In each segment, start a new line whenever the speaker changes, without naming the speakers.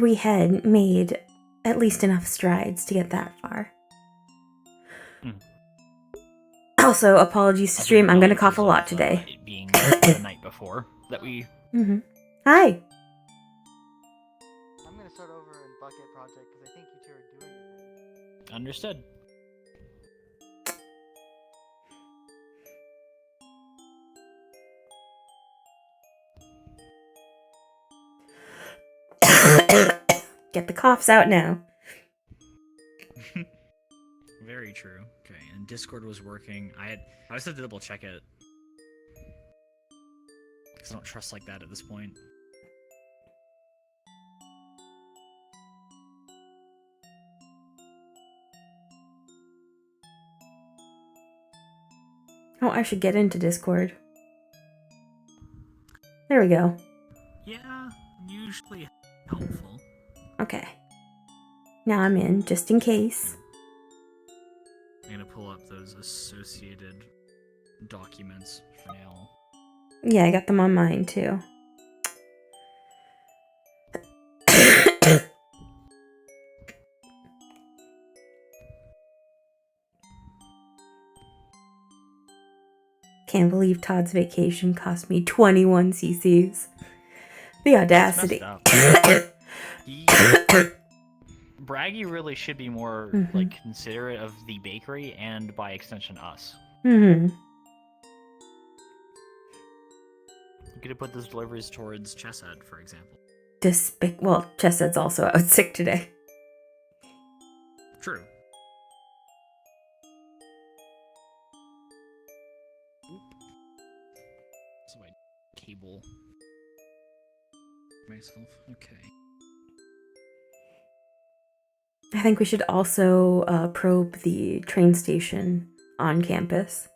we had made at least enough strides to get that far. Also, apologies to stream, I'm gonna cough a lot today.
It being the night before that we...
Hi!
I'm gonna start over in Bucket Project because I think you two are doing it.
Understood.
Get the coughs out now.
Very true. Okay, and Discord was working. I just had to double check it. Because I don't trust like that at this point.
Oh, I should get into Discord. There we go.
Yeah, usually helpful.
Okay. Now I'm in, just in case.
I'm gonna pull up those associated documents for now.
Yeah, I got them on mine too. Can't believe Todd's vacation cost me 21 CCs. The audacity.
Braggy really should be more like considerate of the bakery and by extension us. You could have put those deliveries towards Chesed, for example.
Well, Chesed's also out sick today.
True. So I cable myself. Okay.
I think we should also probe the train station on campus.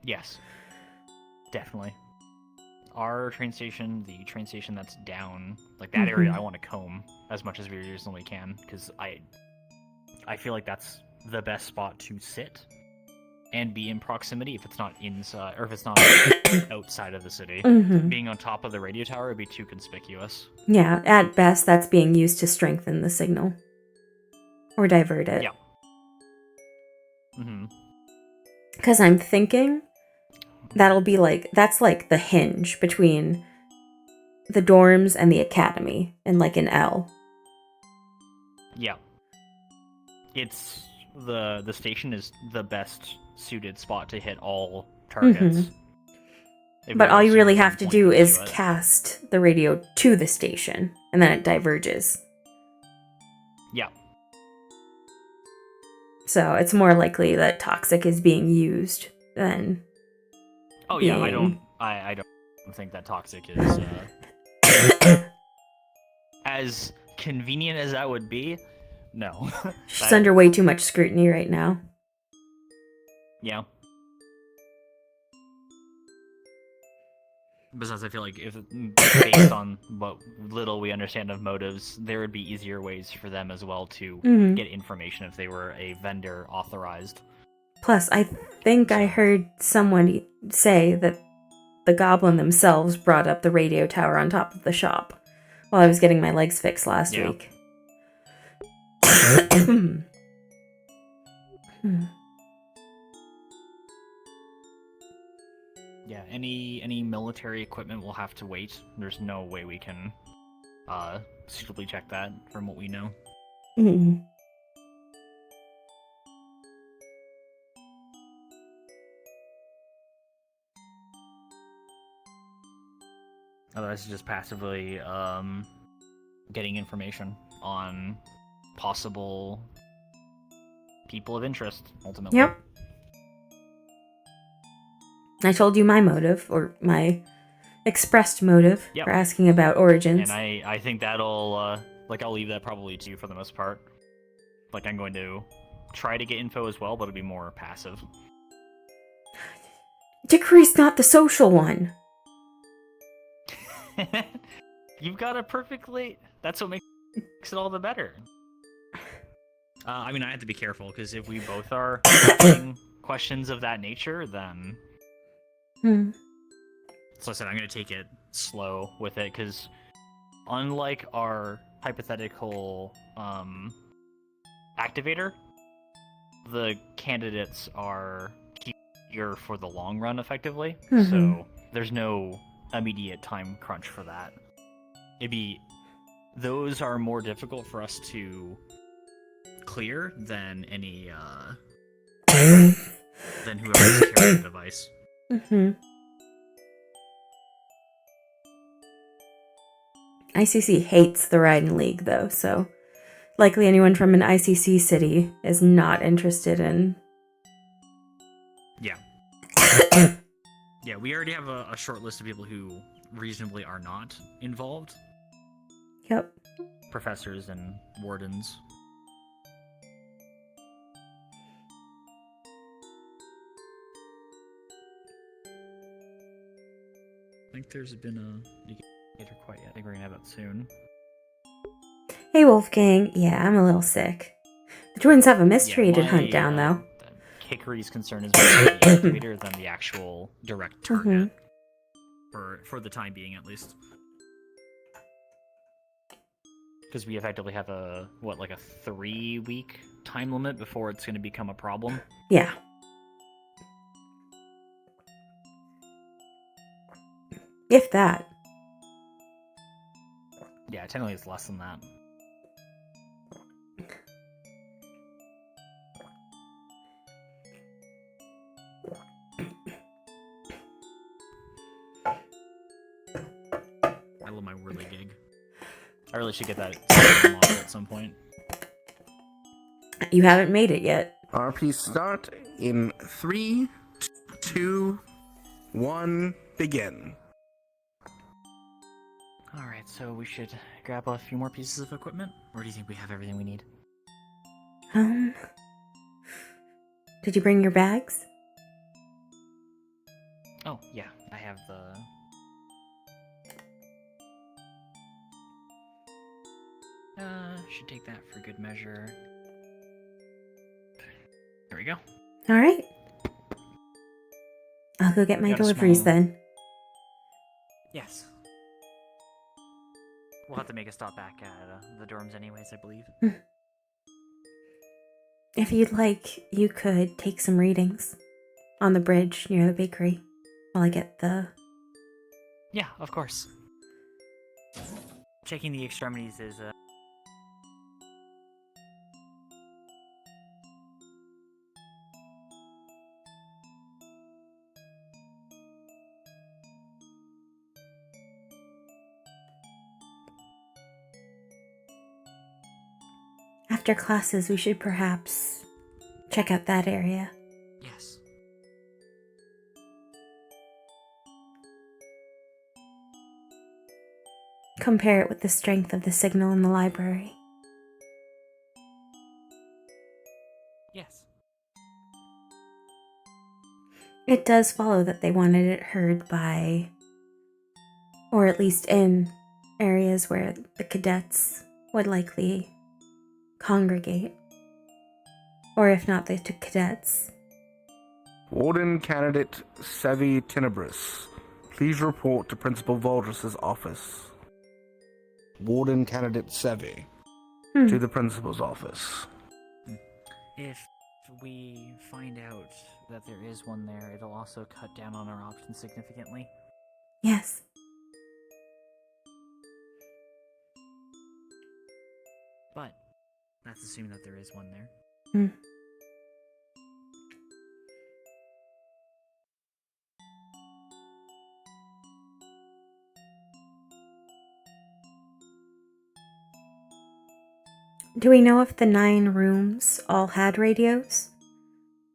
Yes. Definitely. Our train station, the train station that's down, like that area, I want to comb as much as we reasonably can, because I feel like that's the best spot to sit and be in proximity if it's not inside, or if it's not outside of the city. Being on top of the radio tower would be too conspicuous.
Yeah, at best, that's being used to strengthen the signal. Or divert it.
Yeah.
Because I'm thinking that'll be that's like the hinge between the dorms and the academy, and like an L.
Yeah. It's the station is the best suited spot to hit all targets.
But all you really have to do is cast the radio to the station, and then it diverges.
Yeah.
So it's more likely that toxic is being used than.
Oh yeah, I don't think that toxic is as convenient as that would be. No.
She's under way too much scrutiny right now.
Yeah. Besides, I feel like if based on what little we understand of motives, there would be easier ways for them as well to get information if they were a vendor authorized.
Plus, I think I heard someone say that the goblin themselves brought up the radio tower on top of the shop while I was getting my legs fixed last week.
Yeah, any military equipment will have to wait. There's no way we can suitably check that from what we know. Otherwise, it's just passively getting information on possible people of interest, ultimately.
Yep. I told you my motive, or my expressed motive, for asking about origins.
And I think that'll, I'll leave that probably to you for the most part. Like, I'm going to try to get info as well, but it'll be more passive.
Dickory's not the social one.
You've got it perfectly. That's what makes it all the better. I mean, I have to be careful, because if we both are asking questions of that nature, then... So I said I'm going to take it slow with it, because unlike our hypothetical activator, the candidates are here for the long run, effectively.
Mhm.
So there's no immediate time crunch for that. Those are more difficult for us to clear than any than whoever's carrying the device.
Mm-hmm. ICC hates the Raiden League, though, so likely anyone from an ICC city is not interested in.
Yeah. Yeah, we already have a short list of people who reasonably are not involved.
Yep.
Professors and wardens. I think there's been a indicator quite yet. I think we're gonna have it soon.
Hey, Wolfgang. Yeah, I'm a little sick. The twins have a mystery to hunt down, though.
Dickory's concern is more the activator than the actual direct target. For the time being, at least. Because we effectively have a 3-week time limit before it's going to become a problem.
Yeah. If that.
Yeah, technically it's less than that. I love my whirly gig. I really should get that model at some point.
You haven't made it yet.
RP start in 3, 2, 1, begin.
Alright, so we should grab a few more pieces of equipment? Or do you think we have everything we need?
Did you bring your bags?
Oh, yeah, I have the... should take that for good measure. There we go.
Alright. I'll go get my
Got a
deliveries
small-
then.
Yes. We'll have to make a stop back at the dorms anyways, I believe.
If you'd like, you could take some readings on the bridge near the bakery while I get the...
Yeah, of course. Checking the extremities is,
After classes, we should perhaps check out that area.
Yes.
Compare it with the strength of the signal in the library.
Yes.
It does follow that they wanted it heard by, or at least in, areas where the cadets would likely congregate. Or if not the cadets.
Warden Candidate Sevi Tenebris, please report to Principal Valdris's office. Warden Candidate Sevi, to the Principal's office.
If we find out that there is one there, it'll also cut down on our options significantly.
Yes.
But that's assuming that there is one there.
Do we know if the 9 rooms all had radios?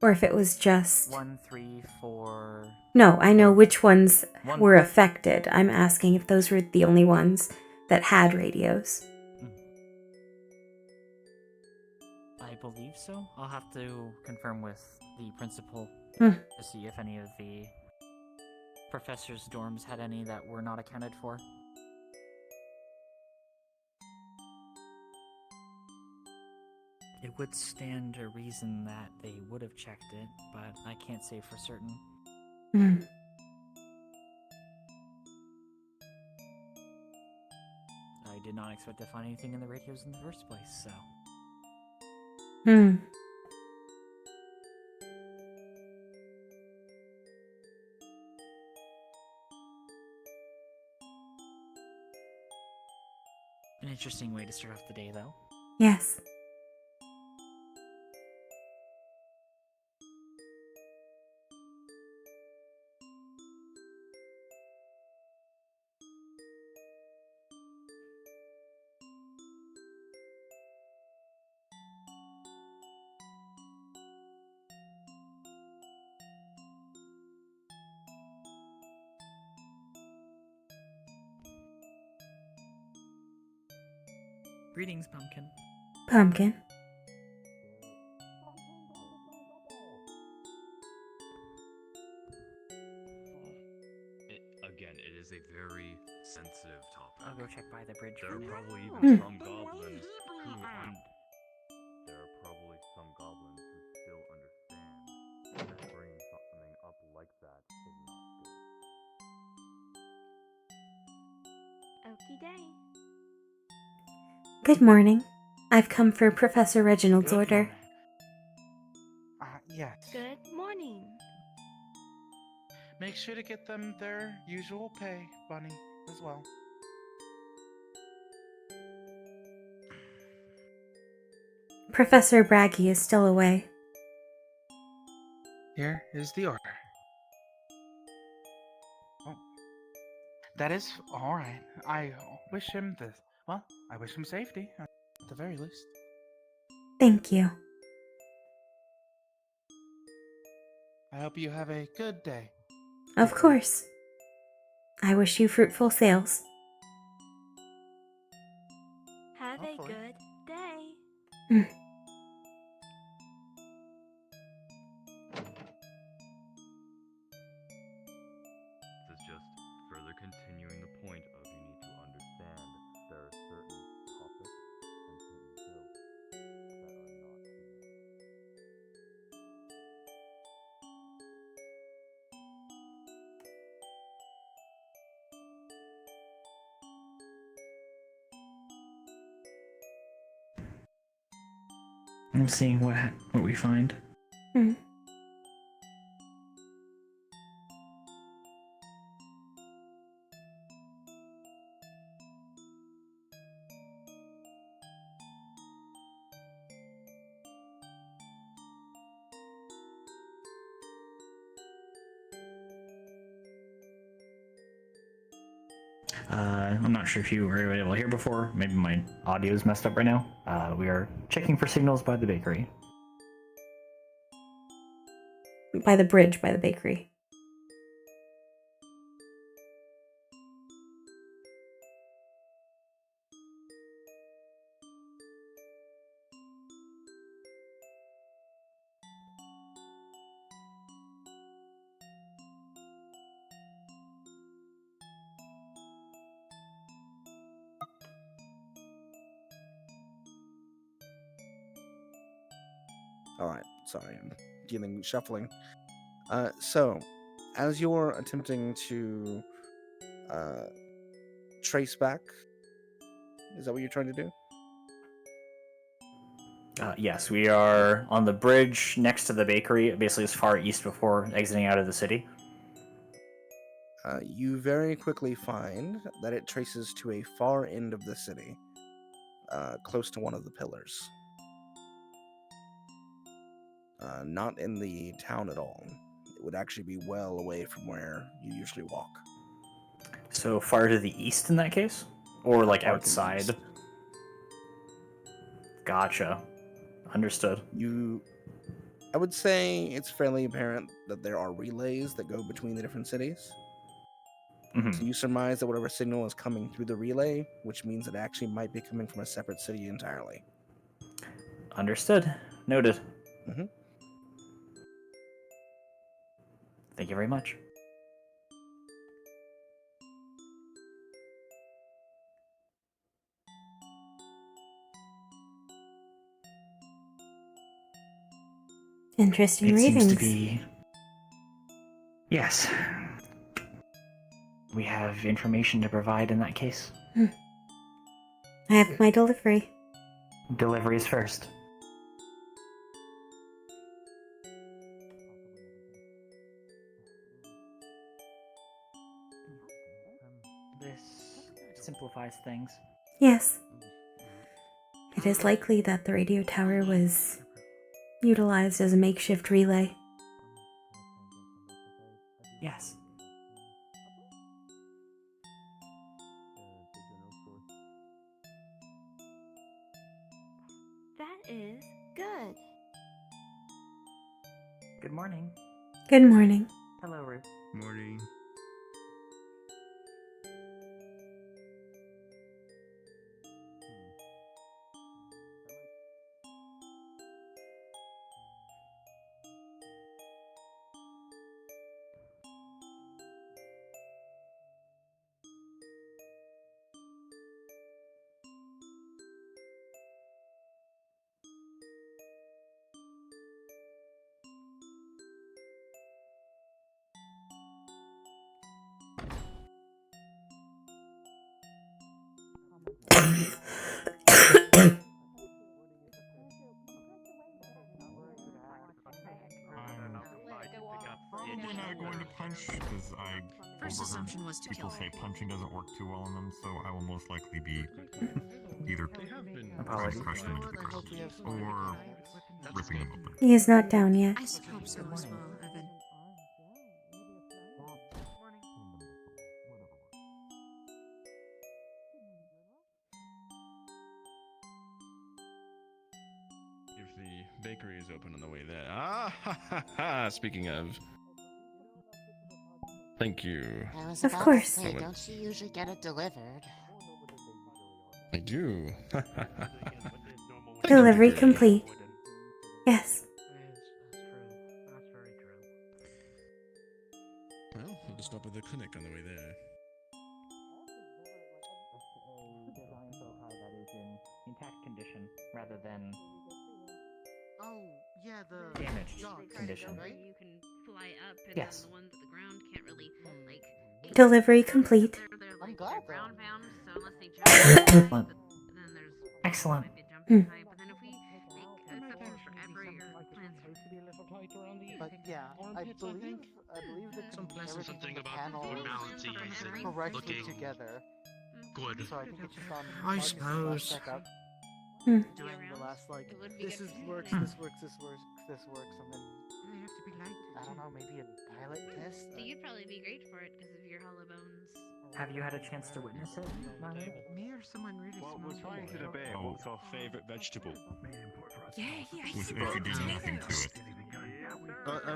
Or if it was just...
1, 3, 4...
No, I know which ones
One-
were affected. I'm asking if those were the only ones that had radios.
I believe so. I'll have to confirm with the principal
Hmm.
to see if any of the professors' dorms had any that were not accounted for. It would stand to reason that they would have checked it, but I can't say for certain. I did not expect to find anything in the radios in the first place, so...
Hmm.
An interesting way to start off the day, though.
Yes.
Greetings, Pumpkin.
Pumpkin.
It is a very sensitive topic.
I'll go check by the bridge
There
for
are
now.
probably even
Hmm.
some goblins who There are probably some goblins who still understand that bringing something up like that is not good.
Okie day.
Good morning. I've come for Professor Reginald's order.
Yes.
Good morning.
Make sure to get them their usual pay, Bunny, as well.
Professor Braggy is still away.
Here is the order. Oh. That is alright. I wish him I wish him safety, at the very least.
Thank you.
I hope you have a good day.
Of course. I wish you fruitful sales.
Have
Hopefully.
a good day.
This is just further continuing the point of you need to understand there are certain topics and certain jokes that are not good.
I'm seeing what we find.
Hmm.
I'm not sure if you were able to hear before. Maybe my audio's messed up right now. We are checking for signals by the bakery.
By the bridge, by the bakery.
Alright, sorry, I'm shuffling. So, as you're attempting to trace back, is that what you're trying to do?
Yes, we are on the bridge next to the bakery, basically as far east before exiting out of the city.
You very quickly find that it traces to a far end of the city, close to one of the pillars. Not in the town at all. It would actually be well away from where you usually walk.
So far to the east in that case? Or like
Far to the
outside?
east.
Gotcha. Understood.
I would say it's fairly apparent that there are relays that go between the different cities.
Mhm.
So you surmise that whatever signal is coming through the relay, which means it actually might be coming from a separate city entirely.
Understood. Noted.
Mhm.
Thank you very much.
Interesting
It
readings.
seems to be... Yes. We have information to provide in that case.
I have my delivery.
Deliveries first. This simplifies things.
Yes. It is likely that the radio tower was utilized as a makeshift relay.
Yes.
That is good.
Good morning.
Good morning.
Hello, Ruth.
Morning.
Probably not going to punch because I
First
overheard
assumption was to
people
kill
say
him.
punching doesn't work too well on them, so I will most likely be either trying to
Apologies.
crush them into the ground or ripping them open.
He is not down yet.
I hope so as well, Evan.
If the bakery is open on the way there. Ah, ha, ha, ha. Speaking of. Thank you.
I was
Of
about
course.
to say, don't you usually get it delivered?
I do. Thank you,
Delivery
Dickory.
complete. Yes.
That's true. That's very true.
Well, we'll just stop at the clinic on the way there.
That is in intact condition rather than
Oh, yeah, the
damaged
dogs,
condition.
right?
You can fly up, and
Yes.
then the ones at the ground can't really like.
Delivery complete.
They're
I'm
like
glad,
they're ground
though.
bound, so unless they jump, high, but then there's
Excellent.
might be jumping
Hmm.
high. But then if we make exceptions for every plans
But yeah, I believe that
Some places
everything
something
in the
about
panel
formalities
is
and
correctly
looking
together.
good.
So I think it's just on
I
Marcus's
suppose.
last checkup,
Hmm.
doing the last like
It would be
this
good
is
for you,
works,
like-
this works, this works, this works, and then
They have to be light.
I don't know, maybe a pilot test.
So you'd probably be great for it because of your hollow bones.
Have you had a chance to witness it, Milo?
Me or someone really
Well,
small?
we're trying to debate what's our favourite vegetable.
Yeah, I
If
see
you do nothing to it.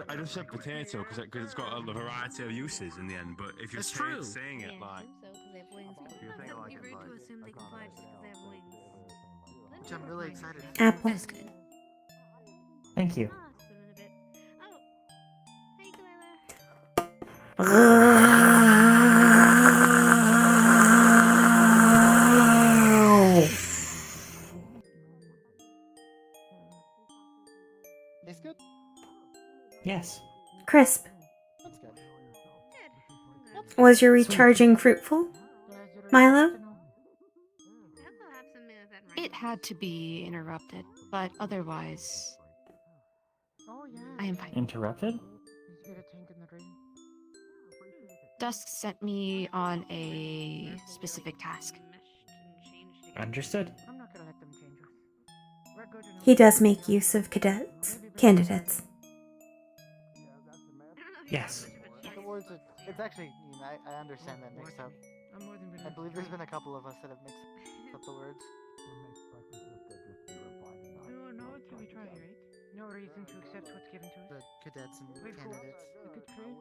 I just said potato because it's got a variety of uses in the end. But if you're
That's true.
saying
Yeah,
it like,
so because they have wings.
You think
That would
like
be
it,
rude
like-
to assume they can fly just because they have wings.
Which I'm really excited.
Apple.
That's good.
Thank you.
Awesome in a bit. Oh, hey, Delilah.
Tastes good.
Yes.
Crisp.
That's good.
Good.
Was your recharging fruitful, Milo?
I hope I'll have something like that right
It had to be interrupted, but otherwise,
Oh yeah.
I am fine.
Interrupted?
Did you get a tank in the drain?
Dusk sent me on a specific task.
Meshed and changed together.
Understood.
I'm not gonna let them change us. We're good enough.
He does make use of candidates.
Yes.
The words are, it's actually, you know, I understand that mix up.
I'm more than
I believe there's been a couple of us that have mixed up the words.
No, no, it's we try, right? No reason to accept what's given to us.
The cadets and
Wait for
candidates.
a good crew.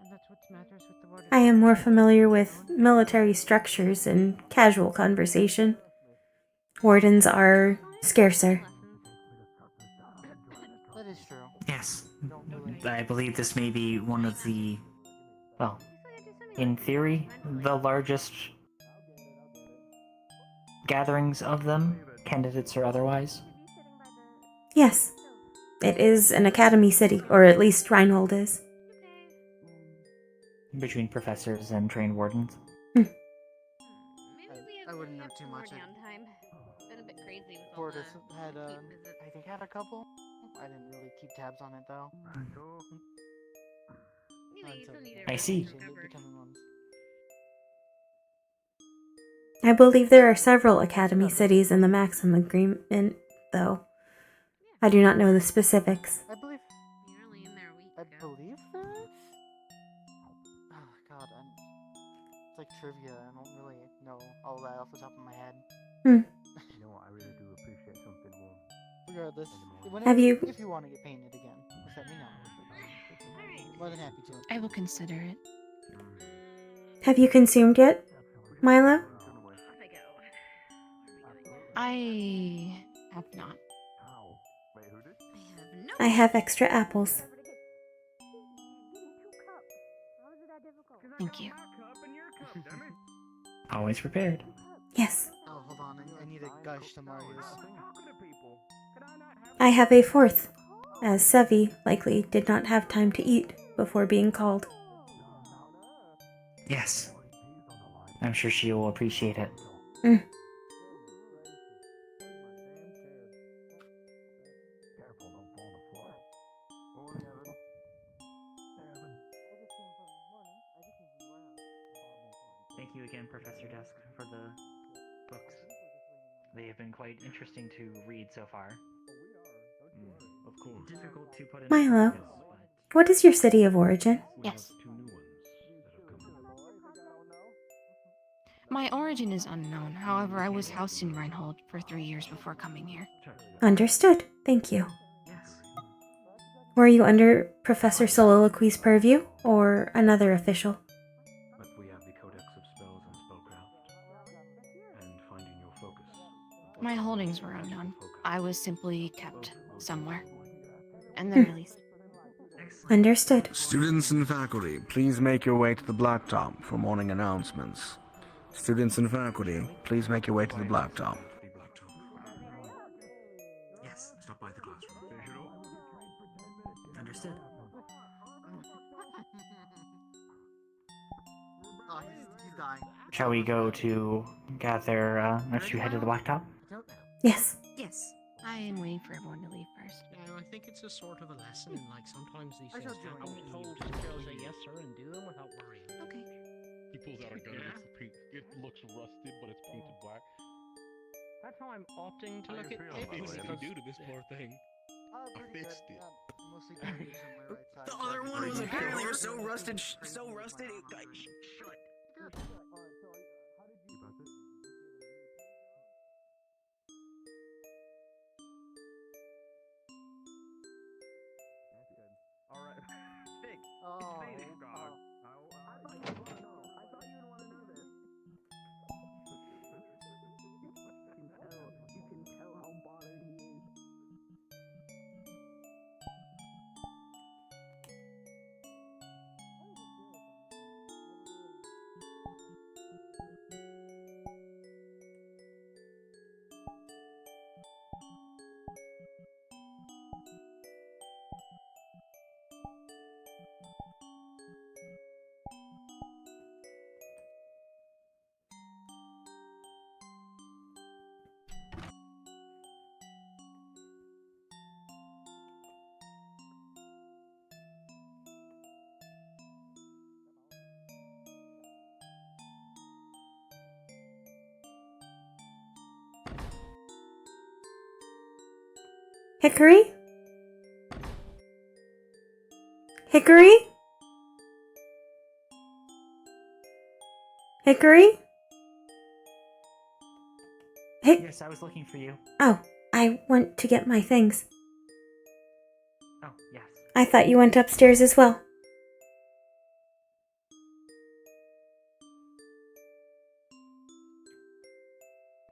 And that's what matters with the word.
I am more familiar with military structures in casual conversation. Wardens are scarcer.
That is true.
Yes.
Don't really.
I believe this may be one of the, well, in theory, the largest gatherings of them, candidates or otherwise.
Yes. It is an academy city, or at least Reinhold is.
Between professors and trained wardens.
I wouldn't know
have
too
some more
much.
downtime. Been a bit crazy with all
Fortis
the
had,
repeat visits.
I think had a couple. I didn't really keep tabs on it though.
You know, you still need a
I
rest
see.
and recover.
Becoming ones.
I believe there are several Academy cities in the Maxim Agreement, though. I do not know the specifics.
I believe.
You're only in there a week.
I believe there is. Oh God, it's like trivia. I don't really know all that off the top of my head.
Hmm.
You know what? I really do appreciate something warm.
Regardless,
Have you-
if you want to get painted again, just let me know. More than happy to.
I will consider it.
Have you consumed yet, Milo?
Off I go.
I have not.
Wait, who did?
I have no.
I have extra apples.
Thank you.
Always prepared.
Yes.
Oh, hold on. I need to gush some Marios.
I have a fourth, as Sevi likely did not have time to eat before being called.
Yes. I'm sure she will appreciate it.
Mm.
Thank you again, Professor Dusk, for the books. They have been quite interesting to read so far.
Of course.
Difficult to put in
Milo,
practice, but
what is your city of origin?
We
Yes.
have 2 new ones that have come in.
My origin is unknown. However, I was housed in Reinhold for 3 years before coming here.
Understood. Thank you. Were you under Professor Soliloquy's purview or another official?
But we have the Codex of Spells and Spellcraft. And finding your focus.
My holdings were unknown. I was simply kept somewhere. And then released.
Understood.
Students and faculty, please make your way to the blacktop for morning announcements. Students and faculty, please make your way to the blacktop.
The blacktop. Yes, stop by the classroom. Understood.
Oh, he's dying.
shall we go to gather, or should we head to the blacktop?
Yes.
Yes. I am waiting for everyone to leave first.
Yeah, I think it's a sort of a lesson in like sometimes these
I
things
shall
happen
join
and
you.
you just gotta say yes sir and do them without worrying.
Okay.
He pulls out a gun and it's pink. It looks rusted, but it's painted black.
That's how I'm opting to
How
look
you
at
feeling,
it.
by the
What
way?
did you do to this poor thing?
Pretty
fixed
good.
it.
Yeah, mostly bandaged on my right side.
The other one was apparently so rusted, it got shut.
Alright. Stig!
Oh,
It's fading.
God.
You can tell how bothered he is.
Hickory? Hickory? Hickory?
Yes, I was looking for you.
Oh, I went to get my things.
Oh, yes.
I thought you went upstairs as well.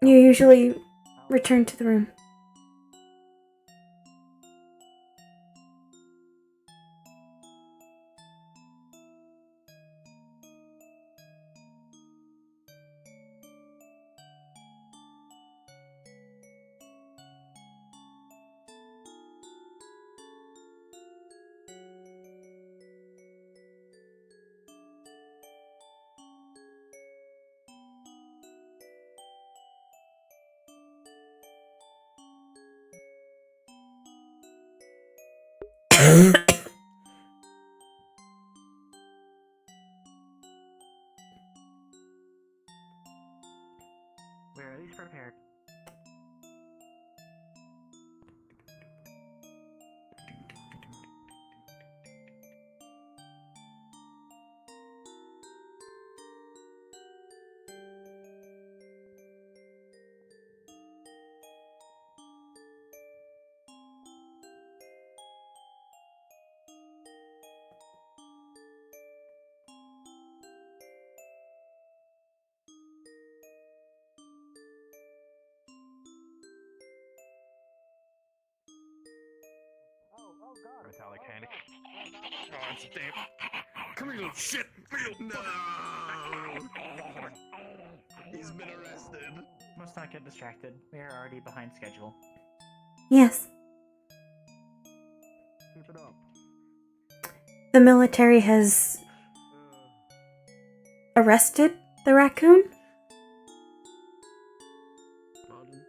You usually return to the room.
We're at least prepared.
Oh god.
Metallic hand.
Oh, it's a damn. Come here, little shit.
No! He's been arrested.
Must not get distracted. We are already behind schedule.
Yes.
Keep it up.
The military has arrested the raccoon?
Pardon?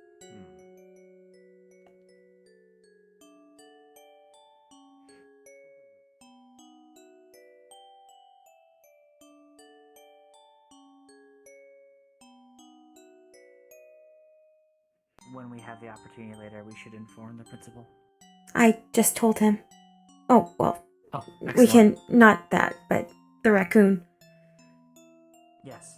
When we have the opportunity later, we should inform the principal.
I just told him. Oh, well,
Oh,
we can, not that, but the raccoon.
Yes.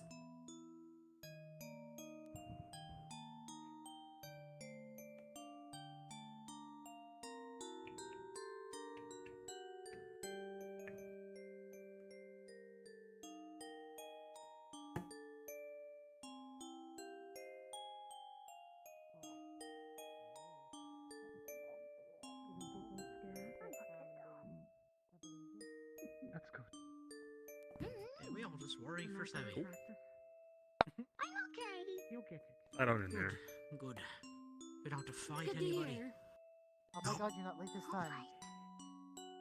That's good.
Yeah, we all just worry for Sammy.
I'm okay.
You'll get it.
I don't in there.
Good. We don't have to fight
Good to
anybody.
hear.
Oh my god, you're not late this time.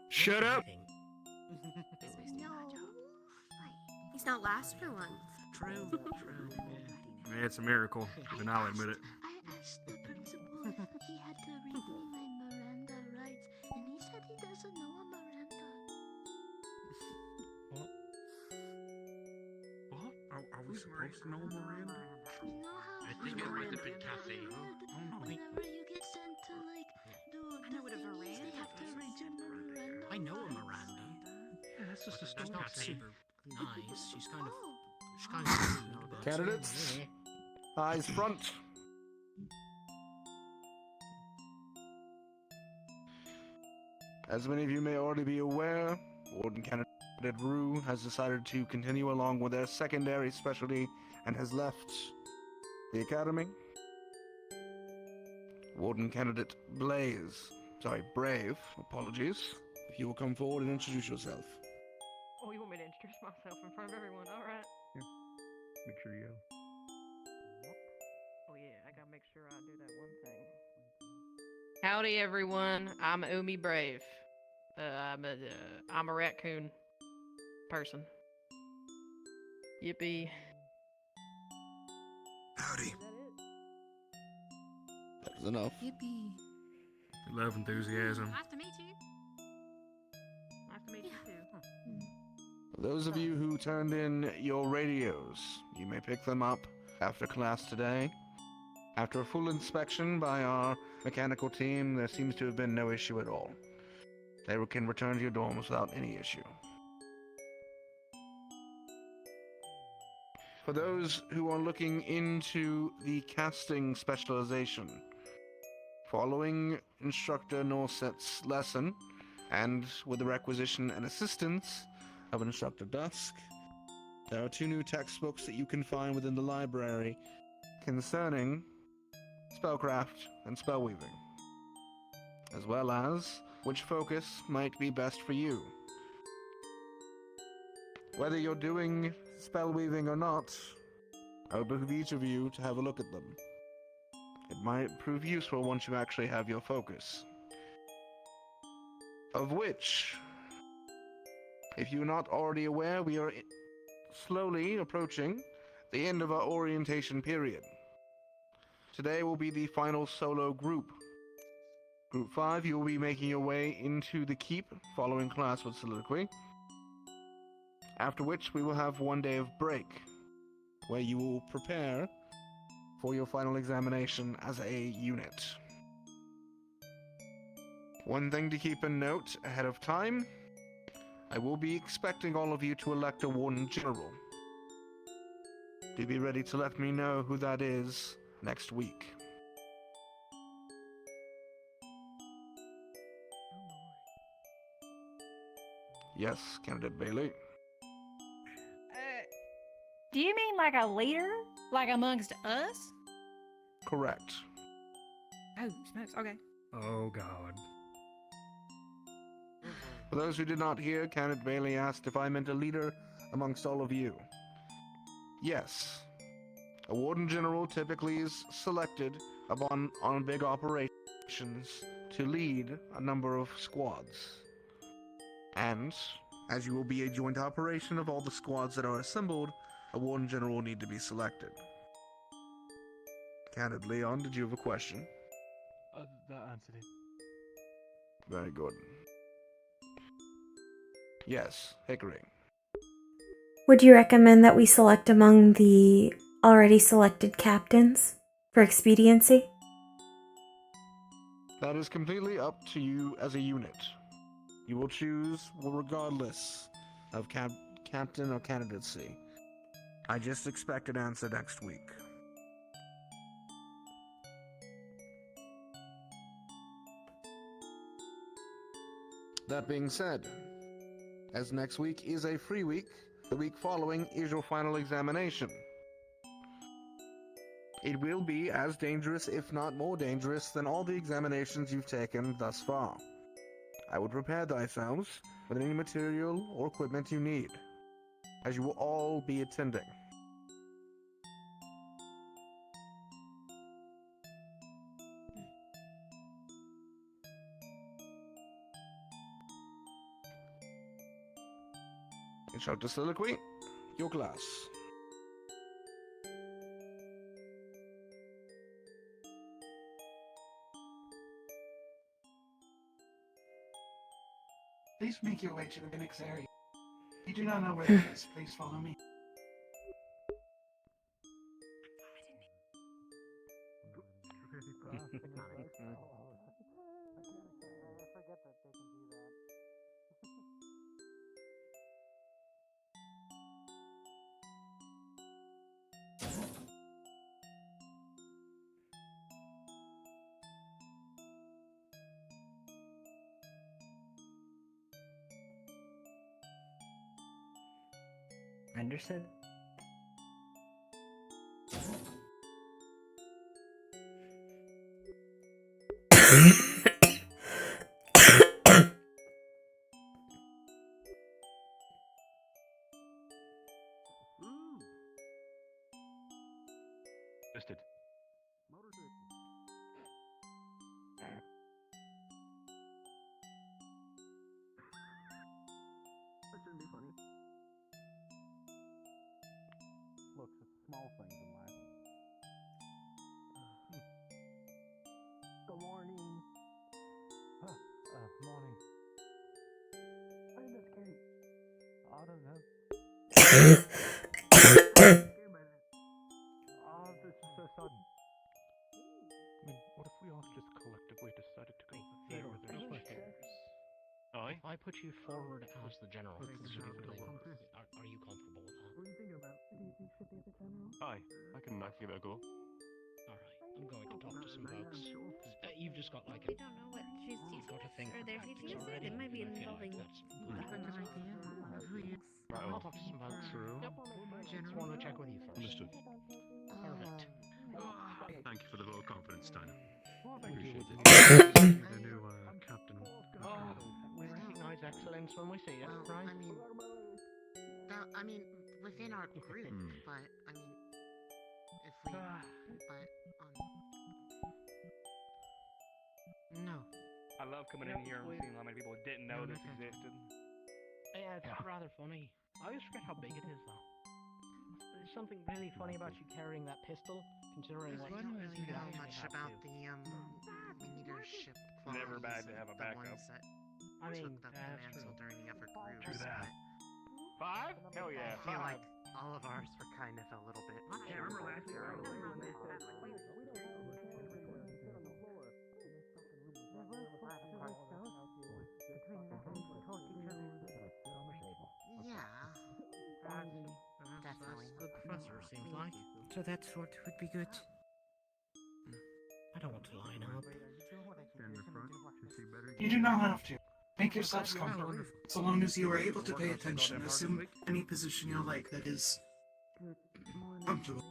Shut up!
No. He's not last for once.
True, true, yeah.
Yeah, it's a miracle, then I'll admit it.
I asked the principal if he had to read me my Miranda rights, and he said he doesn't know a Miranda.
What? Are we supposed to know Miranda?
You know how
I think it might have been Cassie.
whenever you get sent to like do
I know what a
thingies,
Miranda
they have to
is.
read your Miranda.
I know a
rights.
Miranda.
Yeah, that's just a
She's
story.
not super nice. She's kind of
Oh.
rude, but
Candidates, eyes front. As many of you may already be aware, Warden Candidate Rue has decided to continue along with their secondary specialty and has left the academy. Warden Candidate Brave, apologies. If you will come forward and introduce yourself.
Oh, you want me to introduce myself in front of everyone? All right.
Make sure you
Oh yeah, I gotta make sure I do that one thing. Howdy, everyone. I'm Umi Brave. I'm a raccoon person. Yippee.
Howdy. That was enough.
Yippee.
love enthusiasm.
Nice to meet you.
Nice to meet you too.
For those of you who turned in your radios, you may pick them up after class today. After a full inspection by our mechanical team, there seems to have been no issue at all. They can return to your dorms without any issue. For those who are looking into the casting specialization, following Instructor Norset's lesson, and with the requisition and assistance of Instructor Dusk, there are 2 new textbooks that you can find within the library concerning spellcraft and spellweaving, as well as which focus might be best for you. Whether you're doing spellweaving or not, I would behoove each of you to have a look at them. It might prove useful once you actually have your focus. Of which, if you're not already aware, we are slowly approaching the end of our orientation period. Today will be the final solo group. Group 5, you will be making your way into the keep following class with soliloquy. After which, we will have 1 day of break, where you will prepare for your final examination as a unit. One thing to keep in note ahead of time, I will be expecting all of you to elect a Warden General. Do be ready to let me know who that is next week. Yes, Candidate Bailey.
Do you mean like a leader? Like amongst us?
Correct.
Oh, smokes. Okay.
Oh, God.
For those who did not hear, Candidate Bailey asked if I meant a leader amongst all of you. Yes. A Warden General typically is selected on big operations to lead a number of squads. And, as you will be a joint operation of all the squads that are assembled, a Warden General will need to be selected. Candid Leon, did you have a question?
That answered it.
Very good. Yes, Hickory.
Would you recommend that we select among the already selected captains for expediency?
That is completely up to you as a unit. You will choose regardless of captain or candidacy. I just expect an answer next week. That being said, as next week is a free week, the week following is your final examination. It will be as dangerous, if not more dangerous, than all the examinations you've taken thus far. I would prepare thyselves with any material or equipment you need, as you will all be attending. Instructor Soliloquy, your class.
Please make your way to the Phoenix area. If you do not know where that is, please follow me.
Anderson?
Missed it.
That shouldn't be funny. Look, it's small things in life. Good morning. Morning. Why did that scare you? I don't know. This is so sudden.
I mean, what if we all just collectively decided to go there where there's fires?
If I put you forward as the general, are you comfortable with that?
What are you thinking about? Do you think should be the general?
Aye, I can give it a go.
Alright, I'm going to talk to some folks. You've just got like
We don't know what she's
you've got to think
or their
tactics
teaching
already.
It might be
I feel
involving.
like I'll talk to some folks. Yep. Just wanted to check with you first.
Understood.
Perfect.
Thank you for the vote of confidence, Steiner. Appreciate it.
The new captain.
Oh, we recognize excellence when we see it, right?
I mean, within our group, but I mean, if we, no.
I love coming in here and seeing how many people didn't know this existed.
Yeah, it's rather funny. I always forget how big it is, though. There's something really funny about you carrying that pistol
considering
Because
what
we don't really
you
know
actually
much
have
about
to.
the leadership qualities
Never bad to
of
have a
the
backup.
ones that
I mean,
took the
that's
mantle
true.
during the other groups,
True that.
but
5? Hell yeah,
I feel
5.
like all of ours were kind of a little bit.
Yeah, remember last year?
Yeah, definitely.
That's the professor, seems like. So that sort would be good. I don't want to line up.
Stand in front to see better.
You do not have to. Make yourselves comfortable. So long as you are able to pay attention, assume any position you like that is comfortable.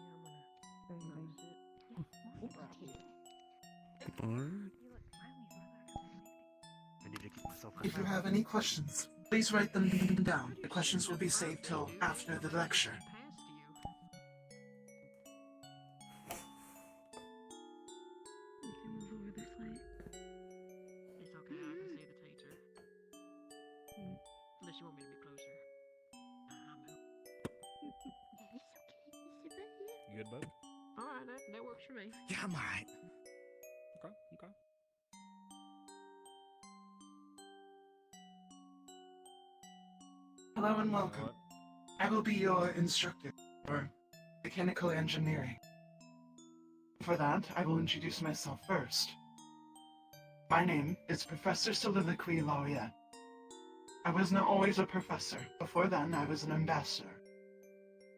If you have any questions, please write them down. The questions will be saved till after the lecture.
You can move over this way.
It's okay, I can see the teacher. Unless you want me to be closer.
It's okay. Sit right here.
You good, bud?
Alright, that works for me.
Yeah, I'm alright.
Okay, okay.
Hello and welcome.
What?
I will be your instructor for mechanical engineering. For that, I will introduce myself first. My name is Professor Soliloquy Laureate. I was not always a professor. Before then, I was an ambassador.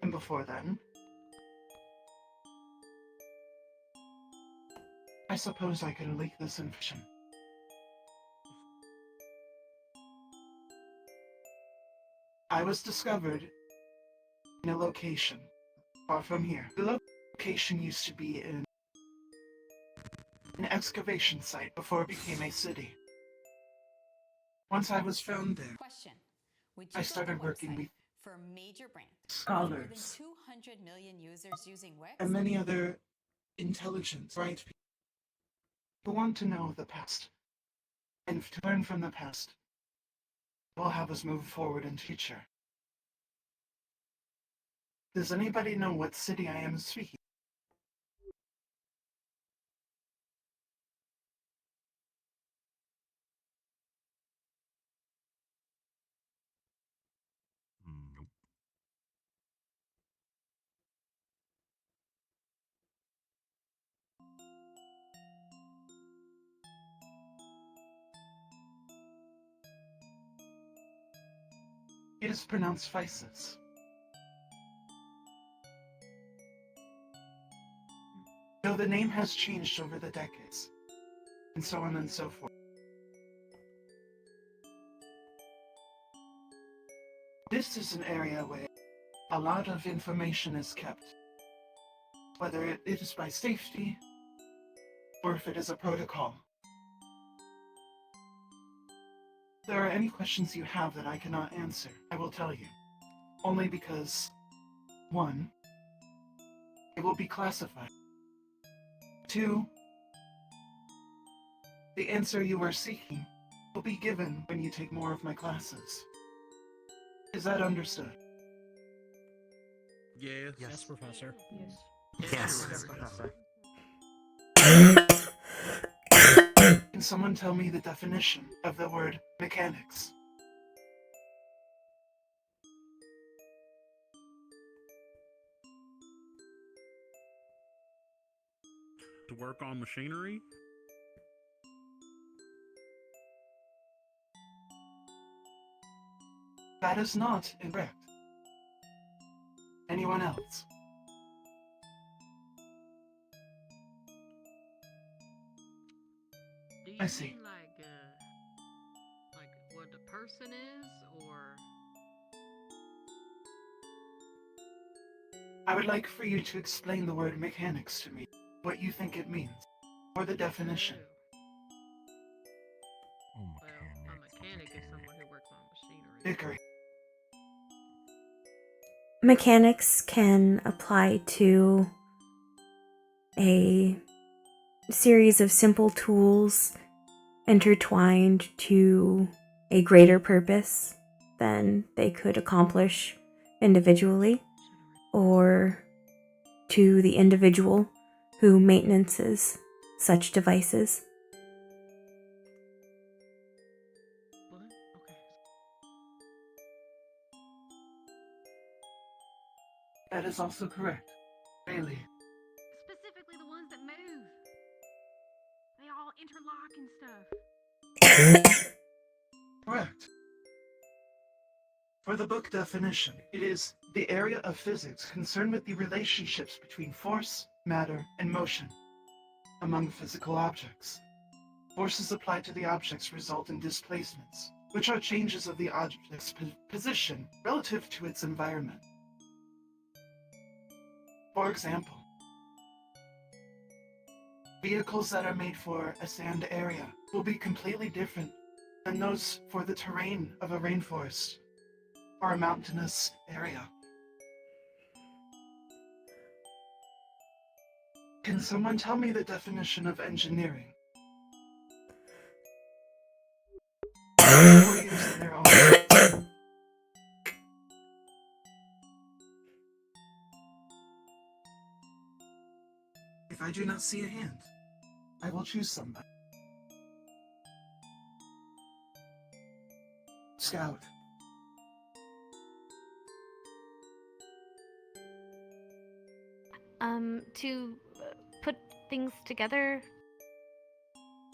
And before then, I suppose I could leak this information. I was discovered in a location far from here. The location used to be in an excavation site before it became a city. Once I was found there,
Question. Would you
I started
build a
working
website
with
for a major brand
scholars
with more than 200 million users using Wix?
and many other intelligent, bright people who want to know the past and to learn from the past will have us move forward in future. Does anybody know what city I am speaking?
Nope.
It is pronounced Physis. Though the name has changed over the decades, and so on and so forth. This is an area where a lot of information is kept, whether it is by safety or if it is a protocol. If there are any questions you have that I cannot answer, I will tell you. Only because, 1, it will be classified. 2, the answer you are seeking will be given when you take more of my classes. Is that understood?
Yes.
Yes, Professor.
Yes.
Professor.
Can someone tell me the definition of the word mechanics?
To work on machinery?
That is not incorrect. Anyone else?
Do you
I see.
mean like what the person is, or?
I would like for you to explain the word mechanics to me, what you think it means, or the definition.
Oh,
Well, a mechanic is someone who works on machinery.
Dickory.
Mechanics can apply to a series of simple tools intertwined to a greater purpose than they could accomplish individually, or to the individual who maintenances such devices.
That is also correct. Bailey.
Specifically the ones that move. They all interlock and stuff.
Correct. For the book definition, it is the area of physics concerned with the relationships between force, matter, and motion among physical objects. Forces applied to the objects result in displacements, which are changes of the object's position relative to its environment. For example, vehicles that are made for a sand area will be completely different than those for the terrain of a rainforest or a mountainous area. Can someone tell me the definition of engineering? Or use in their own. If I do not see a hand, I will choose somebody. Scout.
To put things together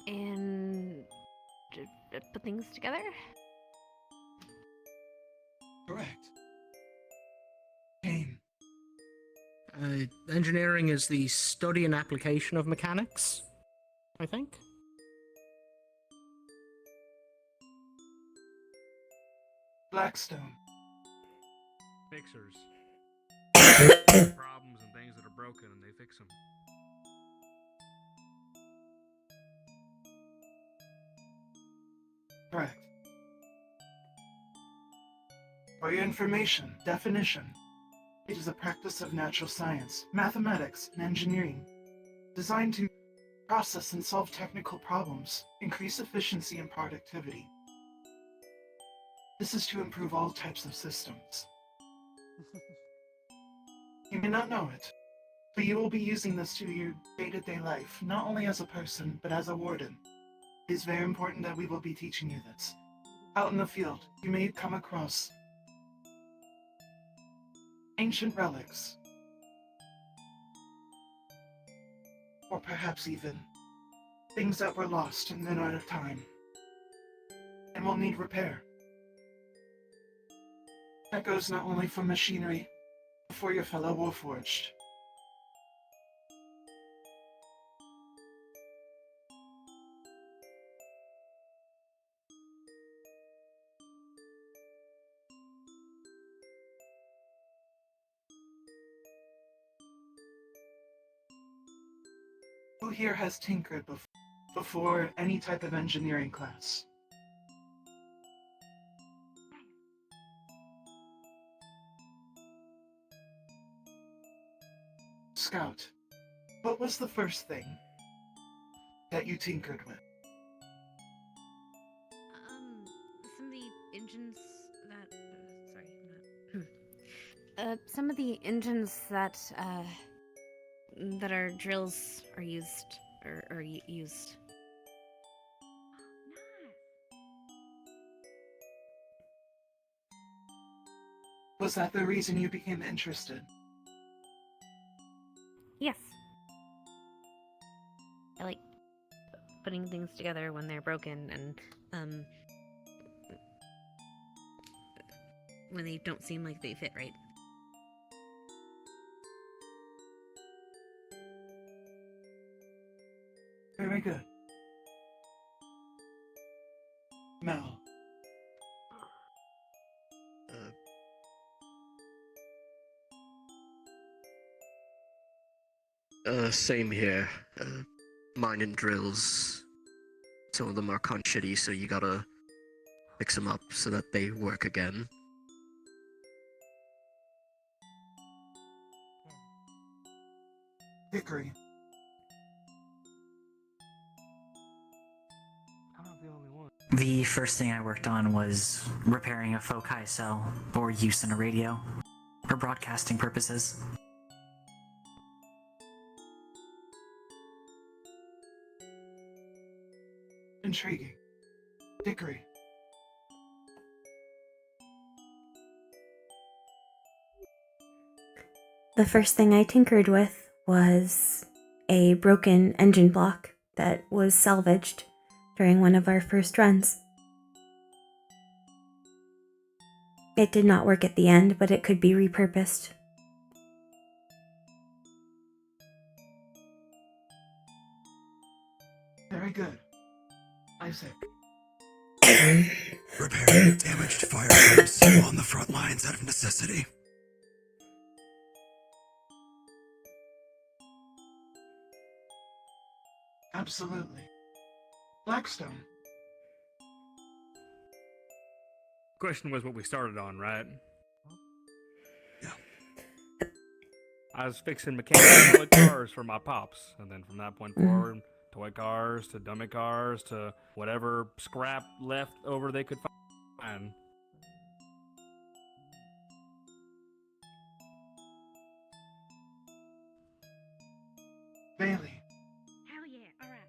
and put things together?
Correct. Kane.
Engineering is the study and application of mechanics, I think.
Blackstone.
Fixers. Problems and things that are broken and they fix them.
Correct. For your information, definition. It is a practice of natural science, mathematics, and engineering, designed to process and solve technical problems, increase efficiency and productivity. This is to improve all types of systems. You may not know it, but you will be using this to your day-to-day life, not only as a person, but as a warden. It is very important that we will be teaching you this. Out in the field, you may come across ancient relics, or perhaps even things that were lost in the night of time, and will need repair. That goes not only for machinery, but for your fellow Warforged. Who here has tinkered before any type of engineering class? Scout, what was the first thing that you tinkered with?
Some of the engines that. Some of the engines that our drills are used or used.
Was that the reason you became interested?
Yes. I like putting things together when they're broken and when they don't seem like they fit right.
Very good. Mel.
Same here. Mining drills. Some of them are kind of shitty, so you gotta fix them up so that they work again.
Dickory.
The first thing I worked on was repairing a foci cell for use in a radio for broadcasting purposes.
intriguing. Dickory.
The first thing I tinkered with was a broken engine block that was salvaged during one of our first runs. It did not work at the end, but it could be repurposed.
Very good. Isaac.
Repairing damaged firearms on the front lines out of necessity.
Absolutely. Blackstone.
Question was what we started on, right?
Yeah.
I was fixing mechanical toy cars for my pops, and then from that point forward, toy cars to dummy cars to whatever scrap left over they could find.
Bailey.
Hell yeah, alright.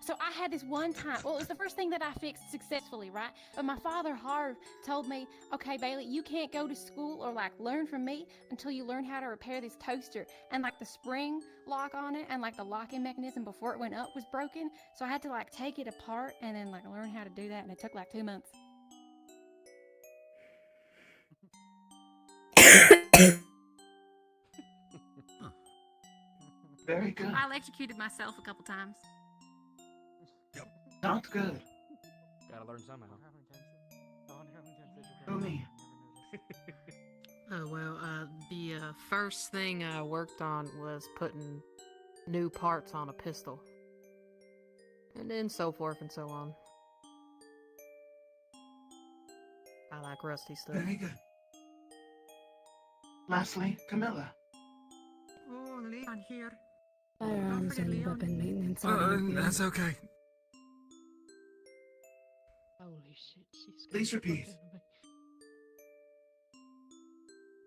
So I had this one time, well, it was the first thing that I fixed successfully, right? But my father, Harv, told me, okay, Bailey, you can't go to school or like learn from me until you learn how to repair this toaster. And like the spring lock on it and like the locking mechanism before it went up was broken. So I had to like take it apart and then like learn how to do that. And it took like 2 months.
Very good.
I electrocuted myself a couple times.
Not good.
Gotta learn somehow.
Umi.
Oh, well, the first thing I worked on was putting new parts on a pistol. And then so forth and so on. I like rusty stuff.
Very good. Lastly, Camilla.
Oh, Leon here.
Firearms and weapon maintenance.
That's okay.
Holy shit, she's
Please repeat.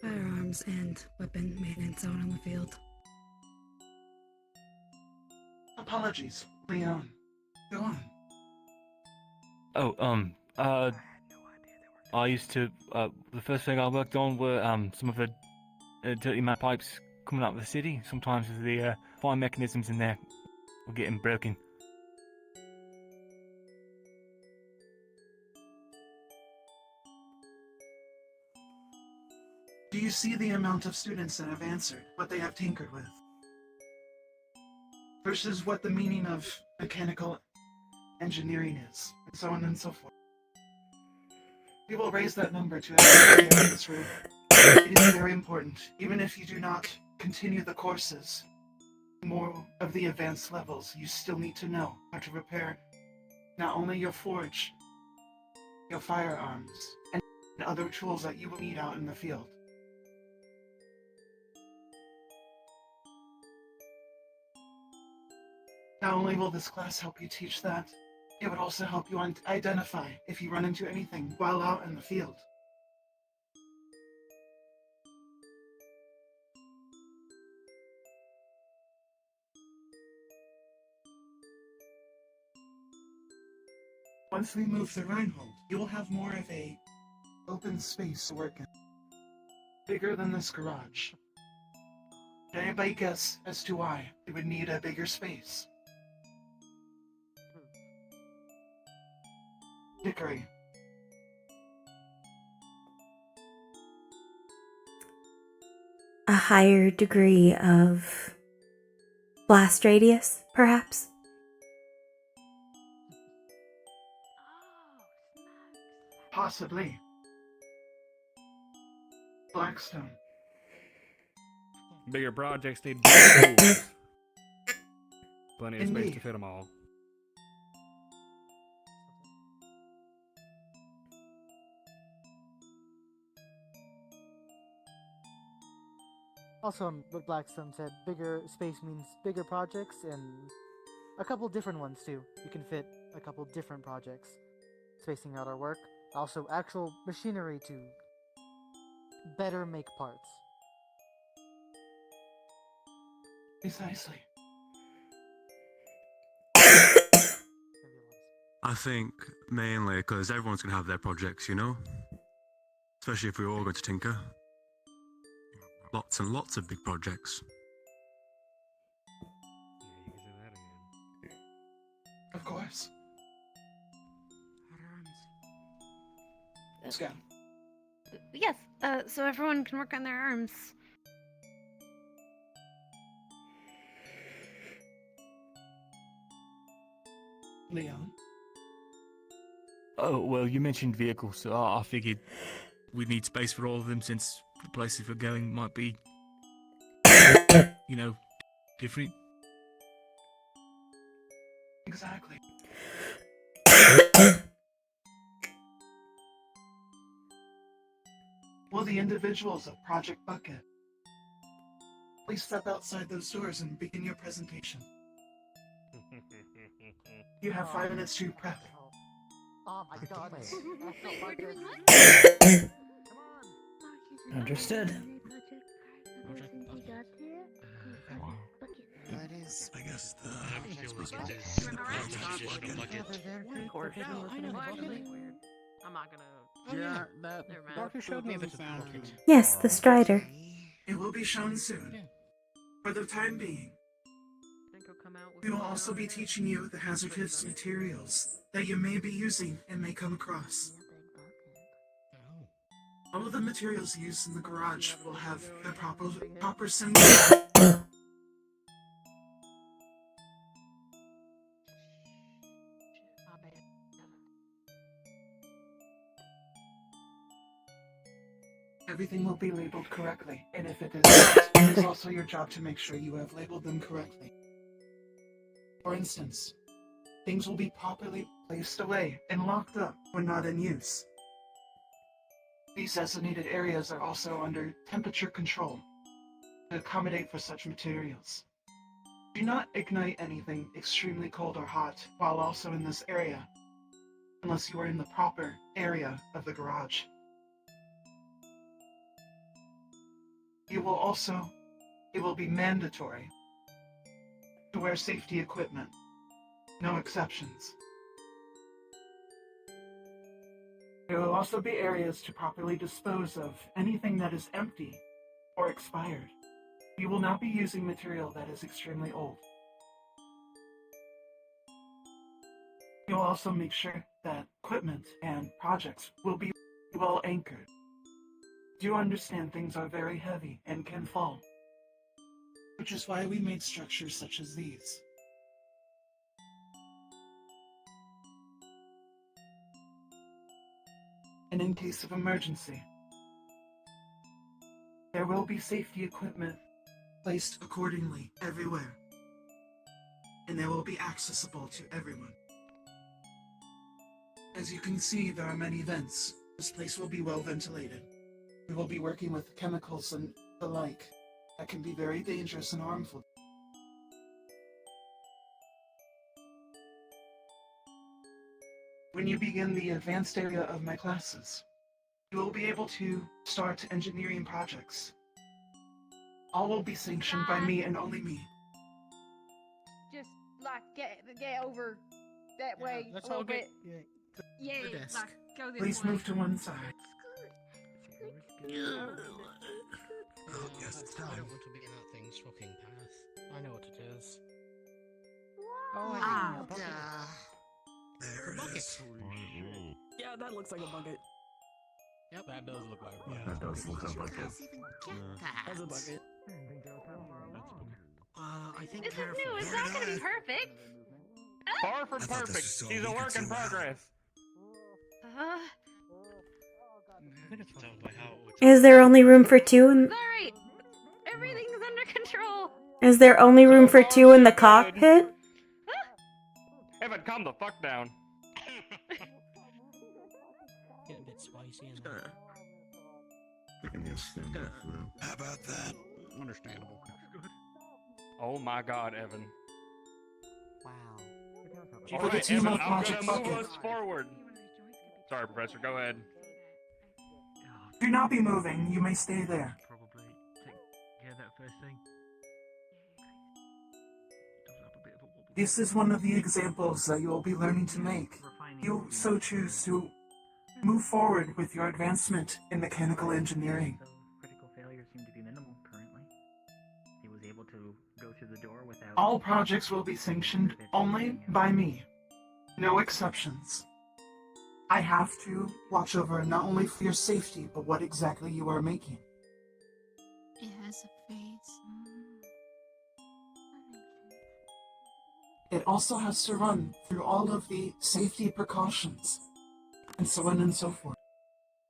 Firearms and weapon maintenance out on the field.
Apologies, Leon. Go on.
Oh, I used to, the first thing I worked on were, some of the dirty mud pipes coming out of the city. Sometimes the, fire mechanisms in there were getting broken.
Do you see the amount of students that have answered what they have tinkered with? Versus what the meaning of mechanical engineering is, and so on and so forth. We will raise that number to everybody in this room. It is very important, even if you do not continue the courses. More of the advanced levels, you still need to know how to repair not only your forge, your firearms, and other tools that you will need out in the field. Not only will this class help you teach that, it would also help you identify if you run into anything while out in the field. Once we move the Reinhold, you will have more of a open space to work in. Bigger than this garage. Did anybody guess as to why it would need a bigger space? Dickory.
A higher degree of blast radius, perhaps?
Possibly. Blackstone.
Bigger projects need bigger tools. Plenty of space
Indeed.
to fit them all.
Also, what Blackstone said, bigger space means bigger projects and a couple different ones too. You can fit a couple different projects, spacing out our work. Also, actual machinery to better make parts.
Precisely.
I think mainly because everyone's going to have their projects, you know? Especially if we're all going to tinker. Lots and lots of big projects.
Of course. Let's go.
Yes, so everyone can work on their arms.
Leon?
Oh, well, you mentioned vehicles, so I figured we'd need space for all of them since the places we're going might be, you know, different.
Exactly. Will the individuals of Project Bucket please step outside those doors and begin your presentation? You have 5 minutes to prep.
Oh my god.
Understood.
That is, I guess, the
I'm not gonna.
Yeah, that
Never mind.
doctor showed me the sound.
Yes, the Strider.
It will be shown soon. For the time being, we will also be teaching you the hazardous materials that you may be using and may come across. All of the materials used in the garage will have the proper symbol. Everything will be labeled correctly, and if it is not, it is also your job to make sure you have labeled them correctly. For instance, things will be properly placed away and locked up when not in use. These designated areas are also under temperature control to accommodate for such materials. Do not ignite anything extremely cold or hot while also in this area, unless you are in the proper area of the garage. It will be mandatory to wear safety equipment. No exceptions. There will also be areas to properly dispose of anything that is empty or expired. You will not be using material that is extremely old. You'll also make sure that equipment and projects will be well anchored. Do understand things are very heavy and can fall, which is why we made structures such as these. And in case of emergency, there will be safety equipment placed accordingly everywhere, and they will be accessible to everyone. As you can see, there are many vents. This place will be well ventilated. We will be working with chemicals and the like that can be very dangerous and harmful. When you begin the advanced area of my classes, you will be able to start engineering projects. All will be sanctioned by me and only me.
Just like get over that way a
Let's
little
all
bit.
get
Yeah,
the desk.
like go this
Please
way.
move to one side.
Oh, yes, it's
I
time.
don't want to be in that thing's fucking path. I know what it is.
Oh,
There it is.
Yeah, that looks like a bucket.
Yep, that does look like a
Yeah,
bucket.
that does look like a bucket.
That's a bucket.
I think
This is
careful.
new. It's not gonna be perfect.
Far from
I thought this
perfect.
was all
He's
we
a
could
work in
do.
progress.
Is there only room for two?
Sorry. Everything's under control.
Is there only room for two in the cockpit?
Evan, calm the fuck down.
Getting a bit spicy in there.
How about that?
Understandable.
Oh my god, Evan.
Wow.
For the
Alright,
team
Evan,
of
I'm
Project
gonna move
Bucket.
us forward. Sorry, Professor, go ahead.
Do not be moving. You may stay there.
Probably take care of that first thing. Does have a bit of a wobble.
This is one of the examples that you will be learning to make you so choose to move forward with your advancement in mechanical engineering.
So critical failures seem to be minimal currently. He was able to go through the door without...
All projects will be sanctioned only by me. No exceptions. I have to watch over not only for your safety, but what exactly you are making.
It has a face.
It also has to run through all of the safety precautions, and so on and so forth.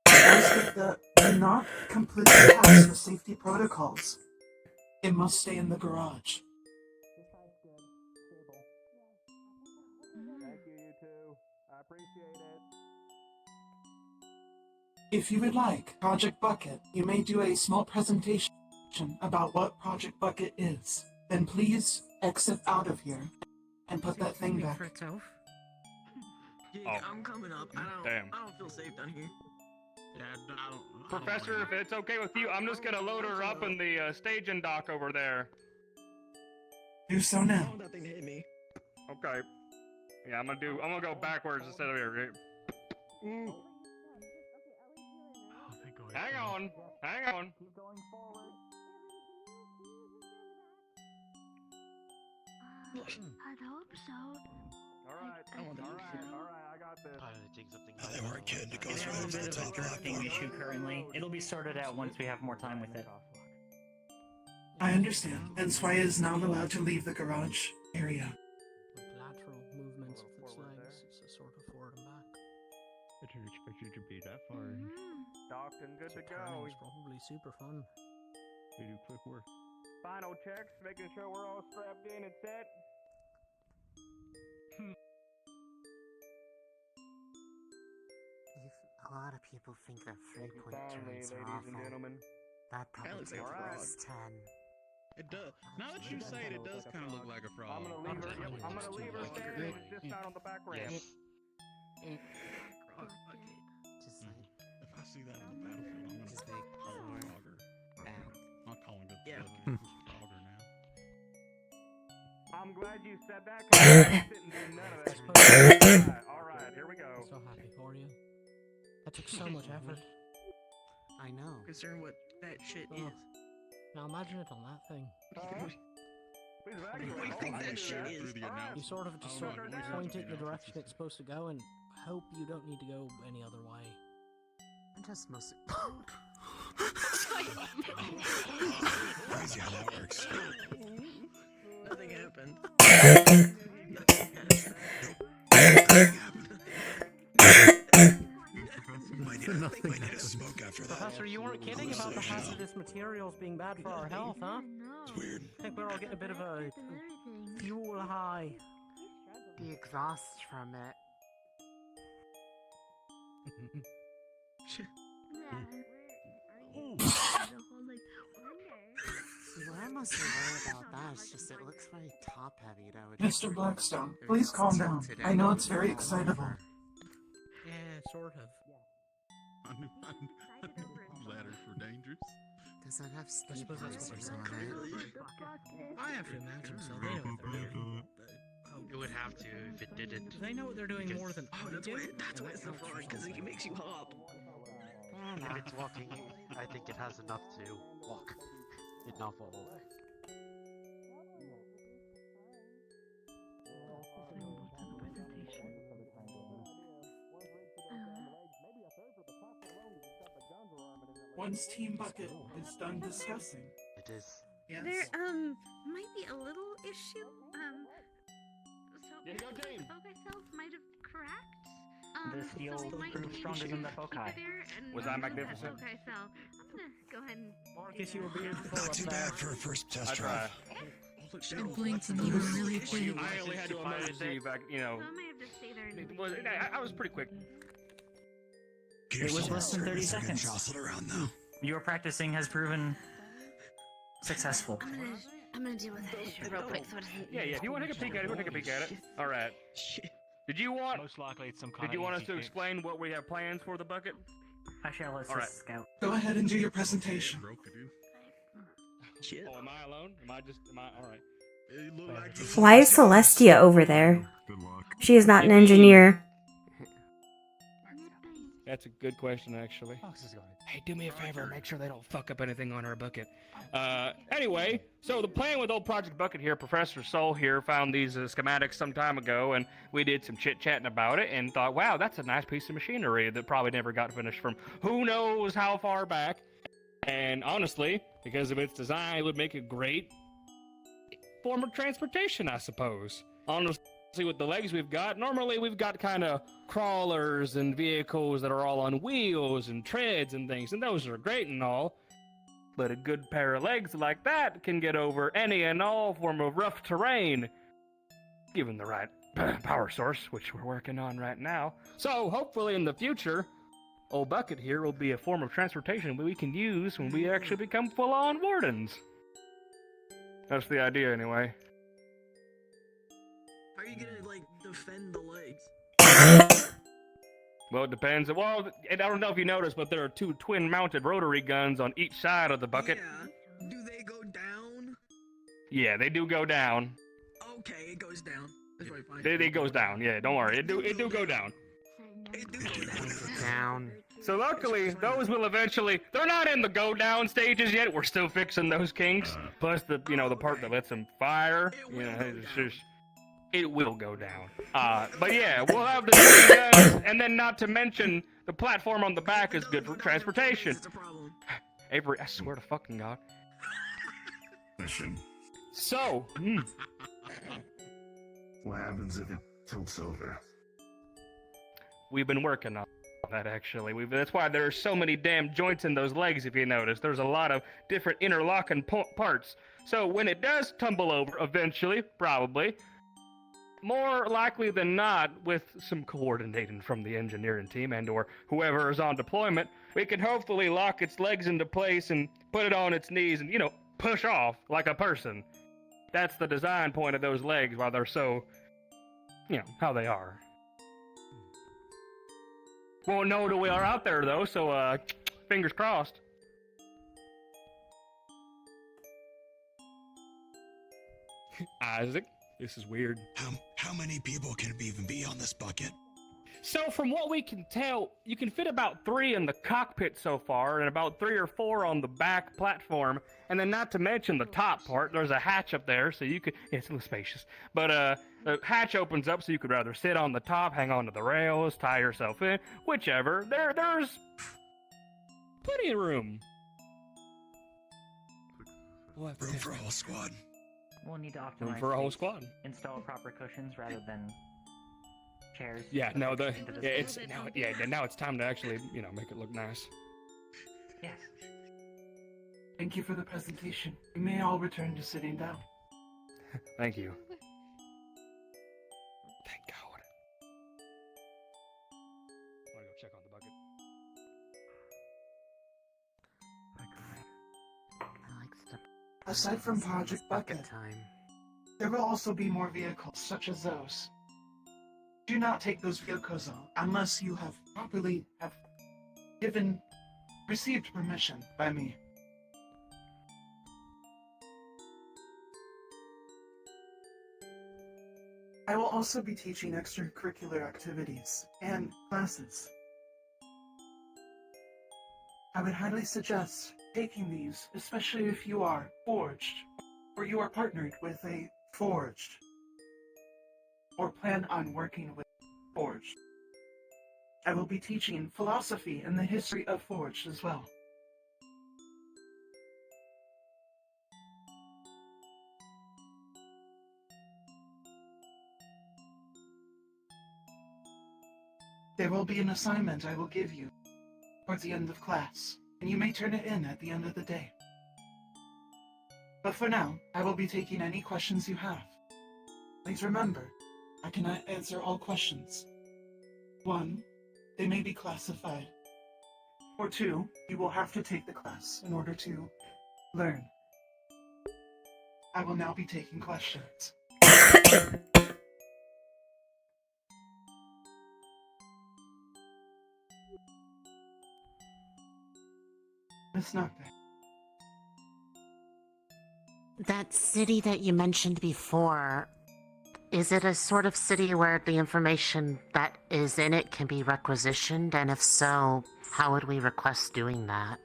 Those that do not completely pass the safety protocols, it must stay in the garage.
Thank you, you two. I appreciate it.
If you would like Project Bucket, you may do a small presentation about what Project Bucket is. Then please exit out of here and put that thing back.
Yeah, I'm coming up. I don't feel safe down here. Yeah, I don't
Professor, if it's okay with you, I'm just gonna load her up in the staging dock over there.
Do so now.
I want that thing to hit me.
Okay. Yeah, I'm gonna go backwards instead of here. Right? Hang on.
Keep going forward.
I'd hope so.
Alright, I got this.
They weren't kidding to go
There's
through
a bit
the
of a drafting issue currently. It'll be sorted out once we have more time with it.
I understand, and why is not allowed to leave the garage area.
Lateral movements of its legs, it's a sort of forward and back.
I didn't expect you to be that far.
Docked and good to go.
It's probably super fun.
You do quick work.
Final checks, making sure we're all strapped in and set.
A lot of people think that 3-point turns are
ladies and
awful.
gentlemen.
That probably
looks like a
takes
frog.
10.
It does. Now that you say it, it does kind of look like a frog.
I'm gonna leave her. Yep, I'm gonna leave her standing just out on the back ramp.
Just like,
If I see that on the battlefield, I'm gonna
just make
call it
forward,
frogger.
back.
I'm not calling it
Yeah.
frogger now.
I'm glad you said that because I didn't do none of that. Alright, here we go.
I'm so happy for you. That took so much effort.
I know.
Concerned what that shit
Oh.
is.
Now imagine it on that thing.
Please
What do you think that shit is?
You sort of just sort of point it in the direction it's supposed to go and hope you don't need to go any other way.
I'm just mostly.
Crazy how that works.
Nothing happened.
Might need a smoke after that.
Professor, you weren't kidding about the hazardous materials being bad for our health, huh?
It's weird.
I think we're all getting a bit of a fuel high.
The exhaust from it. What I'm mostly worried about that is just it looks very top heavy though.
Mr. Blackstone, please calm down. I know it's very excitable.
Yeah, sort of.
I knew ladders were dangerous.
Does that have speed
suppose that's what
bracers
they're
on
saying.
it?
I have to imagine so. They know what they're doing.
It would have to if it didn't.
Do they know what they're doing
Because-
more than
Oh,
we
that's
do?
why it's the frog, because it makes you hop.
If it's walking, I think it has enough to walk. It not fall over.
Once Team Bucket is done discussing.
It is.
Yes.
There might be a little issue. So
Yeah, go
the
team.
foci cells might have cracked.
The
So
steel
we might
proved stronger than the
keep
foci.
it there and
Was I
remove that
magnificent?
foci cell. I'm gonna go ahead and.
Marcus, you were being full
Not
up
too
there.
bad for a first
I
test
try.
drive.
It blinked and you were really big.
I only had to emergency back, you know.
So I might have to stay there and.
It was, I was pretty quick.
It was less than 30 seconds.
Jostled around though.
Your practicing has proven successful.
I'm gonna deal with that issue real quick so it doesn't.
Yeah, if you want to take a peek at it, we'll take a peek at it. All right. Did you want?
Most likely it's some
Did you want us to explain what we have plans for the bucket?
I shall assist
All right.
Scout.
Go ahead and do your presentation.
Shit.
Oh, am I alone? Am I all right?
Why is Celestia over there? She is not an engineer.
That's a good question, actually. Hey, do me a favor. Make sure they don't fuck up anything on our bucket. Anyway, so the plan with old Project Bucket here, Professor Soul here found these schematics some time ago, and we did some chit-chatting about it and thought, wow, that's a nice piece of machinery that probably never got finished from who knows how far back. And honestly, because of its design, it would make a great form of transportation, I suppose. Honestly, with the legs we've got, normally we've got kind of crawlers and vehicles that are all on wheels and treads and things, and those are great and all. But a good pair of legs like that can get over any and all form of rough terrain, given the right power source, which we're working on right now. So hopefully in the future, old Bucket here will be a form of transportation we can use when we actually become full-on wardens. That's the idea, anyway.
How are you gonna, like, defend the legs?
Well, it depends. Well, I don't know if you noticed, but there are 2 twin-mounted rotary guns on each side of the bucket.
Yeah. Do they go down?
Yeah, they do go down.
Okay, it goes down. That's right, fine.
It goes down. Yeah, don't worry. It do go down.
It do go down.
Down.
So luckily, those will eventually. They're not in the go down stages yet. We're still fixing those kinks. Plus the the part that lets them fire. It will go down. But yeah, we'll have the guns, and then not to mention the platform on the back is good for transportation. Avery, I swear to fucking God.
Mission.
So,
What happens if it tilts over?
we've been working on that, actually. That's why there's so many damn joints in those legs, if you notice. There's a lot of different interlocking parts. So when it does tumble over, eventually, probably, more likely than not, with some coordinating from the engineering team and or whoever is on deployment, we can hopefully lock its legs into place and put it on its knees and, push off like a person. That's the design point of those legs, why they're so, how they are. Won't know till we are out there, though, so, fingers crossed. Isaac, this is weird.
How many people can even be on this bucket?
So from what we can tell, you can fit about 3 in the cockpit so far, and about 3 or 4 on the back platform, and then not to mention the top part, there's a hatch up there, so you could, it's a little spacious, but the hatch opens up so you could rather sit on the top, hang onto the rails, tie yourself in, whichever. There's plenty of room.
Room for a whole squad.
We'll need to optimize
Room for a whole squad.
Install proper cushions rather than chairs.
Yeah, no,
into
it's
space.
now it's time to actually, make it look nice.
Yes.
Thank you for the presentation. You may all return to sitting down.
Thank you. Thank God. I want to go check on the bucket.
Aside from Project Bucket, there will also be more vehicles such as those. Do not take those vehicles on unless you have properly received permission by me. I will also be teaching extracurricular activities and classes. I would highly suggest taking these, especially if you are forged, or you are partnered with a forged, or plan on working with forged. I will be teaching philosophy and the history of forged as well. There will be an assignment I will give you towards the end of class, and you may turn it in at the end of the day. But for now, I will be taking any questions you have. Please remember, I cannot answer all questions. 1, they may be classified. Or 2, you will have to take the class in order to learn. I will now be taking questions. Miss Nocte.
That city that you mentioned before, Is it a sort of city where the information that is in it can be requisitioned? And if so, how would we request doing that?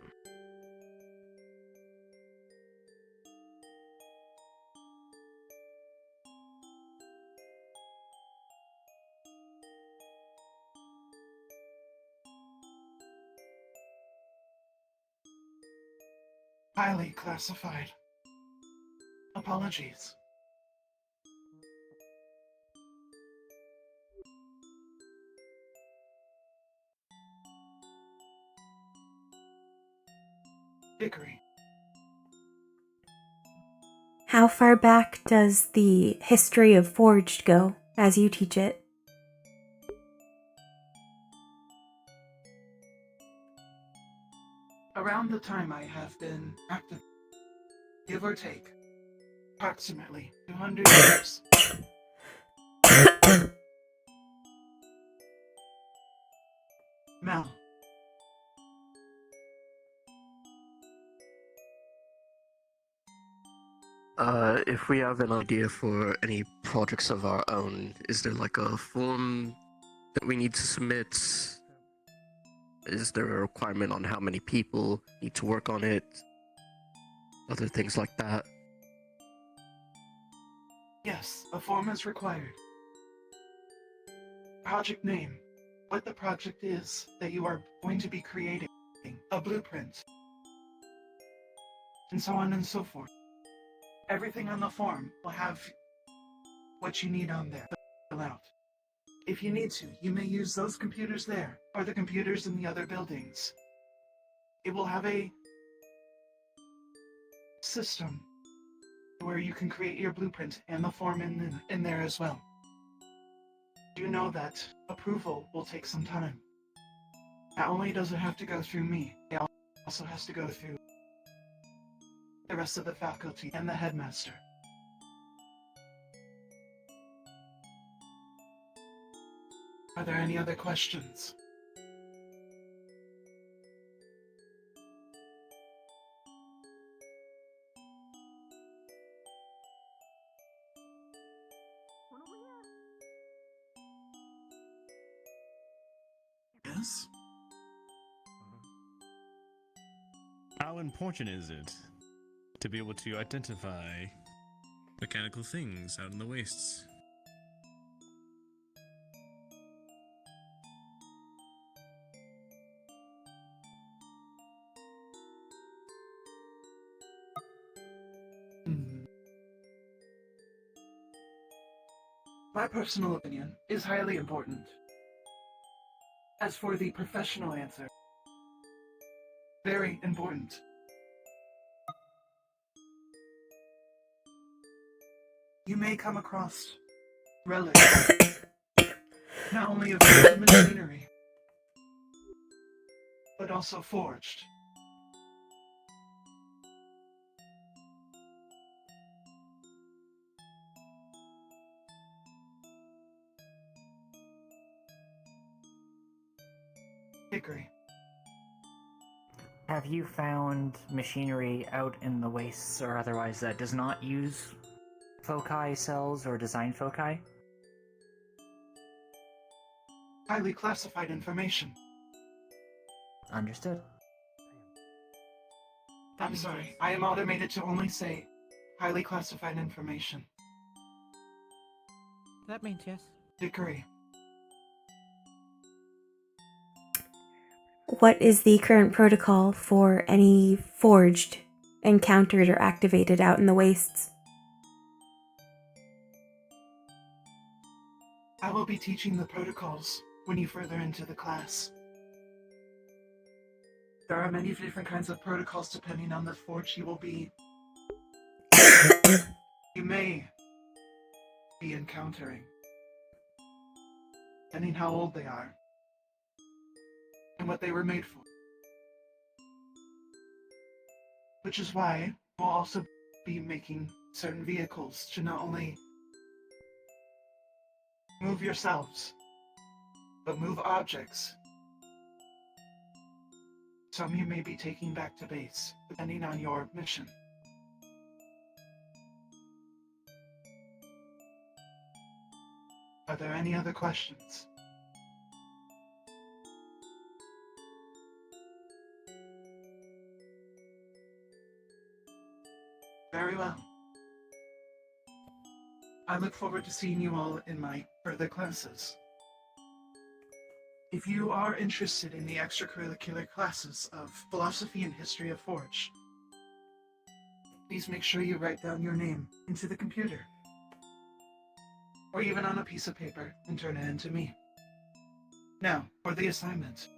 Highly classified. Apologies. Dickory.
How far back does the history of Forged go as you teach it?
Around the time I have been active, give or take, approximately 200 years. Mel.
If we have an idea for any projects of our own, is there like a form that we need to submit? Is there a requirement on how many people need to work on it? Other things like that?
Yes, a form is required. Project name, what the project is that you are going to be creating, a blueprint, and so on and so forth. Everything on the form will have what you need on there. Fill out. If you need to, you may use those computers there, or the computers in the other buildings. It will have a system where you can create your blueprint and the form in there as well. Do know that approval will take some time. Not only does it have to go through me, it also has to go through the rest of the faculty and the headmaster. Are there any other questions? Yes?
How important is it to be able to identify mechanical things out in the wastes?
My personal opinion is highly important. As for the professional answer, very important. You may come across relics, not only of the machinery, but also forged. Dickory.
Have you found machinery out in the wastes or otherwise that does not use foci cells or design foci?
Highly classified information.
Understood.
I'm sorry, I am automated to only say highly classified information.
That means yes.
Dickory.
What is the current protocol for any forged encountered or activated out in the wastes?
I will be teaching the protocols when you further into the class. There are many different kinds of protocols depending on the forge you will be... you may be encountering, depending how old they are, and what they were made for. Which is why we'll also be making certain vehicles to not only move yourselves, but move objects. Some you may be taking back to base, depending on your mission. Are there any other questions? Very well. I look forward to seeing you all in my further classes. If you are interested in the extracurricular classes of Philosophy and History of Forge, please make sure you write down your name into the computer, or even on a piece of paper, and turn it into me. Now, for the assignment.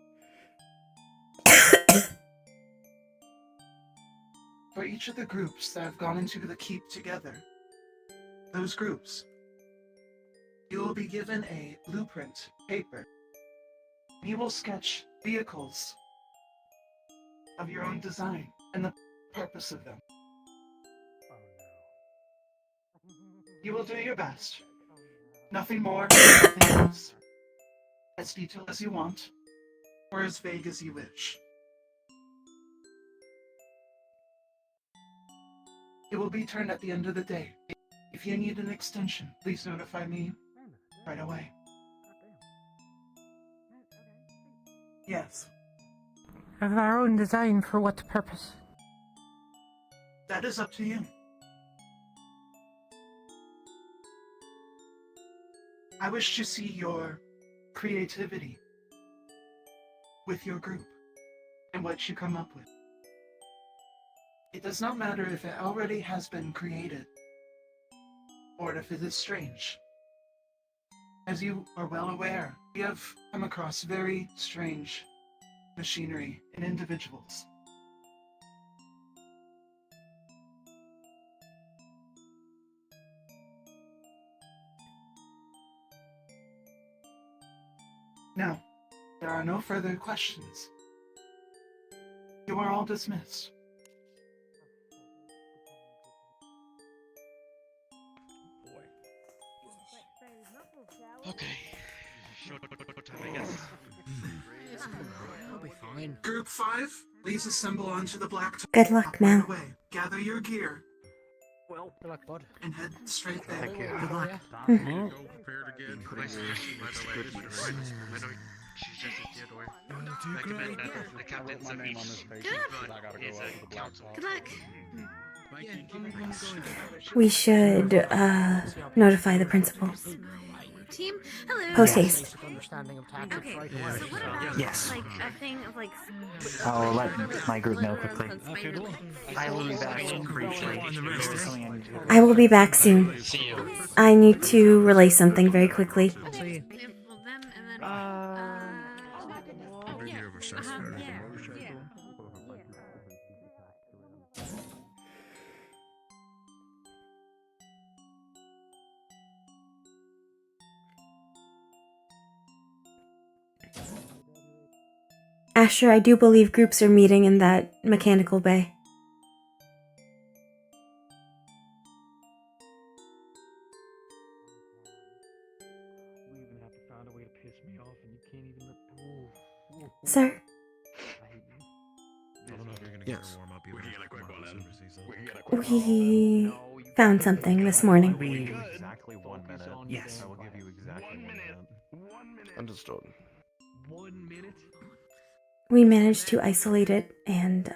For each of the groups that have gone into the keep together, those groups, you will be given a blueprint paper. You will sketch vehicles of your own design and the purpose of them. You will do your best. Nothing more, nothing less. As detailed as you want, or as vague as you wish. It will be turned at the end of the day. If you need an extension, please notify me right away. Yes.
Of our own design for what purpose?
That is up to you. I wish to see your creativity with your group and what you come up with. It does not matter if it already has been created or if it is strange. As you are well aware, we have come across very strange machinery and individuals. Now, there are no further questions. You are all dismissed.
Okay. Short time, I guess.
I'll be fine.
Group 5, please assemble onto the black top.
Good luck now.
Right away. Gather your gear.
Well, good luck, bud.
And head straight there.
Thank you. Good luck.
Go prepared again.
She's just a Theodore. Recommend that the captains of each run is a council.
Good luck.
We should notify the principal.
Team, hello.
Post haste.
Understanding of
Okay,
tactics right
so
away.
what about
Yes.
like a thing of like
I'll let my group know quickly.
Spider-Man?
I will be back briefly. There's something I need to do.
I will be back soon. I need to relay something very quickly.
Well, them and then
Asher, I do believe groups are meeting in that mechanical bay.
We even have to find a way to piss me off, and you can't even.
Sir?
I don't know if you're gonna get her warm up either. We can get a quick one then.
We found something this morning.
Exactly 1 minute.
Yes.
I will give you exactly 1 minute.
Understood.
1 minute?
We managed to isolate it, and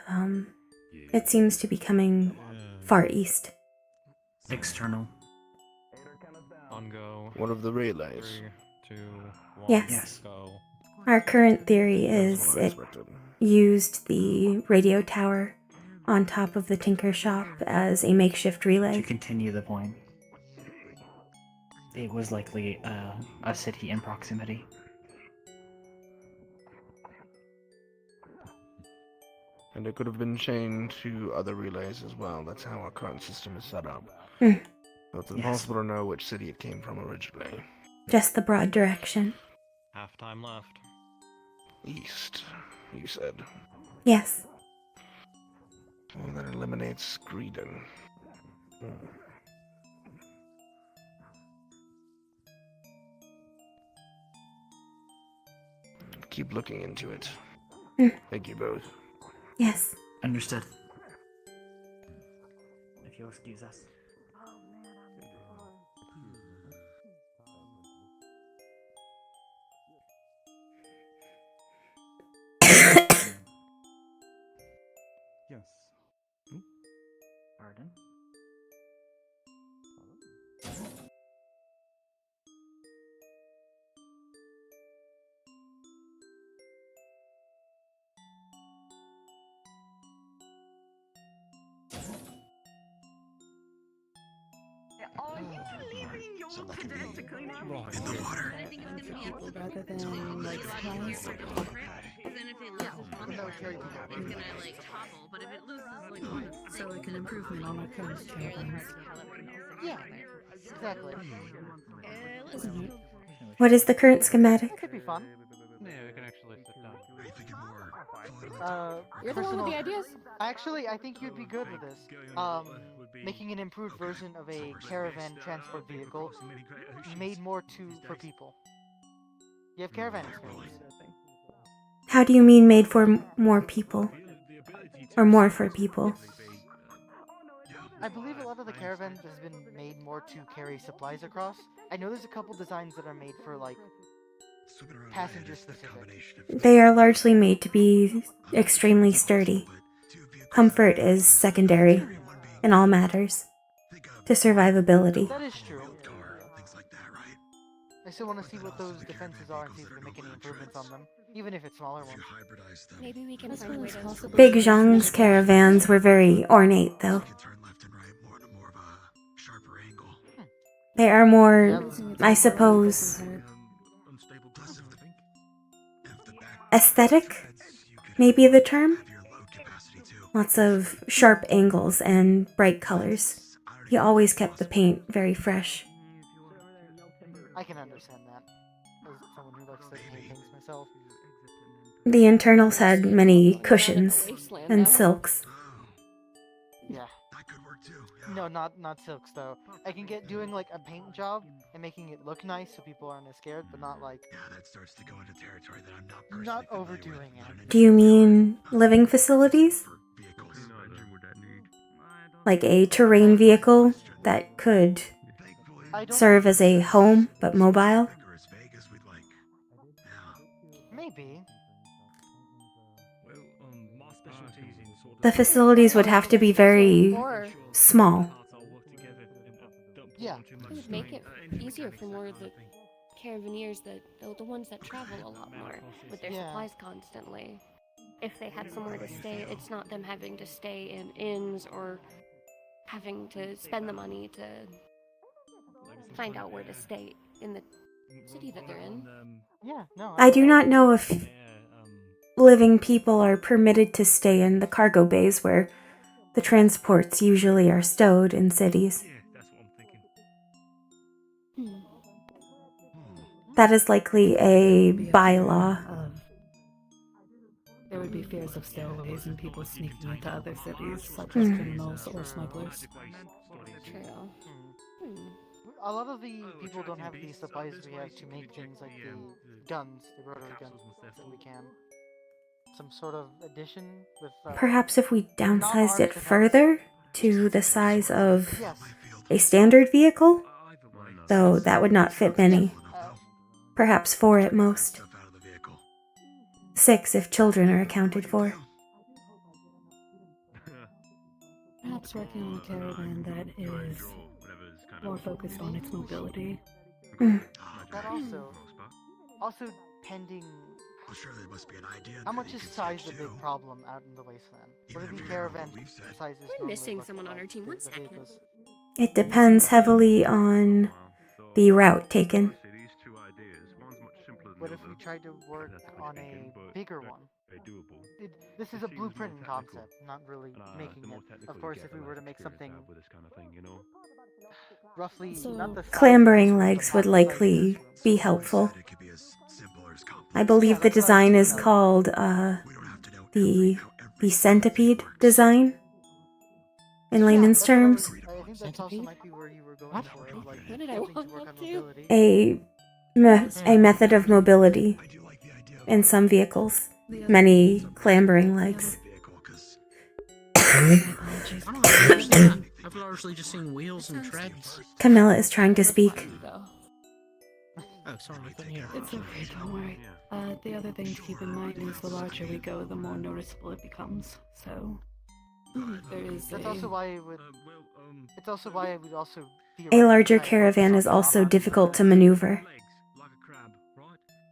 it seems to be coming far east.
External.
On go.
One of the relays.
3, 2, 1.
Yes.
Go.
Our current theory is it used the radio tower on top of the Tinker shop as a makeshift
To
relay.
continue the point, it was likely a city in proximity.
And it could have been chained to other relays as well. That's how our current system is set up.
Mm.
So it's impossible to know which city it came from originally.
Just the broad direction.
Half time left.
East, you said.
Yes.
Well, that eliminates Greedon. Keep looking into it. Thank you both.
Yes.
Understood. If you'll excuse us.
Yes.
Pardon?
In the water.
Rather than like supplies. So like an improvement on our current caravans.
Yeah, exactly.
Isn't it?
What is the current schematic?
It could be fun.
Yeah, we can actually sit down.
Are you thinking more?
You're the one with the ideas.
Actually, I think you'd be good with this. Making an improved version of a caravan transport vehicle made more for people. You have caravan experience.
How do you mean made for more people? Or more for people?
I believe a lot of the caravans has been made more to carry supplies across. I know there's a couple designs that are made for like passenger specific.
They are largely made to be extremely sturdy. Comfort is secondary in all matters to survivability.
That is true. I still want to see what those defenses are and see if we can make any improvements on them, even if it's smaller ones.
Maybe we can find a way to...
Big Zhang's caravans were very ornate, though. They are more, I suppose, aesthetic, maybe the term? Lots of sharp angles and bright colors. He always kept the paint very fresh.
I can understand that, as someone who likes to paint things myself.
The internals had many cushions and silks.
Yeah. No, not silks though. I can get doing like a paint job and making it look nice so people aren't as scared, but not like.
Yeah, that starts to go into territory that I'm not personally
not overdoing it.
Do you mean living facilities? Like a terrain vehicle that could serve as a home but mobile?
Maybe.
The facilities would have to be very small.
Yeah.
It would make it easier for more of the caravaneers, the ones that travel a lot more with their supplies constantly. If they had somewhere to stay, it's not them having to stay in inns or having to spend the money to find out where to stay in the city that they're in.
Yeah, no.
I do not know if living people are permitted to stay in the cargo bays where the transports usually are stowed in cities. That is likely a bylaw.
There would be fears of stairways and people sneaking into other cities, such as criminals or smugglers.
True.
A lot of the people don't have the supplies we have to make things like the guns, the rotary guns that we can. Some sort of addition with.
Perhaps if we downsized it further to the size of a standard vehicle? Though that would not fit many. Perhaps 4 at most. 6 if children are accounted for.
Perhaps working on a caravan that is more focused on its mobility.
That also pending.
Well, sure, there must be an idea.
How much is size a big problem out in the wasteland? What are the caravan sizes?
We're missing someone on our team. 1 second.
It depends heavily on the route taken.
What if we tried to work on a bigger one? This is a blueprint concept, not really making it. Of course, if we were to make something roughly not the
Clambering legs would likely be helpful. I believe the design is called the centipede design in layman's terms.
I think that's also might be where you were going.
What did I walk up to?
A method of mobility in some vehicles. Many clambering legs.
I've largely just seen wheels and treads.
Camilla is trying to speak.
Oh, sorry, I couldn't hear.
It's okay, don't worry. The other thing to keep in mind is the larger we go, the more noticeable it becomes. So, There is
That's
a...
also why it would. It's also why it would also.
A larger caravan is also difficult to maneuver.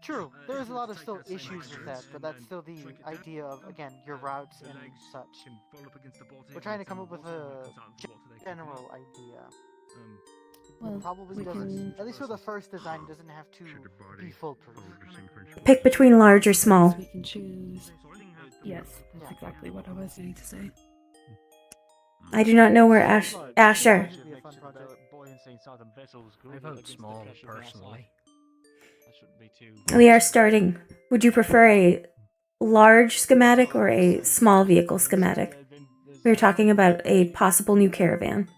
True, there's a lot of still issues with that, but that's still the idea of, again, your routes and such. We're trying to come up with a general idea.
Well,
Probably
we
doesn't,
can...
at least for the first design, doesn't have to be foolproof.
Pick between large or small.
We can choose... Yes, that's exactly what I was going to say.
I do not know where Asher.
I vote small, personally.
We are starting. Would you prefer a large schematic or a small vehicle schematic? We are talking about a possible new caravan.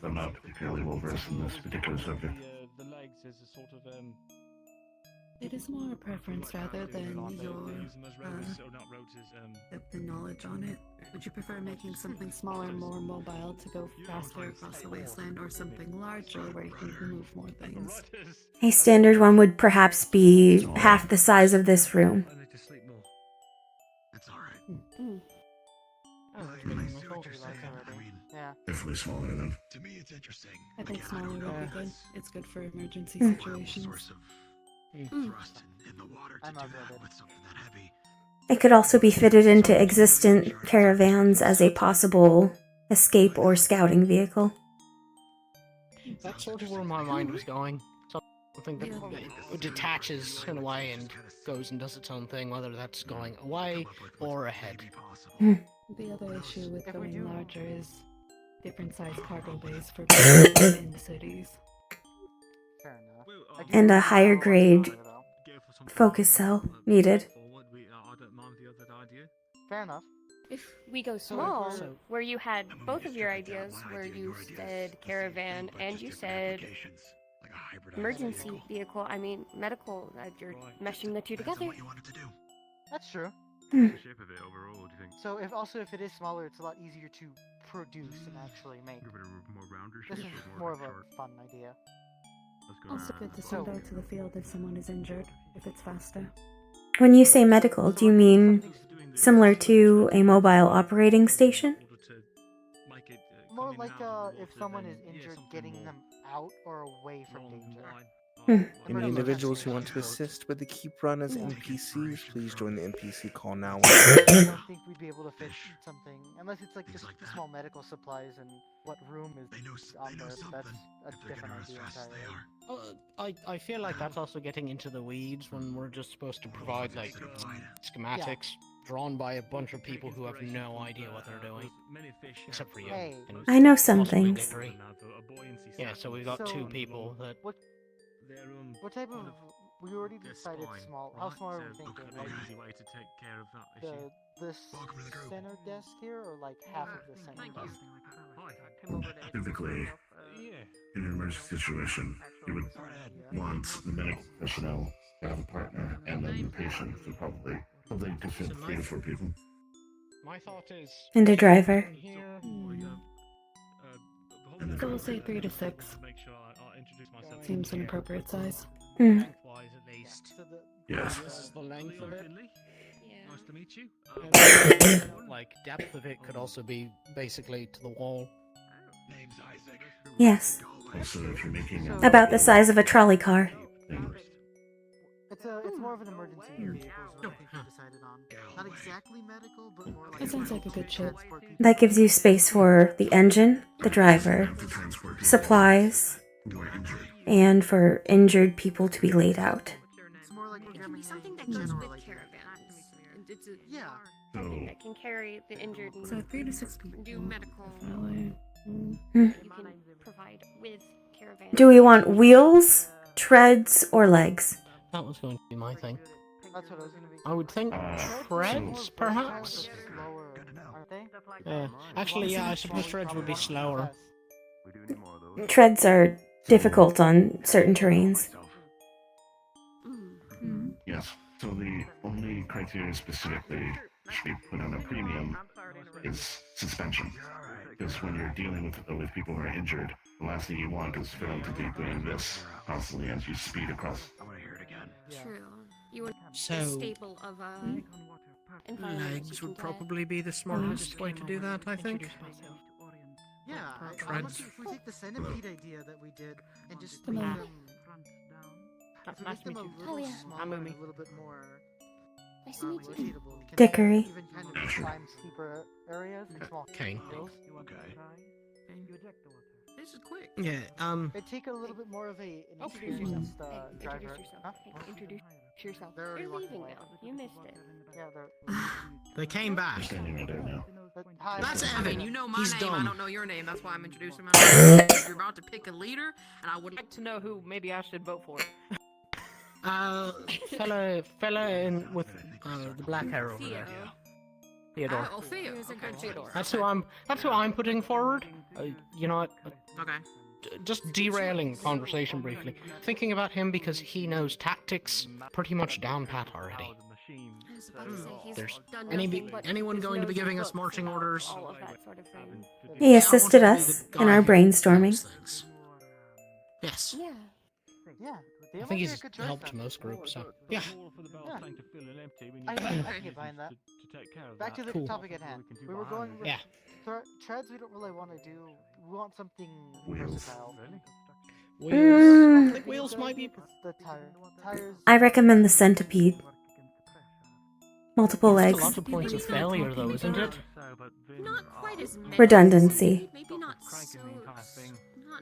I'm not particularly well versed in this particular subject.
It is more a preference rather than your the knowledge on it. Would you prefer making something smaller, more mobile to go faster across the wasteland, or something larger where you can move more things?
A standard one would perhaps be half the size of this room.
That's alright.
Yeah.
Definitely smaller than. To me, it's interesting.
I think smaller would be good. It's good for emergency
Mm.
situations.
Thrust in the water to do that with something that heavy.
It could also be fitted into existent caravans as a possible escape or scouting vehicle.
That's sort of where my mind was going. Something that detaches in a way and goes and does its own thing, whether that's going away or ahead.
The other issue with going larger is different size cargo bays for people in cities.
Fair enough.
And a higher grade focus cell needed.
Fair enough.
If we go small, where you had both of your ideas, where you said caravan and you said emergency vehicle, I mean medical, you're meshing the two together.
That's true. So if it is smaller, it's a lot easier to produce and actually make. This is more of a fun idea.
Also good to send out to the field if someone is injured, if it's faster.
When you say medical, do you mean similar to a mobile operating station?
More like if someone is injured, getting them out or away from danger.
Any individuals who want to assist with the keep run as NPCs, please join the NPC call now.
I don't think we'd be able to fit something, unless it's like just small medical supplies and what room is on there, but that's a different idea entirely.
I feel like that's also getting into the weeds when we're just supposed to provide like schematics drawn by a bunch of people who have no idea what they're doing, except for you.
Hey.
I know some things.
Dickory. Yeah, so we've got two people that.
What type of? We already decided small. How small are we thinking? Like the center desk here, or like half of the center desk?
Typically, in an emergency situation, you would want the medical personnel to have a partner, and then the patient, so probably something to fit 3 to 4 people.
My thought is.
And a driver.
So we'll say 3 to 6. Seems an appropriate size.
Mm.
Yes.
This is the length of it.
Nice to meet you.
Like depth of it could also be basically to the wall.
Yes.
Also, if you're making
About the size of a trolley car.
It's more of an emergency vehicle is what I think we decided on. Not exactly medical, but more like.
That sounds like a good shape.
That gives you space for the engine, the driver, supplies, and for injured people to be laid out.
It's more like
It can be something that goes with caravans. It's a something that can carry the injured and
So 3 to 6 people.
do medical.
Definitely.
You can provide with caravans.
Do we want wheels, treads, or legs?
That was going to be my thing.
That's what I was gonna be.
I would think treads, perhaps.
Aren't they?
Yeah. Actually, yeah, I suppose treads would be slower.
Treads are difficult on certain terrains.
Yes. So the only criteria specifically should be put on a premium is suspension. Because when you're dealing with people who are injured, the last thing you want is for them to be doing this constantly as you speed across.
True. You want
So,
a staple of environment
legs would probably be the smartest way to do that, I think.
Yeah, honestly, if we take the centipede idea that we did and just
Come
make
on.
them, if we
Nice
make them
to
a
meet you.
little
Oh, yeah.
smaller and a little bit more
Nice to meet you.
rotatable, we can
Dickory.
even kind of climb steeper areas and small
Okay.
hills.
This is quick. Yeah,
It'd take a little bit more of an
Introduce
experienced
yourself. Hey,
driver.
introduce yourself.
Huh?
Hey, introduce yourself.
They're already
You're
walking
leaving
away.
now. You missed it.
Yeah, they're.
they came back.
Standing right there now.
Hi,
That's
Evan.
Evan.
I mean, you know my
He's
name.
dumb.
I don't know your name. That's why I'm introducing myself. You're about to pick a leader, and I would like to know who maybe I should vote for.
Fella in with the black hair over there. Theodore.
Oh, Theo. Okay, Theodore.
That's who I'm putting forward. You know what?
Okay.
Just derailing the conversation briefly. Thinking about him because he knows tactics pretty much down pat already.
I was about to say he's
There's
done nothing but
anyone
his
going to be
nose in
giving us
books
marching
about
orders?
all of that sort of thing.
He assisted us in our brainstorming.
Yes.
Yeah.
Yeah.
I think he's helped most groups, so yeah.
I can get behind that. Back to the
Cool.
topic at hand. We were going with
Yeah.
treads. We don't really want to do. We want something versatile.
Wheels. I think wheels might be.
The tires.
I recommend the centipede. Multiple
That's
legs.
a lot of points of failure, though, isn't it?
Not quite as many.
Redundancy.
Maybe not so.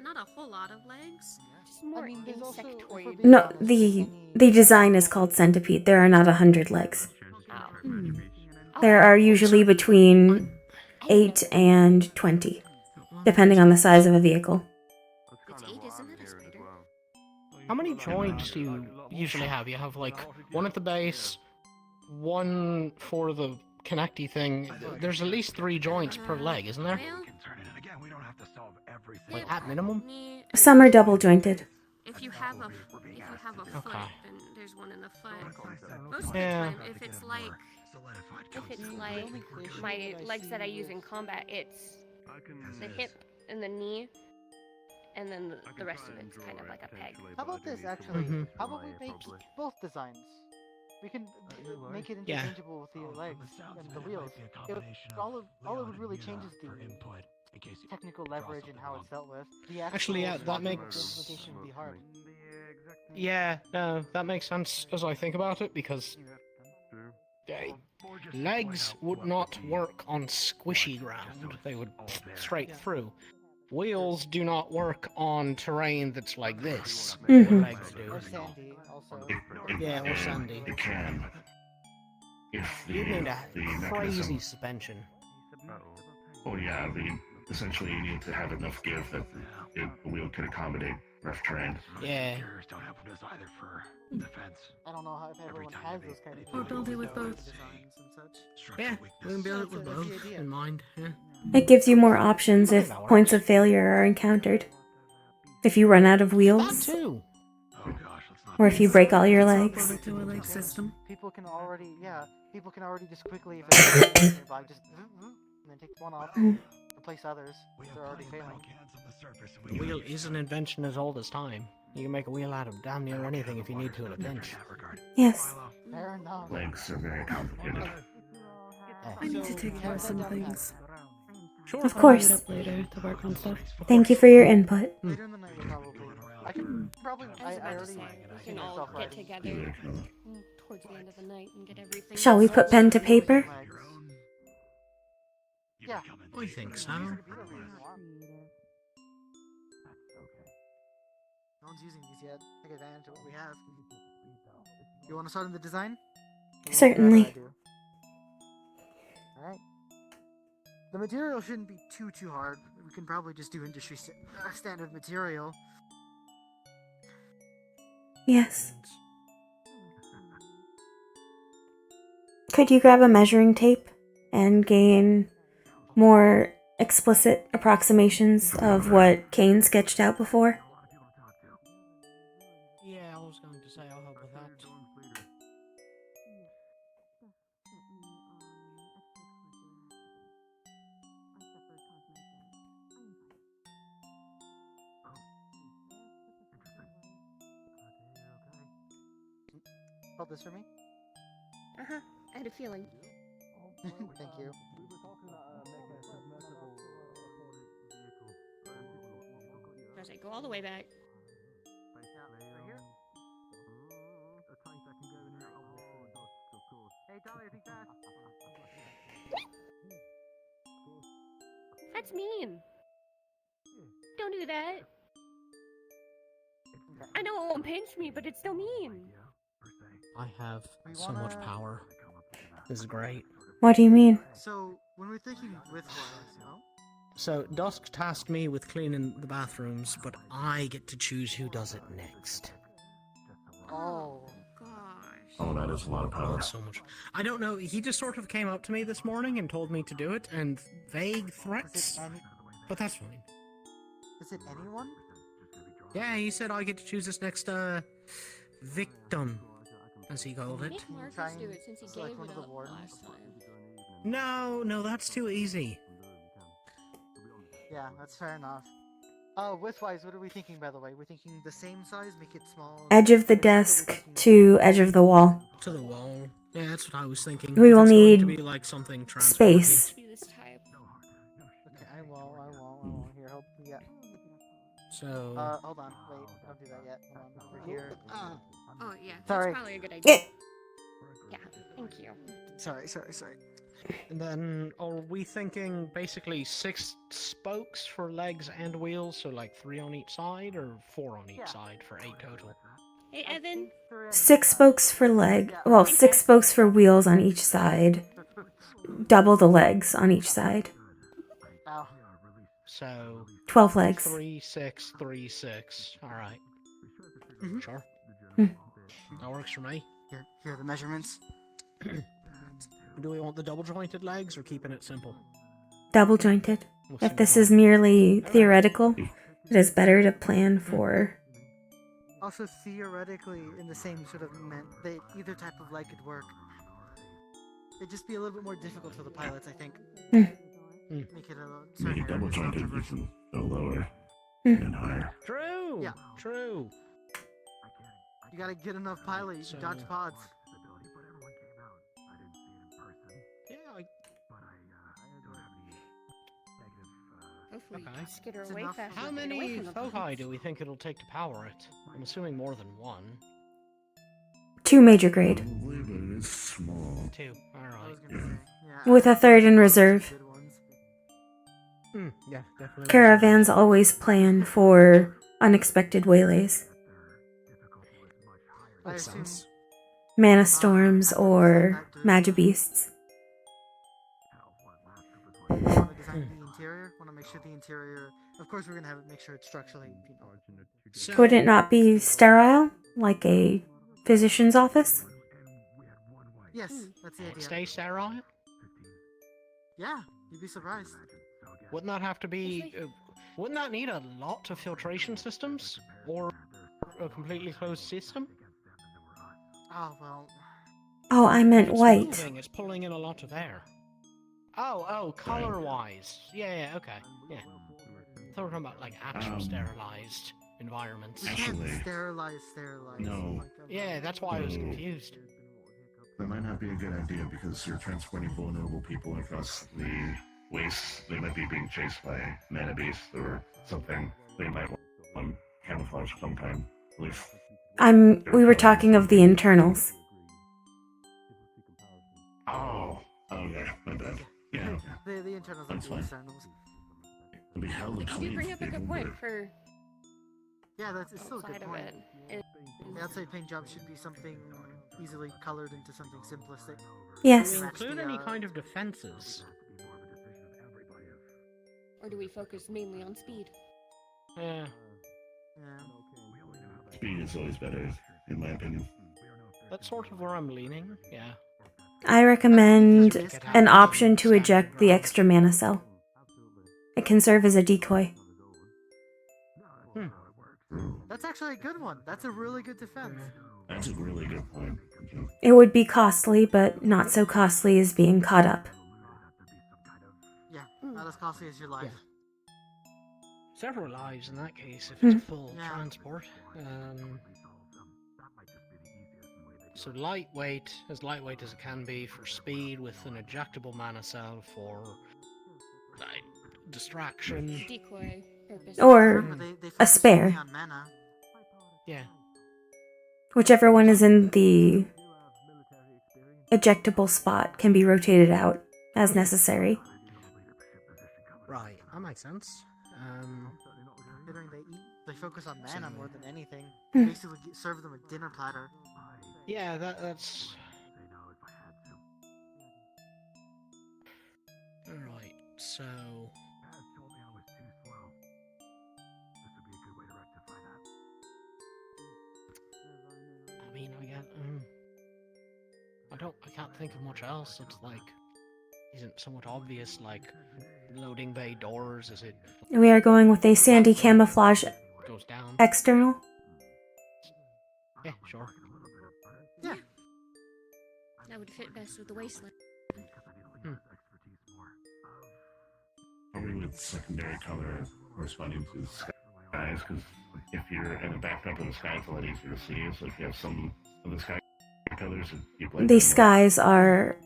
Not a whole lot of legs.
Just more insectoid.
No, the design is called centipede. There are not 100 legs. There are usually between 8 and 20, depending on the size of a vehicle.
It's 8, isn't it? A spider?
How many joints do you usually have? You have like one at the base, one for the connecty thing. There's at least 3 joints per leg, isn't there? Like at minimum.
Some are double jointed.
If you have a foot,
Okay.
then there's one in the foot. Most of the
Yeah.
time, if it's like
my legs that I use in combat, it's the hip and the knee, and then the rest of it's kind of like a peg.
How about this actually?
Mhm.
How about we make both designs? We can make it
Yeah.
interchangeable with the legs and the wheels. All it would really change is the technical leverage and how it's dealt with. The
Actually, yeah,
actual
that makes.
implementation would be hard.
Yeah, no, that makes sense as I think about it because legs would not work on squishy ground. They would straight through. Wheels do not work on terrain that's like this.
Mhm.
Legs do.
Or sandy, also.
Yeah, or sandy.
It can. If the,
You need
the
a crazy
mechanism.
suspension.
Oh yeah, essentially you need to have enough give that the wheel can accommodate rough terrain.
Yeah.
I don't know how if everyone has those kind of
Or build it with both.
designs and such.
Yeah, we can build it with
That's the
both
idea.
in mind. Yeah.
It gives you more options if points of failure are encountered. If you run out of
That
wheels,
too.
or if you break all your legs.
Over to a leg system.
People can already just quickly, if it's nearby, just and then take one off, replace others. If they're already failing.
The wheel is an invention as old as time. You can make a wheel out of damn near anything if you need to in a pinch.
Yes.
Fair enough.
Legs are very complicated.
I need to take care of some things.
Sure.
Of
I'll
course.
meet up later to work on stuff.
Thank you for your input.
Later in the night, we'll probably. I can probably.
I was
I
about to
already.
say, we can all get together towards the end of the night and get everything.
Shall we put pen to paper?
Yeah.
I think so.
No one's using these yet. Take advantage of what we have. You want to start on the design?
Certainly.
Alright. The material shouldn't be too hard. We can probably just do industry standard material.
Yes. Could you grab a measuring tape and gain more explicit approximations of what Kane sketched out before?
Yeah, I was going to say I'll help with that.
Hold this for me.
Uh-huh. I had a feeling.
Thank you.
As I go all the way back.
Hey, Dolly, I think that.
That's mean. Don't do that. I know it won't pinch me, but it's still mean.
I have so much power. This is great.
What do you mean?
So, when we're thinking widthwise, no?
So, Dusk tasked me with cleaning the bathrooms, but I get to choose who does it next.
Oh.
Oh, that is a lot of power.
So much. I don't know, he just sort of came up to me this morning and told me to do it, and vague threats, but that's fine.
Is it anyone?
Yeah, he said I get to choose this next, victim, as he called it.
Make Marcus do it since he gave it up last time.
No, that's too easy.
Yeah, that's fair enough. Widthwise, what are we thinking, by the way? We're thinking the same size, make it small?
Edge of the desk to edge of the wall.
To the wall. Yeah, that's what I was thinking.
We will
It's going
need
to be like something
space.
Okay, I won't. Here, help me. Yeah.
So.
Hold on. Wait, don't do that yet. Hold on. Over here.
Oh, yeah.
Sorry.
That's probably a good idea. Yeah, thank you.
Sorry.
And then, are we thinking basically 6 spokes for legs and wheels, so like 3 on each side, or 4 on each side for 8 total?
Hey, Evan.
6 spokes for leg. Well, 6 spokes for wheels on each side. Double the legs on each side.
So
12 legs.
3, 6, 3, 6. All right. Sure.
Mm.
That works for me.
Here are the measurements.
Do we want the double jointed legs or keeping it simple?
Double jointed. If this is merely theoretical, it is better to plan for.
Also, theoretically, in the same sort of that either type of leg could work. It'd just be a little bit more difficult for the pilots, I think. Make it a certain
Maybe double
areas
jointed, you
controversial.
can go lower and higher.
True.
Yeah.
True.
You gotta get enough pilots. You dodge pods.
Hopefully you can skitter away faster.
How
to get away
many
from the
foci
buttons.
do we think it'll take to power it? I'm assuming more than 1.
2 major grade.
Probably, but it is small.
2. Alright.
With a third in reserve.
Yeah, definitely.
Caravans always plan for unexpected waylays.
Makes sense.
Mana storms or magibeasts.
Want to design the interior? Want to make sure the interior. Of course, we're gonna have it. Make sure it's structurally.
Would it not be sterile, like a physician's office?
Yes, that's the idea.
Stay sterile?
Yeah, you'd be surprised.
Wouldn't that have to be... wouldn't that need a lot of filtration systems? Or a completely closed system?
Oh, well...
Oh, I meant
It's
white.
moving, it's pulling in a lot of air. Oh, color-wise. Yeah, okay. Yeah. I thought we were talking about, like, actual sterilized environments.
We can't sterilize.
No.
Yeah, that's why I was confused.
That might not be a good idea because you're transporting vulnerable people across the wastes. They might be being chased by mana beasts or something. They might want camouflage of some kind. At least.
We were talking of the internals.
Oh, okay, my bad. Yeah, okay.
The internals
That's
and the
fine.
externals.
It'll be hella
You
clean.
bring up a good point for
Yeah, it's still a
outside
good
of
point.
it.
The outside paint job should be something easily colored into something simplistic.
Yes.
Do we
Match
include
the,
any kind of defenses?
Or do we focus mainly on speed?
Yeah.
Speed is always better, in my opinion.
That's sort of where I'm leaning, yeah.
I recommend an option to eject the extra mana cell. It can serve as a decoy.
That's actually a good one. That's a really good defense.
That's a really good point.
It would be costly, but not so costly as being caught up.
Yeah, not as costly as your life.
Several lives in that case, if it's full
Yeah.
transport. so lightweight, as lightweight as it can be for speed, with an ejectable mana cell for like, distraction.
Decoy purposes.
Or
They
a
focus
spare.
only on mana.
Yeah.
Whichever one is in the ejectable spot can be rotated out as necessary.
Right, that makes sense.
Considering they focus on mana more than anything.
Hmm.
Basically serve them a dinner platter.
Yeah, that's... Alright, so... I mean, I can't think of much else. It's like, isn't somewhat obvious, like, loading bay doors, is it...
We are going with a sandy camouflage
goes down.
external.
Yeah, sure.
Yeah.
That would fit best with the wasteland.
Probably with secondary color corresponding to the skies, because if you're in a backdrop of the sky, it's a lot easier to see. So if you have some of the sky colors, you blend
The
in more.
skies are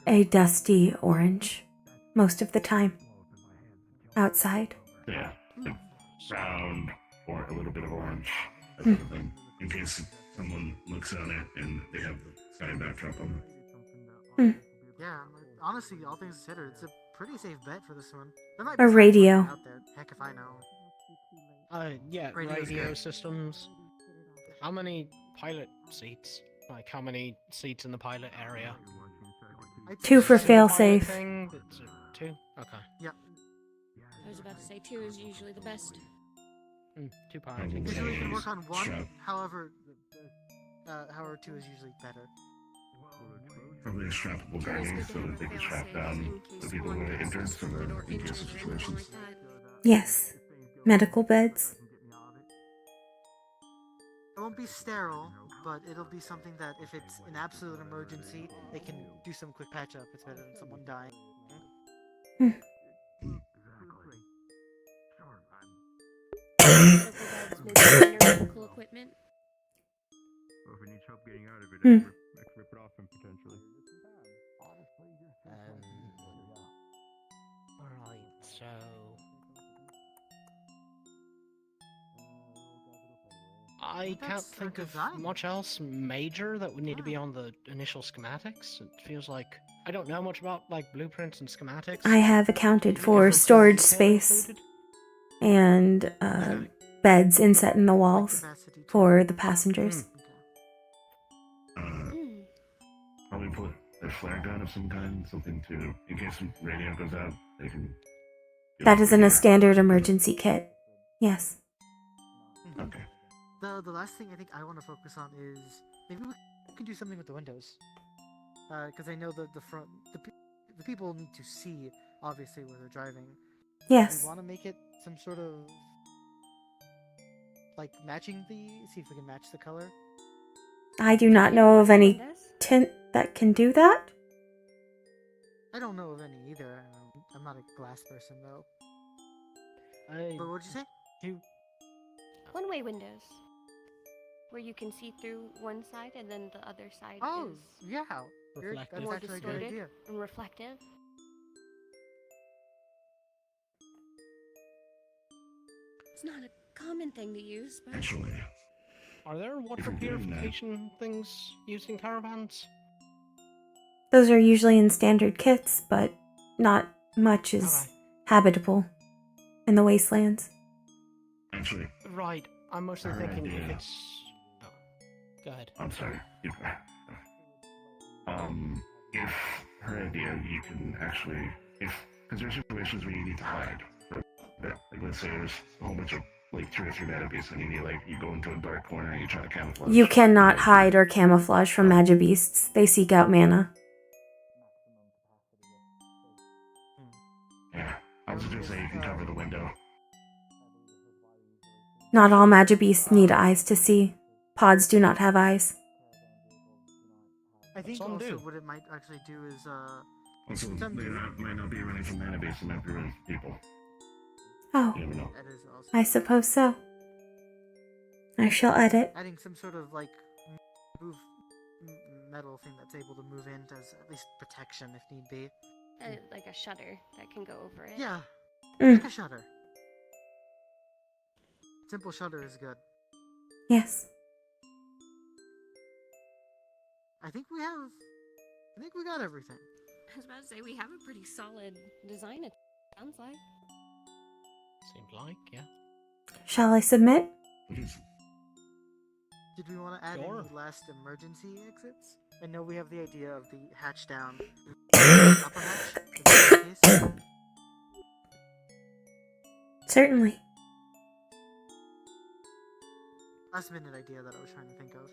a dusty orange most of the time. Outside.
Yeah, like brown or a little bit of orange, that
Hmm.
sort of thing. In case someone looks on it and they have the sky backdrop on it.
Yeah, honestly, all things considered, it's a pretty safe bet for this one. There might
A
be something
radio.
out there. Heck if I know.
Yeah,
Radio's
radio
good.
systems. How many pilot seats? Like, how many seats in the pilot area?
2 for
Single pilot
failsafe.
thing, it's 2? Okay.
Yep.
I was about to say 2 is usually the best.
2 pilot
Usually you can work on 1,
Strap.
however 2 is usually better.
Probably a strappable gurney so that they can strap down the people who are injured for the in case of situations.
Yes. Medical beds.
It won't be sterile, but it'll be something that if it's an absolute emergency, they can do some quick patch up. It's better than someone dying.
Medical equipment.
Or if it needs help getting out of it,
Hmm.
I can rip it off him potentially.
Alright, so... I can't think of much else major that would need to be on the initial schematics. It feels like... I don't know much about, like, blueprints and schematics.
I have accounted for storage space and beds inset in the walls for the passengers.
Probably put a flare gun of some kind, something to, in case the radio goes out, they can...
That is in a standard emergency kit. Yes.
Okay.
The last thing I think I want to focus on is maybe we can do something with the windows. Because I know the front, the people need to see obviously where they're driving.
Yes.
We want to make it some sort of like matching see if we can match the color.
I do not know of any tint that can do that.
I don't know of any either. I'm not a glass person though. But what'd you say?
One-way windows. Where you can see through one side and then the other side
Oh,
is
yeah.
Reflective.
more
That's actually a good
distorted
idea.
and reflective. It's not a common thing to use, but
Actually,
Are there water
you're doing that-
purification things used in caravans?
Those are usually in standard kits, but not much is habitable in the wastelands.
Actually,
Right, I'm mostly
Her
thinking if
idea.
it's... Oh, go ahead.
I'm sorry. If her idea, you can actually, because there are situations where you need to hide. Like let's say there's a whole bunch of like 2 or 3 metabeasts, and you go into a dark corner and you try to camouflage.
You cannot hide or camouflage from magibeasts. They seek out mana.
Yeah, I was just saying you can cover the window.
Not all magibeasts need eyes to see. Pods do not have eyes.
I think
Some
also
do.
what it might actually do is
Also, they might not be running from metabeasts, they might be running from people.
Oh,
You never know.
that is also
I suppose so. I shall edit.
adding some sort of like move metal thing that's able to move in as at least protection if need be.
Like a shutter that can go over it.
Yeah,
Mm.
like a shutter. Simple shutter is good.
Yes.
I think we got everything.
I was about to say we have a pretty solid design. It sounds like.
Seems like, yeah.
Shall I submit?
Did we want to add
Sure.
any last emergency exits? I know we have the idea of the hatch down. Upper hatch? Is that the case?
Certainly.
Last minute idea that I was trying to think of.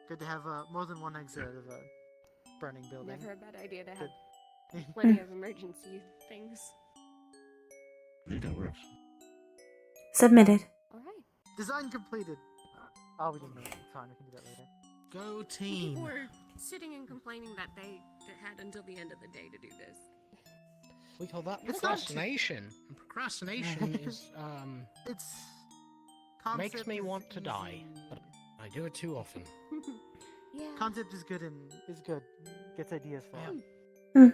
Good to have more than one exit of a burning building.
Never a bad idea to have
Good.
plenty of emergency things.
I think that works.
Submitted.
Alright.
Design completed. Oh, we didn't know it. Fine, we can do that later.
Go team.
People were sitting and complaining that they had until the end of the day to do this.
We call that
It's not-
procrastination. And procrastination is
It's
makes
concept
me
is
want to die,
easy.
but I do it too often.
Yeah.
Concept is good and is good. Gets ideas for it.
Hmm.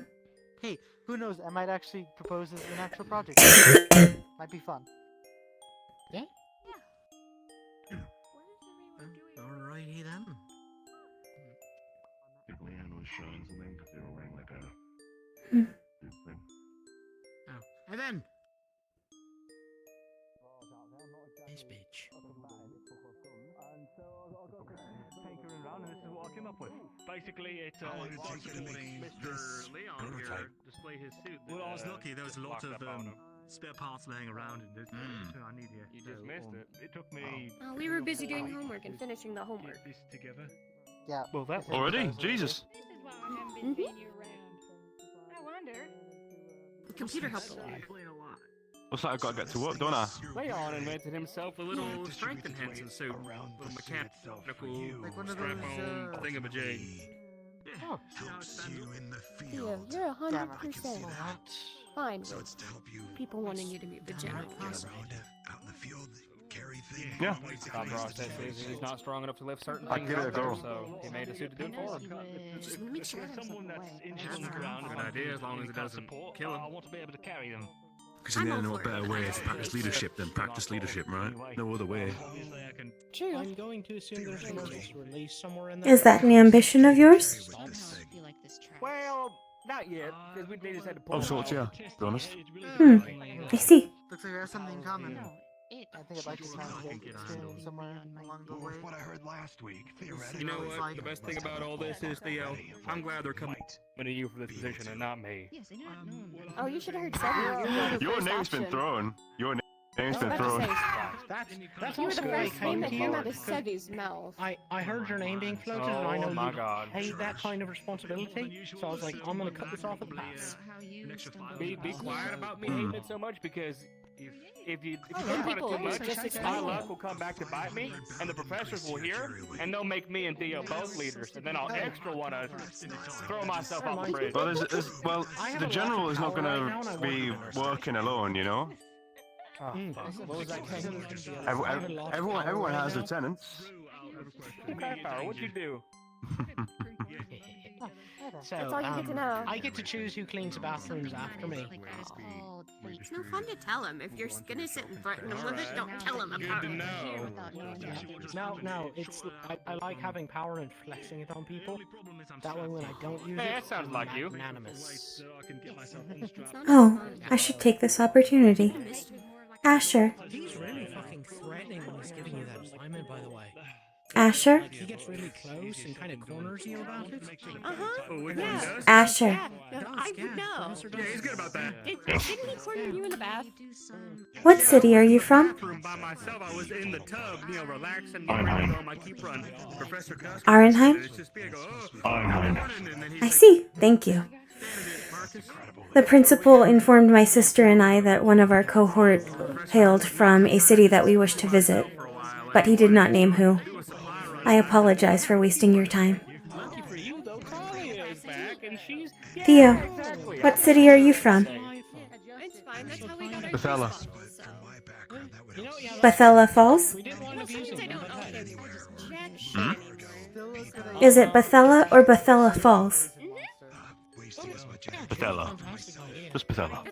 Hey, who knows? I might actually propose as an actual project. Might be fun.
Yeah. Alrighty then.
I think Leanne was showing something because they were wearing like a
Hmm.
suit thing.
Oh. And then. This bitch.
Tinkering around, and this is what I came up with. Basically, it's
How long did it take you to make this
Mr. Leon
prototype?
here display his suit.
Well, I was
that,
lucky. There was a lot
locked
of
up on him.
spare parts laying around, and there's everything I need here.
You just missed it.
It took me.
Oh, we were busy doing homework and finishing the homework.
Get this together.
Yeah.
Well, that
Already? Jesus.
This is why I haven't been seeing you around. I wonder. The computer helped a lot.
Looks like I've got to get to work, don't I?
Leon invented himself a little strength enhancing suit with a mechanical
Like one of those,
strap-on thingamajig.
Oh.
Theo, you're 100% fine with people wanting you to be the general.
Yeah.
Thought process is he's not strong enough to lift certain
I'd
things
give it a
out there,
go.
so he made a suit to do it for him.
Just make sure
If
there's
someone
a
that's
way.
injured on
That's
the
a
ground,
good idea, as long as it doesn't
support,
kill him.
I want to be able to carry them.
Because you
I'm
need
all
no
for it.
better way to practice leadership than practice leadership, right? No other way.
Obviously, I can.
True.
I'm going to assume there's an emergency release somewhere in there.
Is that an ambition of yours?
Well, not yet, because we just had to pull
Of
him
sorts,
out.
yeah. To be honest.
I see.
Looks like we have something in common. I think I'd like to kind of get experience somewhere along the way.
What I heard last week,
You know what? The best thing about all this is, Theo, I'm glad they're coming to you for this position and not me.
Oh, you should have heard Seven.
Your name's been thrown. Your name's been thrown.
That's
You were
also
the
why I
first name
came
that
to
came
you.
out of Sevi's mouth.
I heard your name being floated, and I know
Oh my
you
God.
hate that kind of responsibility. So I was like, I'm gonna cut this off at the pass.
Be quiet about me hating it so much, because if you
Oh,
talk about it
people
too much,
just explain
my
it.
luck will come back to bite me, and the professors will hear, and they'll make me and Theo both leaders, and then I'll extra want to throw myself off the bridge.
Well, the general is not going to be working alone, you know.
What was that, Ken?
Everyone has lieutenants.
Okay, Power, what'd you do?
So,
That's all you get to know.
I get to choose who cleans the bathrooms after me.
It's no fun to tell him. If you're gonna sit and threaten him with it, don't tell him about it.
No, it's I like having power and flexing it on people. That way, when I don't use
Hey,
it,
that sounds like you.
magnanimous.
Oh, I should take this opportunity. Asher.
He's really fucking threatening when he's giving you that assignment, by the way.
Asher.
He gets really close and kind of corners you about it.
Oh, which one does?
Asher.
I would know.
Yeah, he's good about that.
Didn't he corner you in the bath?
What city are you from?
Bathroom by myself. I was in the tub, relaxing, getting ready to go on my keep run. Professor Custer.
Arnheim?
It's just big. Oh,
I see. Thank you. The principal informed my sister and I that one of our cohort hailed from a city that we wish to visit, but he did not name who. I apologize for wasting your time.
lucky for you, though, Talia is back, and she's...
Theo,
exactly.
what city are you from?
It's fine. That's how we got our
Bethella.
You know, yeah,
Bethella Falls?
we didn't wind up using them, but hey.
shit
Is it Bethella or Bethella Falls?
Bethella. Just Bethella.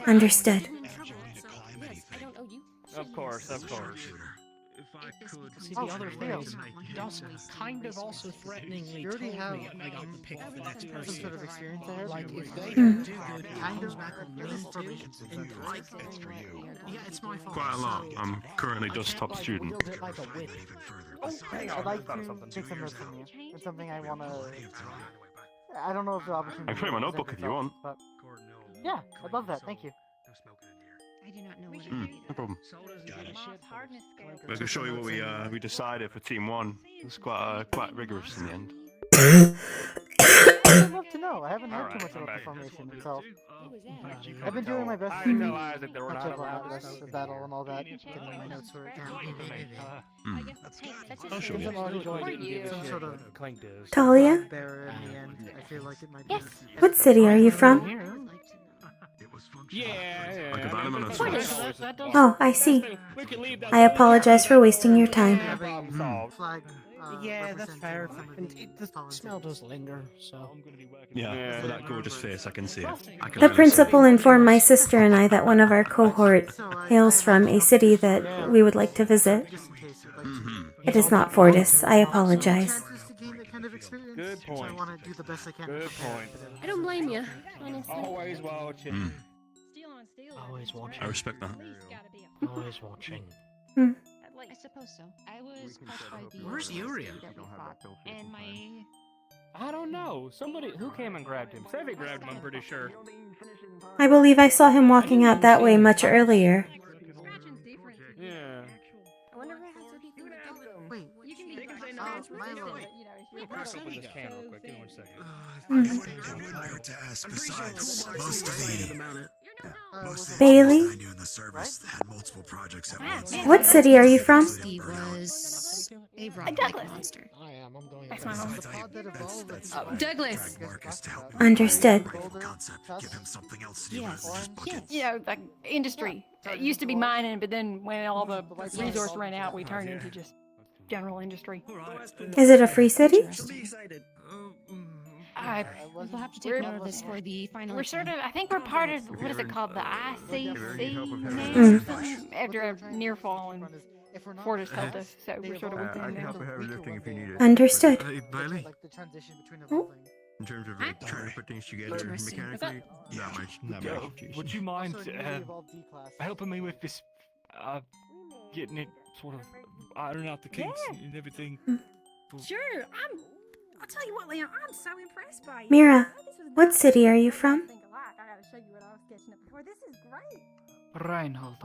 Understood.
Of course, of course.
See, the other thing is, Dusty kind of also threateningly told me I got the pick for the next person.
Some sort of experience there.
Like, if they
Hmm.
don't do good, it comes back on me too. And like, yeah, it's my fault.
Quite a lot. I'm currently just top student.
Wield it like a whip.
I'd like to take some notes from you. It's something I want to. I don't know if the opportunity.
I can put my notebook if you want.
But yeah, I'd love that. Thank you.
I do not know what
No problem. I can show you what we decided for Team 1. It's quite rigorous in the end.
I'd love to know. I haven't heard too much about the formation itself. I've been doing my best
I
to
realized that they were
catch
not
up on
allowed
the rest of the battle and all that. Getting my notes where it
I'll show you.
Some sort of
Talia?
bearer in the end. I feel like it might
Yes. What city are you from? Oh, I see. I apologize for wasting your time.
Yeah, that's fair. And the smell does linger, so.
Yeah, with that gorgeous face, I can see it.
The principal informed my sister and I that one of our cohort hails from a city that we would like to visit. It is not Fortis. I apologize.
Good point.
I want to do the best I can.
Good point.
I don't blame you, honestly.
Always watching.
Always watching.
I respect that.
Always watching.
Hmm.
I suppose so. I was crushed by the.
Where's Uriel?
And my.
I don't know. Somebody who came and grabbed him. Say they grabbed him. I'm pretty sure.
I believe I saw him walking out that way much earlier.
Yeah.
I wonder if it has anything to do with
Wait,
you can be
Press open this can real quick. Give me 1 second.
To ask besides most of the
Bailey?
I knew in the service that had multiple projects at once.
What city are you from?
He was a rock monster.
I am. I'm going.
That's my home.
That's
Douglas.
Marcus to help
Understood.
concept. Give him something else to do
Yes.
rather than just buckets.
You know, like industry. It used to be mining, but then when all the resource ran out, we turned into just general industry.
Is it a free city?
We'll have to take note of this for the final.
We're sort of, I think we're part of, what is it called, the ICC after a near fall and Fortis helped us, so we're sort of
I
within
can
there.
help with heavy lifting if you need it.
Understood.
Hey, Bailey.
Like the transition between
Hmm?
evolving.
In terms of like trying to put things together mechanically, not much.
Would you mind
Also, newly evolved D-class.
helping me with this? Getting it sort of ironing out the kinks and everything.
Sure, I'll tell you what, Leon, I'm so impressed by you.
Mira, what city are you from?
I gotta show you what I was sketching up before. This is great.
Reinhold,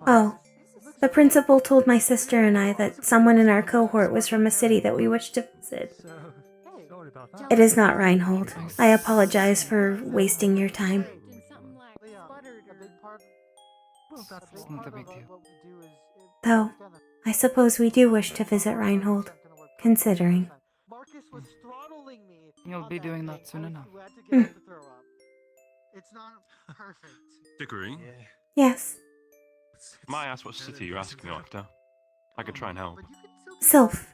Oh, the principal told my sister and I that someone in our cohort was from a city that we wish to visit. It is not Reinhold. I apologize for wasting your time.
It's not a big deal.
Though, I suppose we do wish to visit Reinhold, considering.
You'll be doing that soon enough.
It's not perfect.
Dickory?
Yes,
May I ask what city you're asking me after? I could try and help.
Sylph.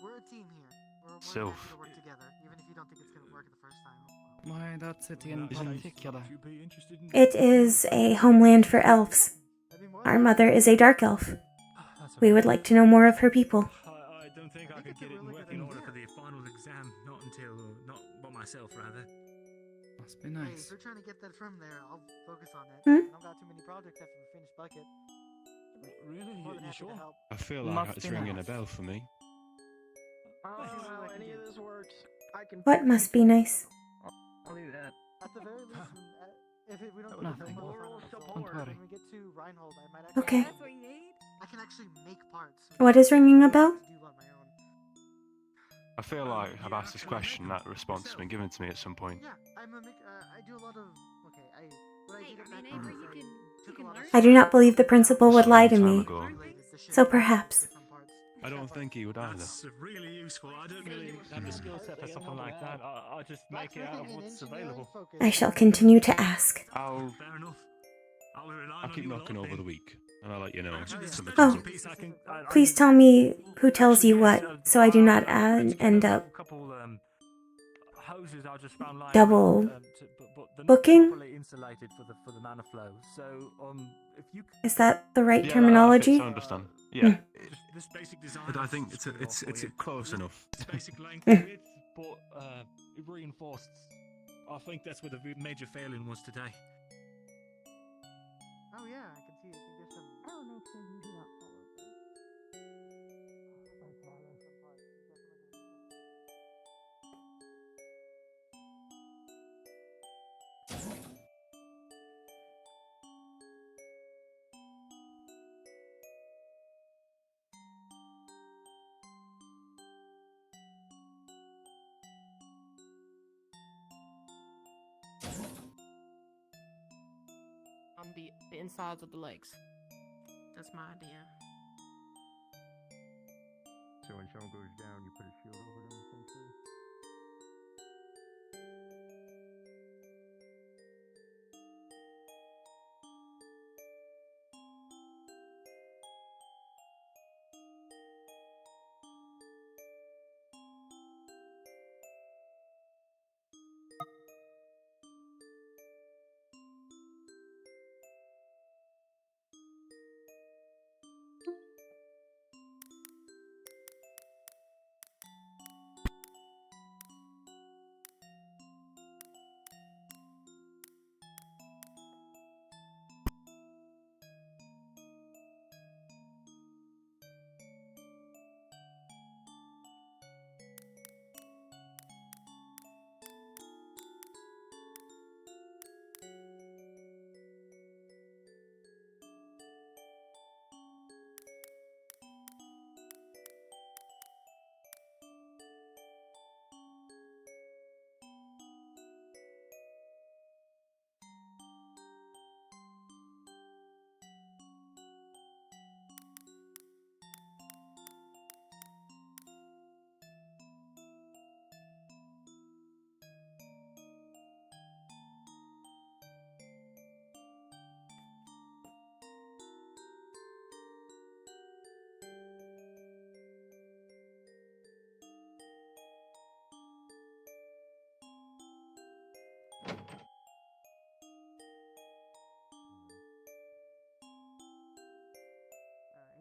We're a team here. We're
Sylph.
to work together, even if you don't think it's gonna work the first time.
Why that city in particular?
It is a homeland for elves. Our mother is a dark elf. We would like to know more of her people.
I don't think I could get it in working order for the final exam. Not by myself, rather.
Must be
Hey,
nice.
if we're trying to get that from there, I'll focus on it.
Hmm?
I don't got too many projects after we finish bucket.
Really?
More than
You
happy to
sure?
help.
I feel
Must
like it's
be
ringing a
nice.
bell for me.
how any of this works. I can
What must be nice?
I'll do that.
At the very least, if we don't
Nothing.
when we get to Reinhold, I might actually.
Okay.
I can actually make parts.
What is ringing a bell?
I feel like I've asked this question, that response has been given to me at some point.
Yeah, I do a lot of. Okay, what I did at back home is I took a lot of.
I do not believe the principal would lie to
Some
me.
time ago.
So perhaps.
I don't think he would either.
That's really useful. I don't really have the skill set for something like that. I just make it out of what's available.
I shall continue to ask.
I'll
Fair enough.
I'll keep knocking over the week, and I'll let you know.
Oh, please tell me who tells you what, so I do not end up
hoses I just found lying
double
around, but they're not
booking?
properly insulated for the mana flow. So if you
Is that the right
Yeah,
terminology?
I understand. Yeah.
just this basic design,
But I think it's close enough.
It's basic length
Hmm.
to it, but it reinforced. I think that's where the major failing was today.
Oh yeah, I can see it. I think there's some.
I'll make sure you do not fall over.
Thanks, Mario. Some parts. There's definitely gonna be some.
On the insides of the legs. That's my idea.
So when someone goes down, you put a shield over them, essentially?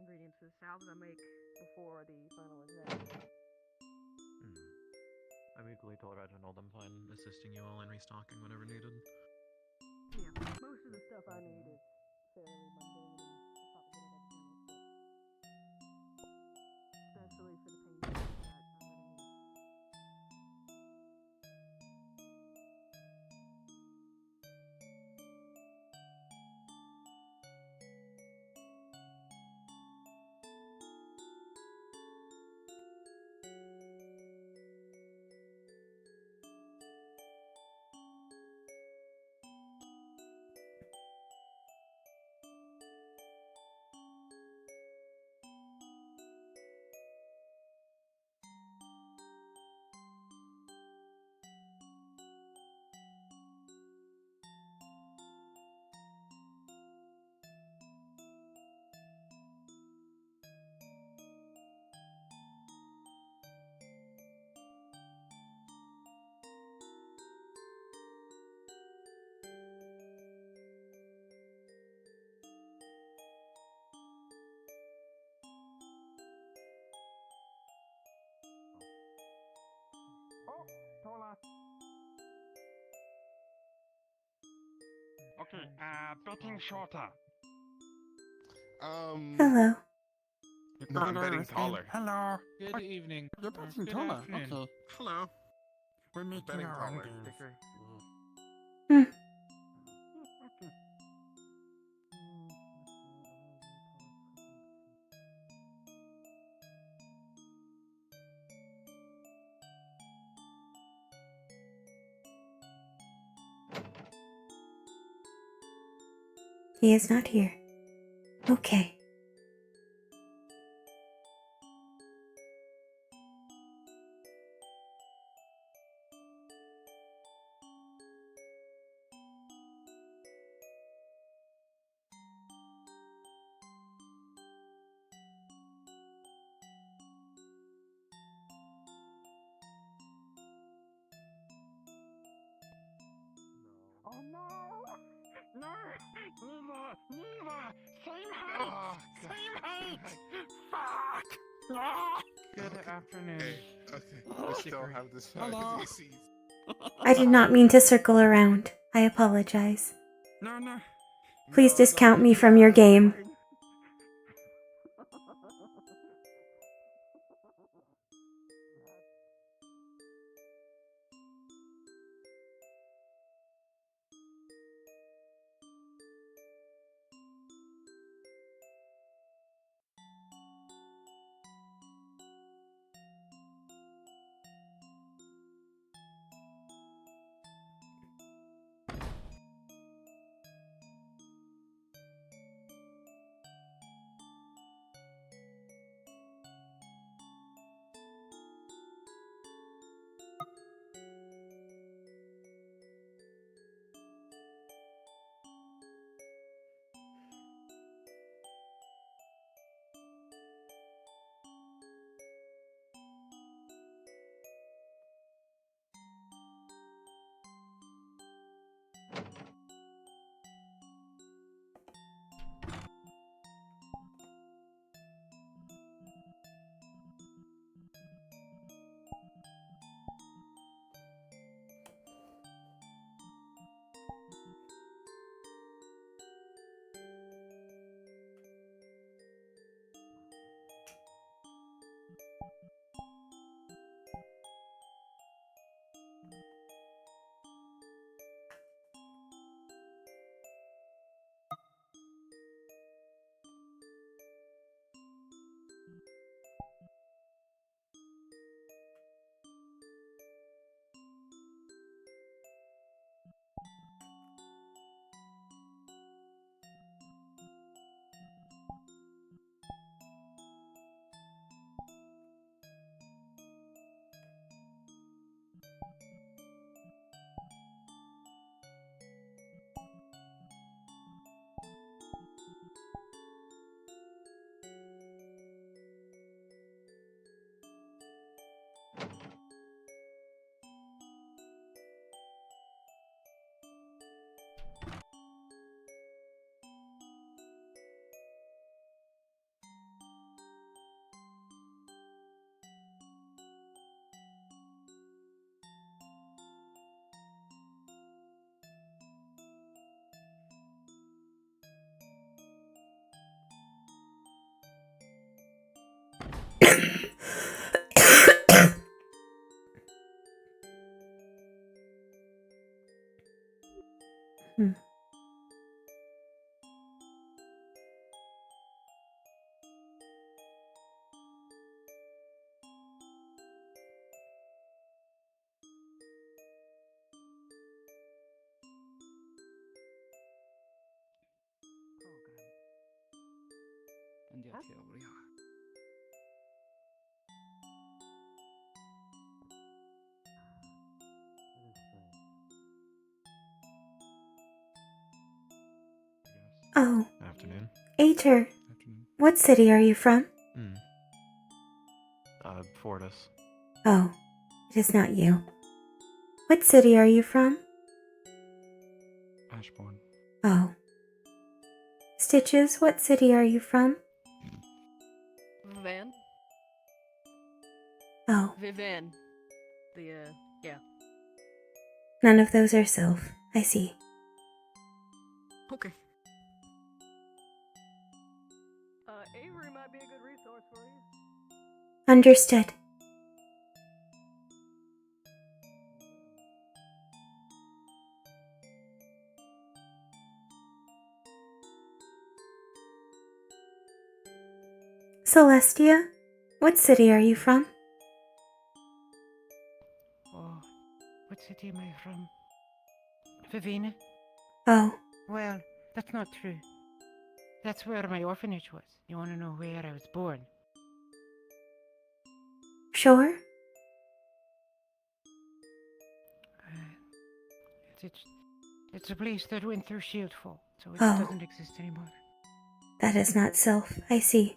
Ingredients for the salad I make before the final exam.
I'm equally told Reginald I'm fine assisting you all in restocking whenever needed.
Yeah, most of the stuff I need is fairly mundane and I'll probably get it at the especially for the pain that I'm gonna need.
Oh, Tola. Okay, betting shorter.
Hello.
I'm betting taller.
Hello.
Good evening.
You're betting taller. Okay. Hello. We're making
betting
our own
taller.
games.
Dickory.
Hmm. He is not here. Okay.
Good afternoon.
Okay, we still have this disease.
I did not mean to circle around. I apologize.
No.
Please discount me from your game. Oh.
Afternoon.
Ater. What city are you from?
Fortis.
Oh, it is not you. What city are you from?
Ashbourne.
Oh. Stitches, what city are you from?
Van?
Oh.
Vivan. Yeah.
None of those are Sylph. I see.
Okay. Avery might be a good resource for you.
Understood. Celestia, what city are you from?
Oh, what city am I from? Vivina?
Oh.
Well, that's not true. That's where my orphanage was. You want to know where I was born?
Sure.
It's a place that went through Shieldfall, so it
Oh.
doesn't exist anymore.
That is not Sylph. I see.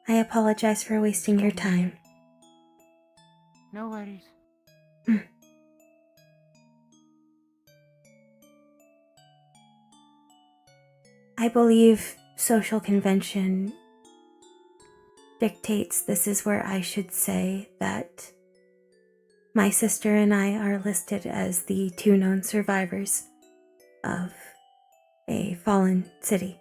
I apologize for wasting your time.
No worries.
I believe social convention dictates this is where I should say that my sister and I are listed as the 2 known survivors of a fallen city.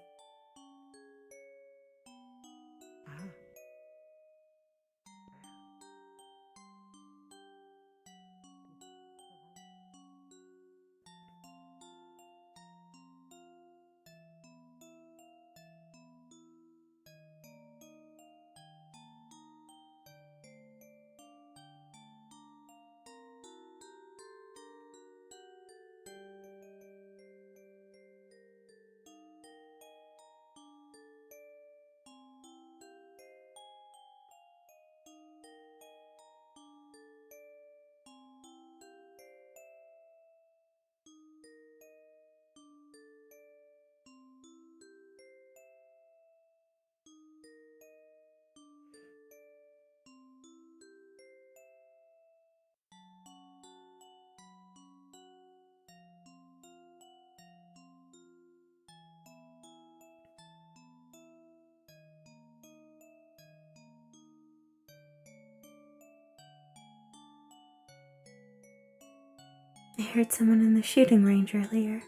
I heard someone in the shooting range earlier.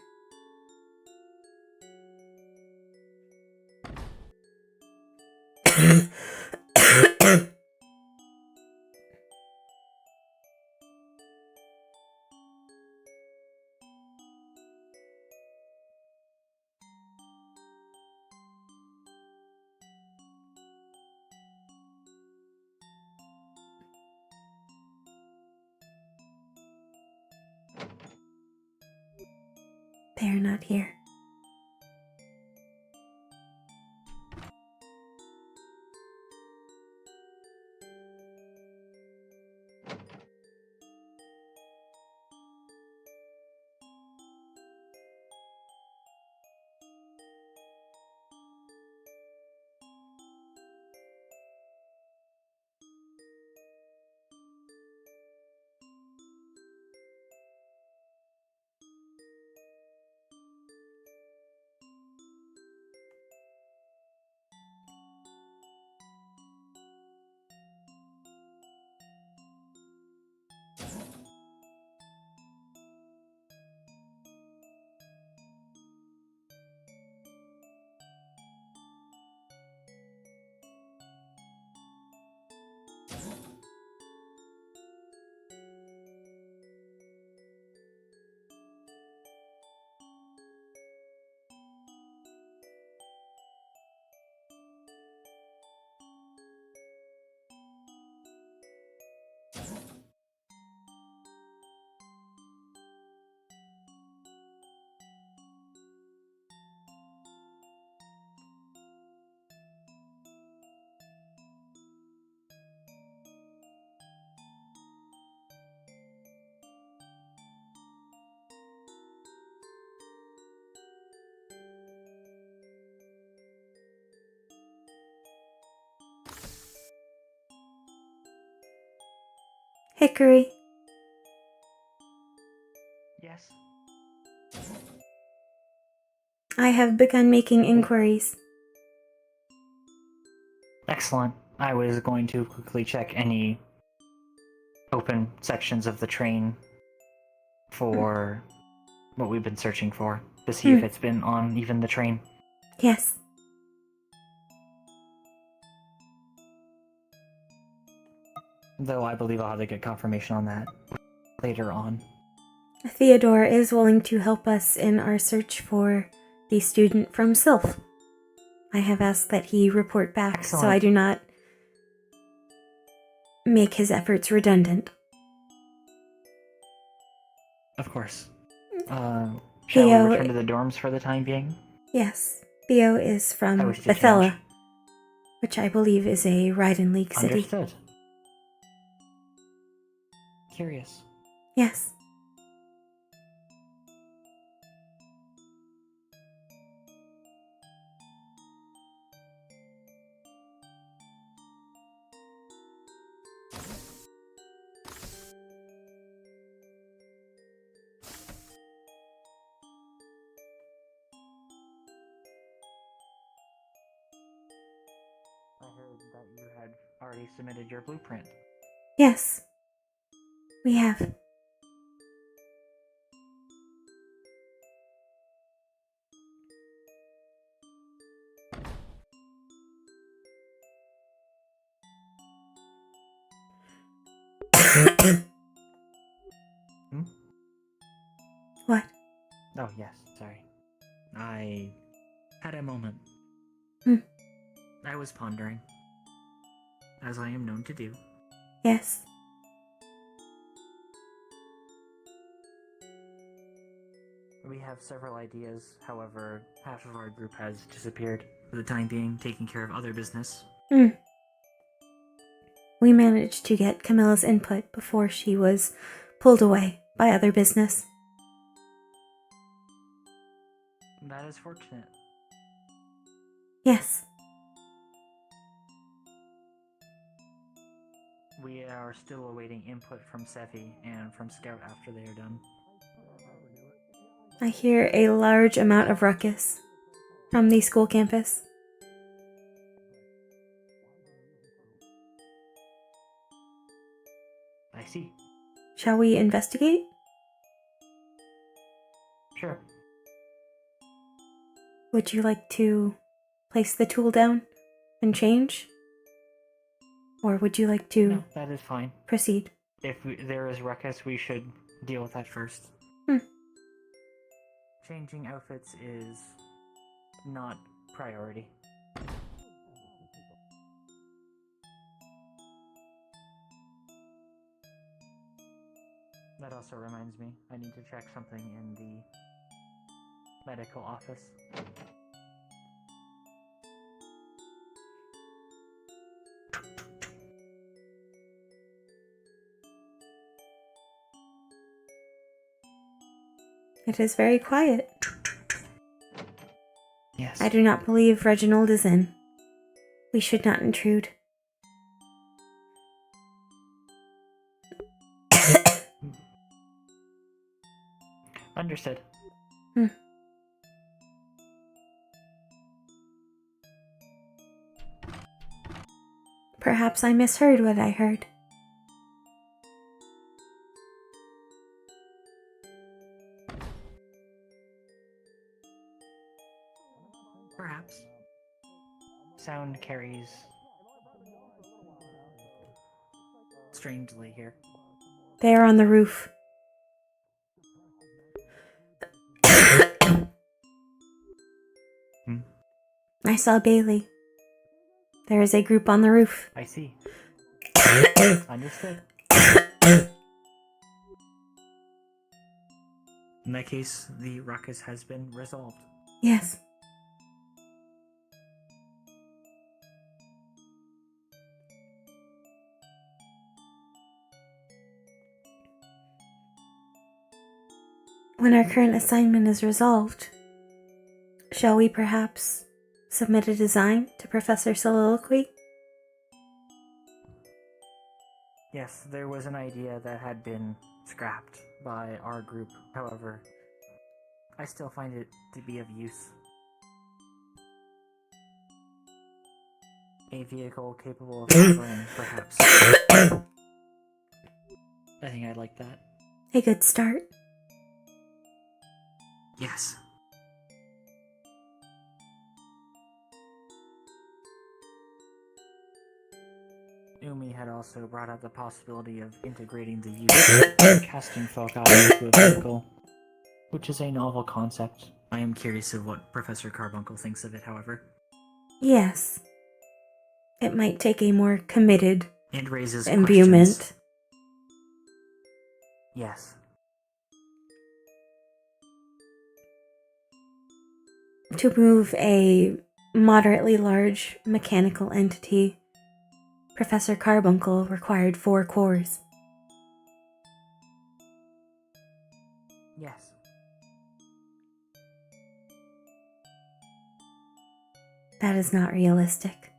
They are not here. Hickory.
Yes.
I have begun making inquiries.
Excellent. I was going to quickly check any open sections of the train for what we've been searching for, to see if it's been on even the train.
Yes.
Though I believe I'll have to get confirmation on that later on.
Theodore is willing to help us in our search for the student from Sylph. I have asked that he report back so I do not make his efforts redundant.
Of course. Shall
Theo,
we return to the dorms for the time being?
Yes. Theo is from
I wish to
Bethella,
change.
which I believe is a Ryden League city.
Understood. Curious.
Yes.
that you had already submitted your blueprint.
Yes, we have. What?
Oh, yes, sorry. I had a moment. I was pondering, as I am known to do.
Yes.
We have several ideas, however, half of our group has disappeared for the time being, taking care of other business.
We managed to get Camilla's input before she was pulled away by other business.
That is fortunate.
Yes.
We are still awaiting input from Sephi and from Scout after they are done.
I hear a large amount of ruckus from the school campus.
I see.
Shall we investigate?
Sure.
Would you like to place the tool down and change? Or would you like to
No, that is fine.
proceed?
If there is ruckus, we should deal with that first. Changing outfits is not priority. That also reminds me, I need to check something in the medical office.
It is very quiet.
Yes.
I do not believe Reginald is in. We should not intrude.
Understood.
Perhaps I misheard what I heard.
Perhaps. Sound carries strangely here.
They are on the roof. I saw Bailey. There is a group on the roof.
I see. Understood. In that case, the ruckus has been resolved.
Yes. When our current assignment is resolved, shall we perhaps submit a design to Professor Soliloquy?
Yes, there was an idea that had been scrapped by our group. However, I still find it to be of use. A vehicle capable of covering, perhaps. I think I'd like that.
A good start.
Yes. Umi had also brought up the possibility of integrating the use of casting foci into a vehicle, which is a novel concept. I am curious of what Professor Carbuncle thinks of it, however.
Yes. It might take a more committed
And raises
imbuement.
questions. Yes.
To move a moderately large mechanical entity, Professor Carbuncle required 4 cores.
Yes.
That is not realistic.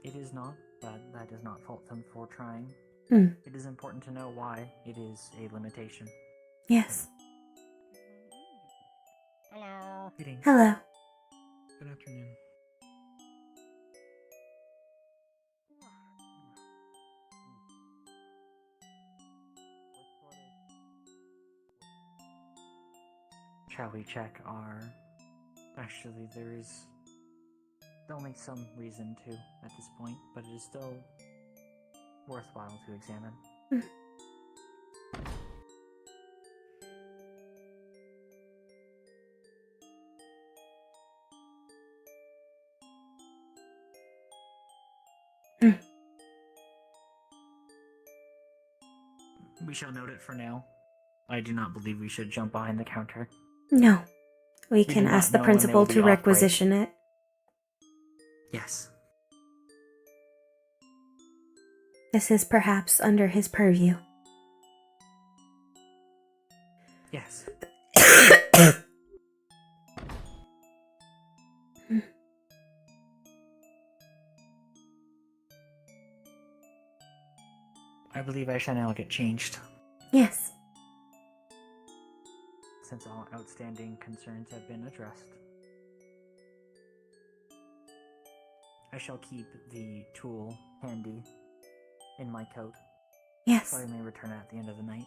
It is not, but that does not fault them for trying. It is important to know why it is a limitation.
Yes.
Hello.
Hello.
Good afternoon.
shall we check our... Actually, there is only some reason to at this point, but it is still worthwhile to examine. We shall note it for now. I do not believe we should jump behind the counter.
No. We
do
can
not
ask the
know when they
principal
will
to
be off break.
requisition it.
Yes.
This is perhaps under his purview.
Yes. I believe I shall now get changed,
Yes.
since all outstanding concerns have been addressed. I shall keep the tool handy in my coat.
Yes.
So I may return it at the end of the night.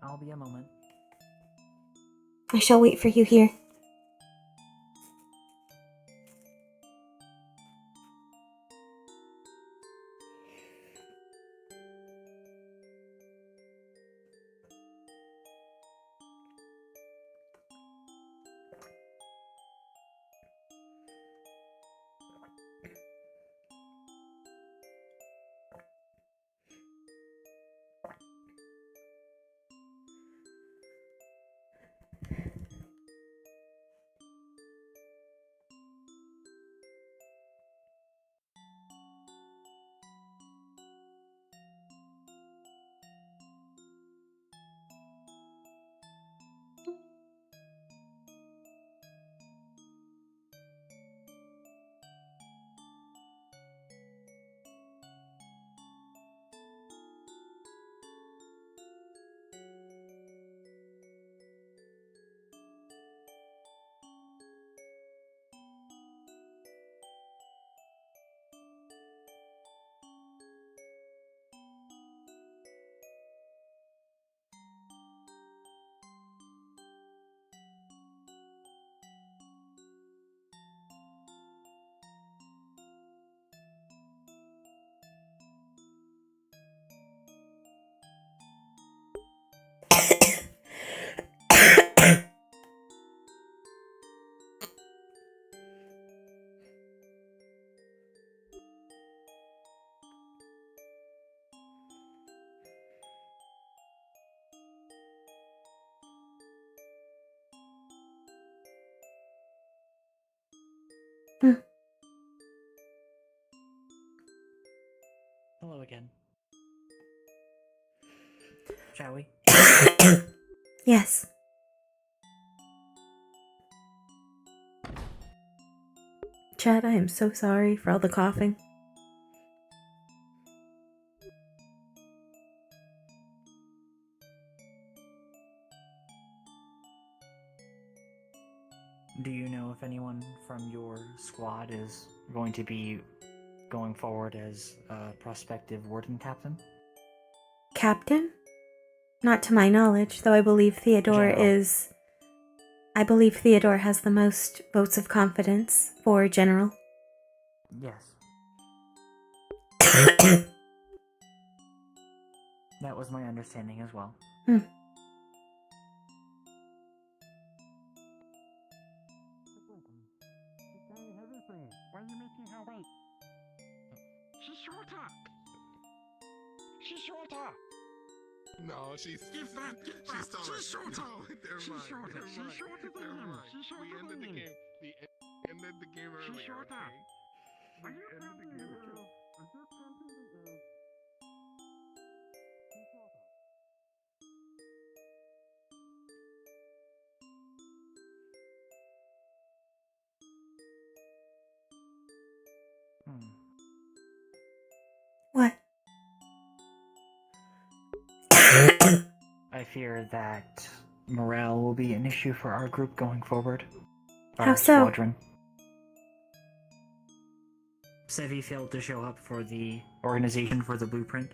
I'll be a moment.
I shall wait for you here.
Hello again. Shall we?
Yes. Chad, I am so sorry for all the coughing.
Do you know if anyone from your squad is going to be going forward as a prospective warden captain?
Captain? Not to my knowledge, though I believe Theodore
General.
is... I believe Theodore has the most votes of confidence for general.
Yes. That was my understanding as well.
Hmm.
Why are you making her wait? She's shorter! She's shorter!
No, she's taller.
She's shorter!
Never
She's
mind.
shorter.
Never
She's
mind.
shorter than
Never
him.
mind.
She's shorter
We
than
ended the
him.
game. Ended the game earlier.
She's shorter.
Okay?
Are you
ended the
counting
game.
the girl? Are you counting the girl? She's shorter.
What?
I fear that morale will be an issue for our group going forward.
How so?
squadron. Sevi failed to show up for the organization for the blueprint.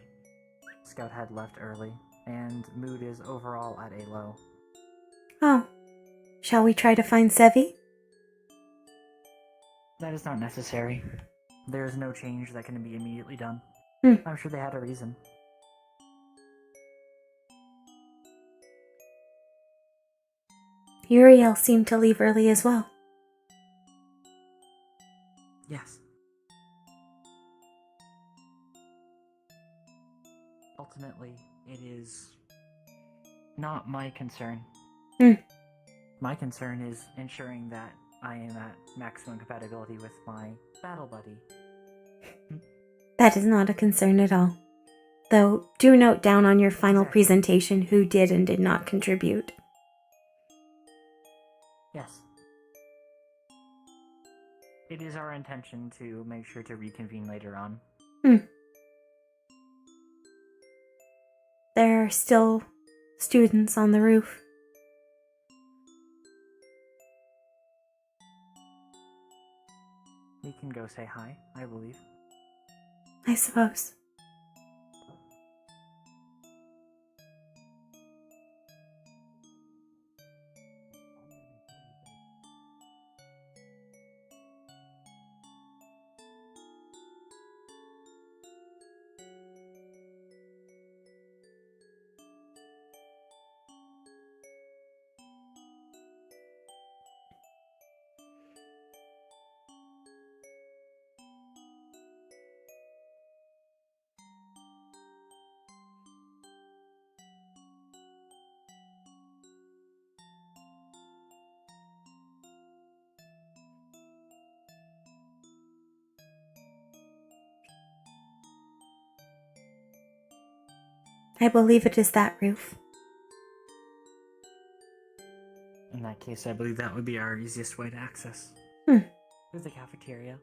Scout had left early, and mood is overall at a low.
Oh. Shall we try to find Sevi?
That is not necessary. There is no change that can be immediately done. I'm sure they had a reason.
Uriel seemed to leave early as well.
Yes. Ultimately, it is not my concern. My concern is ensuring that I am at maximum compatibility with my battle buddy.
That is not a concern at all. Though, do note down on your final presentation who did and did not contribute.
Yes. It is our intention to make sure to reconvene later on.
There are still students on the roof.
We can go say hi, I believe.
I suppose. I believe it is that roof.
In that case, I believe that would be our easiest way to access.
Through
the cafeteria.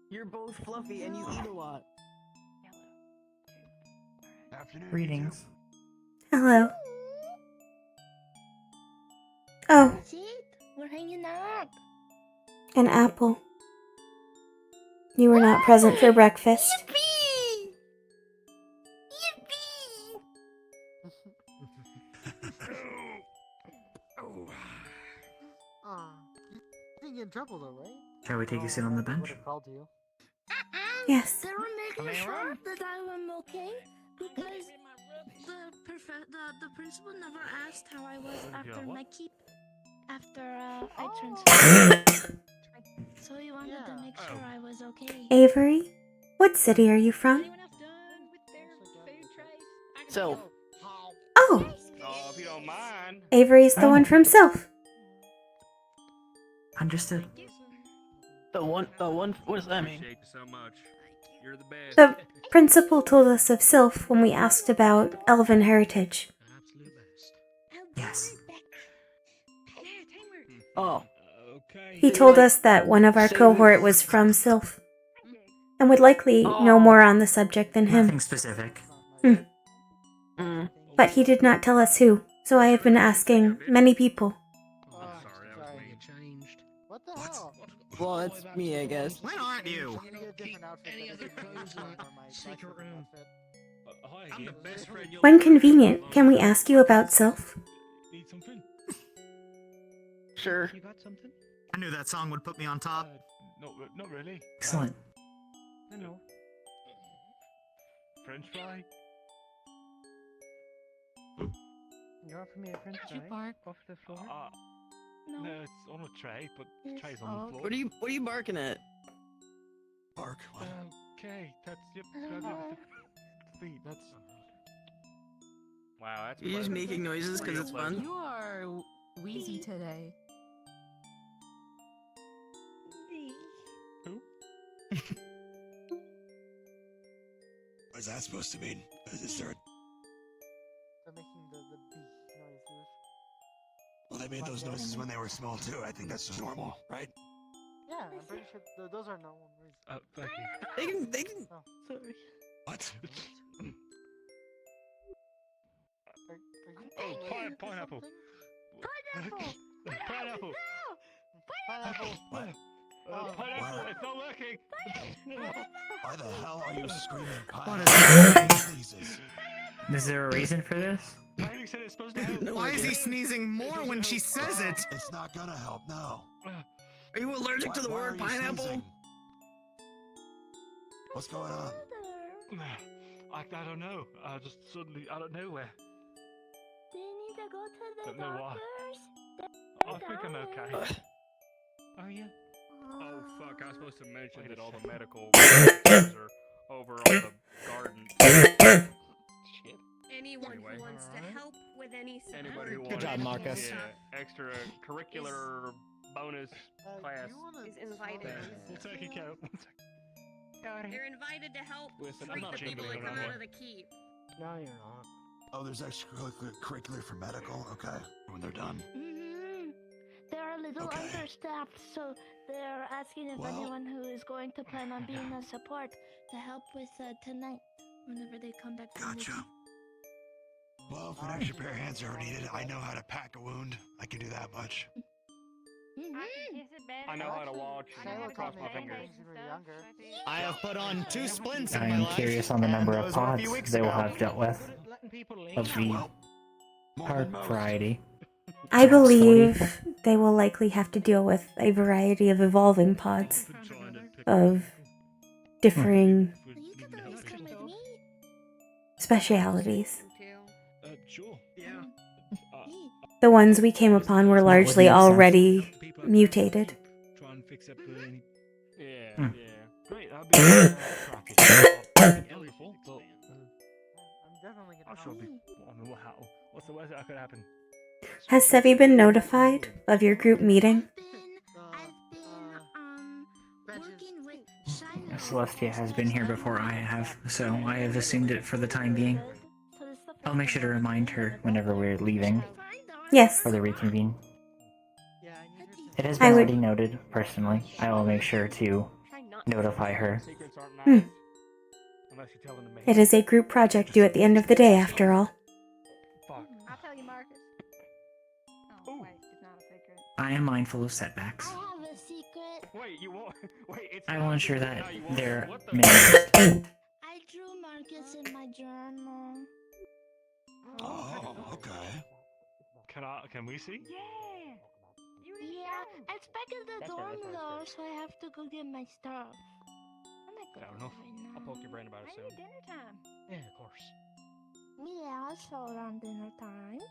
You're both fluffy and you eat a lot.
Greetings.
Hello. Oh,
That's it? We're hanging out.
an apple. You were not present for breakfast.
Yippee!
You didn't get in trouble though, right?
Shall we take a seat on the bench?
Would've called you.
Yes.
They were making sure that I am okay because the principal never asked how I was after my keep. After I transferred. So he wanted to make sure I was okay.
Avery, what city are you from?
So.
Oh,
Oh, if you don't mind.
Avery's the one from Sylph.
Understood.
The one, what does that mean?
So much. You're the best.
The principal told us of Sylph when we asked about elven heritage.
Yes.
Oh.
He told us that one of our cohort was from Sylph, and would likely know more on the subject than him.
Nothing specific.
But he did not tell us who, so I have been asking many people.
What the hell?
Well, it's me, I guess.
When aren't you?
Secret room.
I'm the best friend you'll
When convenient, can we ask you about Sylph?
Need something?
Sure.
You got something?
I knew that song would put me on top.
Not really.
Excellent.
Hello. French fry?
You offer me a French
Did you
fry
bark?
off the floor?
No, it's on a tray, but the tray's on the floor.
What are you barking at?
Bark.
Okay, that's yep. Grab it with the feet. That's.
Wow, that's.
You're just making noises because it's fun.
You are wheezy today.
Who?
What's that supposed to mean? Is there?
They're making the bee noises.
Well, they made those noises when they were small too. I think that's just normal, right?
Yeah, I'm pretty sure those are normal noises.
Oh, thank you.
They can.
Oh.
Sorry.
What?
Oh, pineapple.
Pineapple!
Pineapple.
Pineapple.
What?
Pineapple. It's not working.
Why the hell are you screaming
What
pineapple? Jesus.
Is there a reason for this?
You said it's supposed to help.
Why is he sneezing more when she says it?
It's not gonna help, no.
Are you allergic to the
Why are
word
you
pineapple?
sneezing? What's going on?
I don't know. Just suddenly out of nowhere.
Do you need to go to the
Don't know why.
doctors?
I think I'm okay.
Oh yeah. Oh fuck! I was supposed to mention
That
that
all
all
the
the
medical workers are over on the garden. Shit.
Anyone
Anyway.
who wants to help with any
Anybody who
support
wants
job, Marcus.
extracurricular bonus class.
is invited.
We'll take it, Cal.
They're invited to help
Listen, I'm
treat
not
the people that
gambling
come
anymore.
out of the keep.
No, you're not.
Oh, there's extracurricular for medical? Okay. When they're done.
They're a little
Okay.
understaffed, so they're asking if
Well-
anyone who is going to plan on being a support to help with tonight, whenever they come back from the
Gotcha.
keep.
Well, if an extra pair of hands are needed, I know how to pack a wound. I can do that much.
I know how to watch and cross my fingers.
I have put on 2 splints in
I
my
am
life.
curious on the
and
number of
those were a few
pods
weeks
they will
ago.
have dealt with
Letting people leave.
of the park variety.
I believe they will likely have to deal with a variety of evolving pods of differing specialities.
Sure. Yeah.
The ones we came upon were largely already mutated.
Try and fix up any.
Yeah,
Hmm.
yeah. Great, that'd be helpful, but
I'm definitely
I
gonna
should
help.
be. I mean, what's the worst that could happen?
Has Sevi been notified of your group meeting?
Working with Shiner.
Celestia has been here before I have, so I have assumed it for the time being. I'll make sure to remind her whenever we're leaving
Yes.
for the reconvene. It has
I
been
would-
already noted, personally. I will make sure to notify her.
Secrets aren't
Hmm.
nice. Unless you tell them to me.
It is a group project due at the end of the day, after all.
Fuck.
I'll tell you, Marcus. Oh, wait, it's not a secret.
I am mindful of setbacks.
I have a secret.
Wait, you won't. Wait, it's.
I
not
will
a
ensure
secret
that
now, you won't.
they're
What the-
minimized.
I drew Marcus in my journal.
Oh, okay.
Can we see?
Yeah.
Yeah, it's back in the
That's
dorm
fair, that's
though, so I have to go get my stuff. I'm not
Fair
going
enough.
right now.
I'll poke your brain about it
Maybe
soon.
dinner time.
Yeah, of course.
Yeah, so around dinner time.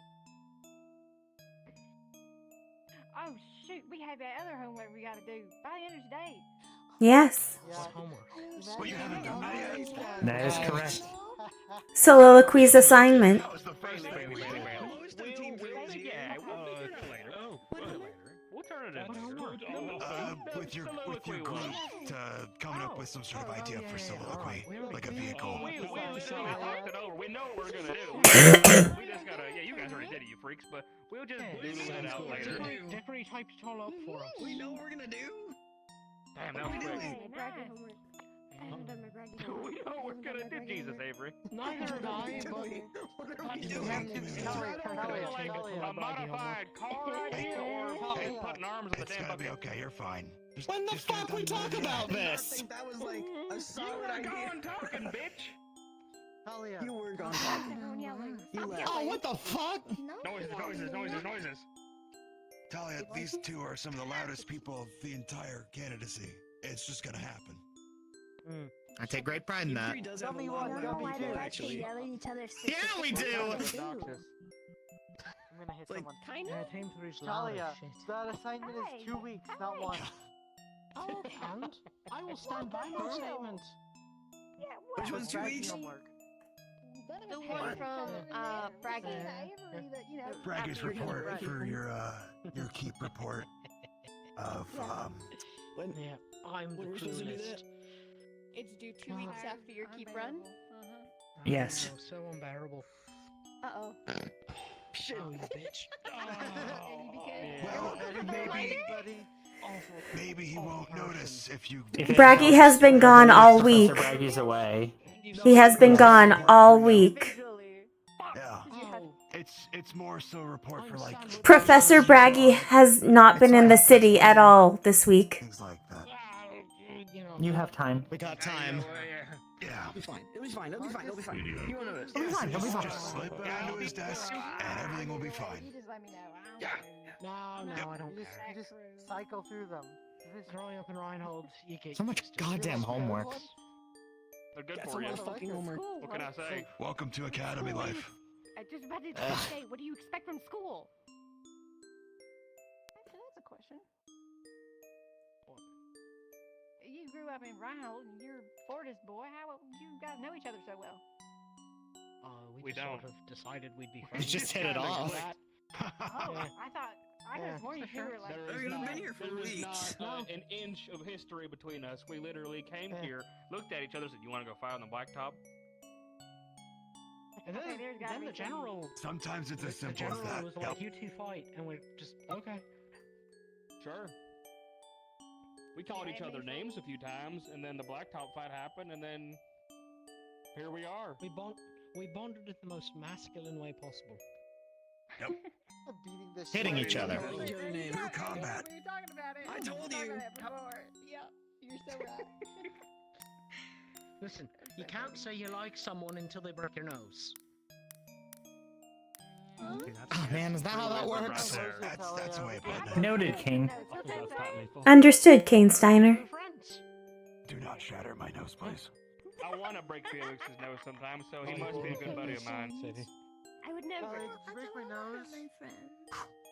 Oh shoot, we have that other homework we gotta do by the end of today.
Yes.
What homework?
Well, you haven't done that yet.
That is correct.
Soliloquies assignment.
That was the first thing we made. Yeah, we'll figure it out later. We'll turn it in.
With your group to coming up with some sort of idea for soliloquy, like a vehicle.
We talked it over. We know what we're gonna do. We just gotta. Yeah, you guys already did it, you freaks. But we'll just doodle it out later.
Dickory typed it all up for us.
We know what we're gonna do.
Damn, that was quick.
Hey, Braggy homework. I haven't done my Braggy
We
homework.
know what we're gonna do, Jesus Avery.
Neither have I, but
What are we
you
doing?
have to
A modified car idea or putting arms on the
It's
damn
gonna be
bucket.
okay. You're fine. Just,
when the
just get it
fuck we
done
talk
today.
about
I
this?
think that was like a
You
solid
were
idea.
gone talking, bitch.
Talia.
You were gone talking.
Don't yelling.
You left.
Oh, what the fuck?
Noises.
Talia, these two are some of the loudest people of the entire candidacy. It's just gonna happen.
I take great pride in that.
Dickory does have a
Tell me
lot
what,
of
tell
loud
me
people,
what.
actually.
Yell at each other's
Yeah, we do.
I'm gonna hit someone.
Kind
Yeah,
of.
Team 3's loud
Talia,
as shit.
that assignment is 2 weeks, not 1.
Oh, and I will stand by my statement.
Which one's 2 weeks?
The one from Braggy.
Braggy's report for your keep report of
When
Yeah, I'm the
we're supposed to do
coolest.
that?
It's due 2 weeks after your keep run.
Yes.
Oh, so unbearable.
Uh-oh.
Shit. Oh, you bitch.
Well, maybe he won't notice if you.
Braggy has been gone all week.
Braggy's away.
He has been gone all week.
Yeah. It's more so a report for like.
Professor Braggy has not been in the city at all this week.
Things like that.
You have time.
We got time.
Yeah.
It'll be fine. It'll be fine. It'll be fine. It'll be fine.
You
won't notice.
It'll be fine. It'll be fine. Just slip it onto his desk, and everything will be fine.
Yeah. No, I don't
You
care.
just cycle through them.
Growing up in Reinhold, you get
So much goddamn homework.
They're good
Got
for
so
you.
much fucking homework.
What can I say?
Welcome to Academy life.
I just about to say, what do you expect from school?
Actually, that's a question. You grew up in Reinhold and you're Fortis boy. How you guys know each other so well?
We just
don't.
sort of decided we'd be
We
friends.
just hit it off.
Oh, I thought I was more you were like.
There is not an inch of history between us. We literally came here, looked at each other, said, "You want to go fight on the blacktop?"
And then,
Okay, there's gotta
then
be
the general.
Sometimes it's as
The
simple as
general
that.
was like, "You two fight," and we're just okay.
Sure. We called each other names a few times, and then the blacktop fight happened, and then here we are.
We bonded in the most masculine way possible.
Yep.
Beating the
Hitting
shit
each
out of
other.
each other.
True combat.
We were talking about it.
I told you.
Yep, you're so right.
Listen, you can't say you like someone until they break your nose.
Oh man, is that how that works?
That's a way of putting it.
Noted, King.
Understood, Kane Steiner.
Do not shatter my nose, please.
I want to break Felix's nose sometimes, so he must be a good buddy of mine.
I would never.
Did you break my nose?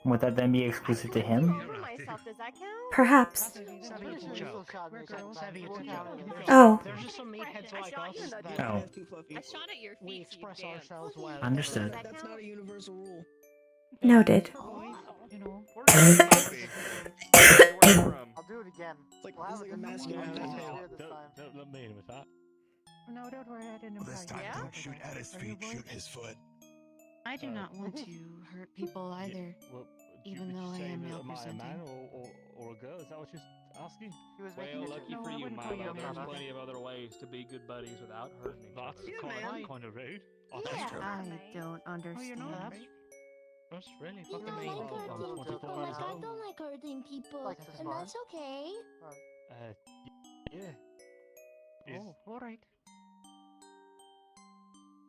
Would that then be exclusive to him?
Over myself, does that count?
Perhaps.
Pretty sure you still shot me
Girls,
sometimes.
Sevy, it's a
We'll
joke.
count it.
Oh.
There's just some meatheads
I
like
shot
us
you in the
that
Oh.
I shot at your feet.
we express ourselves
well.
well.
Understood.
That's not a
universal rule.
Noted.
You know.
I'll do it again. We'll have a different one.
masculine
I'll
detail.
just do it this time.
Don't let me in with that.
No, don't worry, I didn't
Well, this
invite
time,
you.
don't shoot at his feet, shoot his foot.
I do not want to hurt people either, even though I am male
Am I a man
presenting.
or a girl? Is that what you're asking?
He was making
Well,
a
lucky
joke.
for
I
you,
wouldn't call you
Milo.
a
There's
man.
plenty of other ways to be good buddies without hurting each
That's
other.
kind of rude. Oh,
Yeah,
that's true.
I don't understand.
That's really
You
fucking
don't
mean.
like hurting
I'm
people.
24
Like,
years
I
old.
don't like hurting people,
Like this
and
one.
that's okay.
Yeah.
Oh, alright.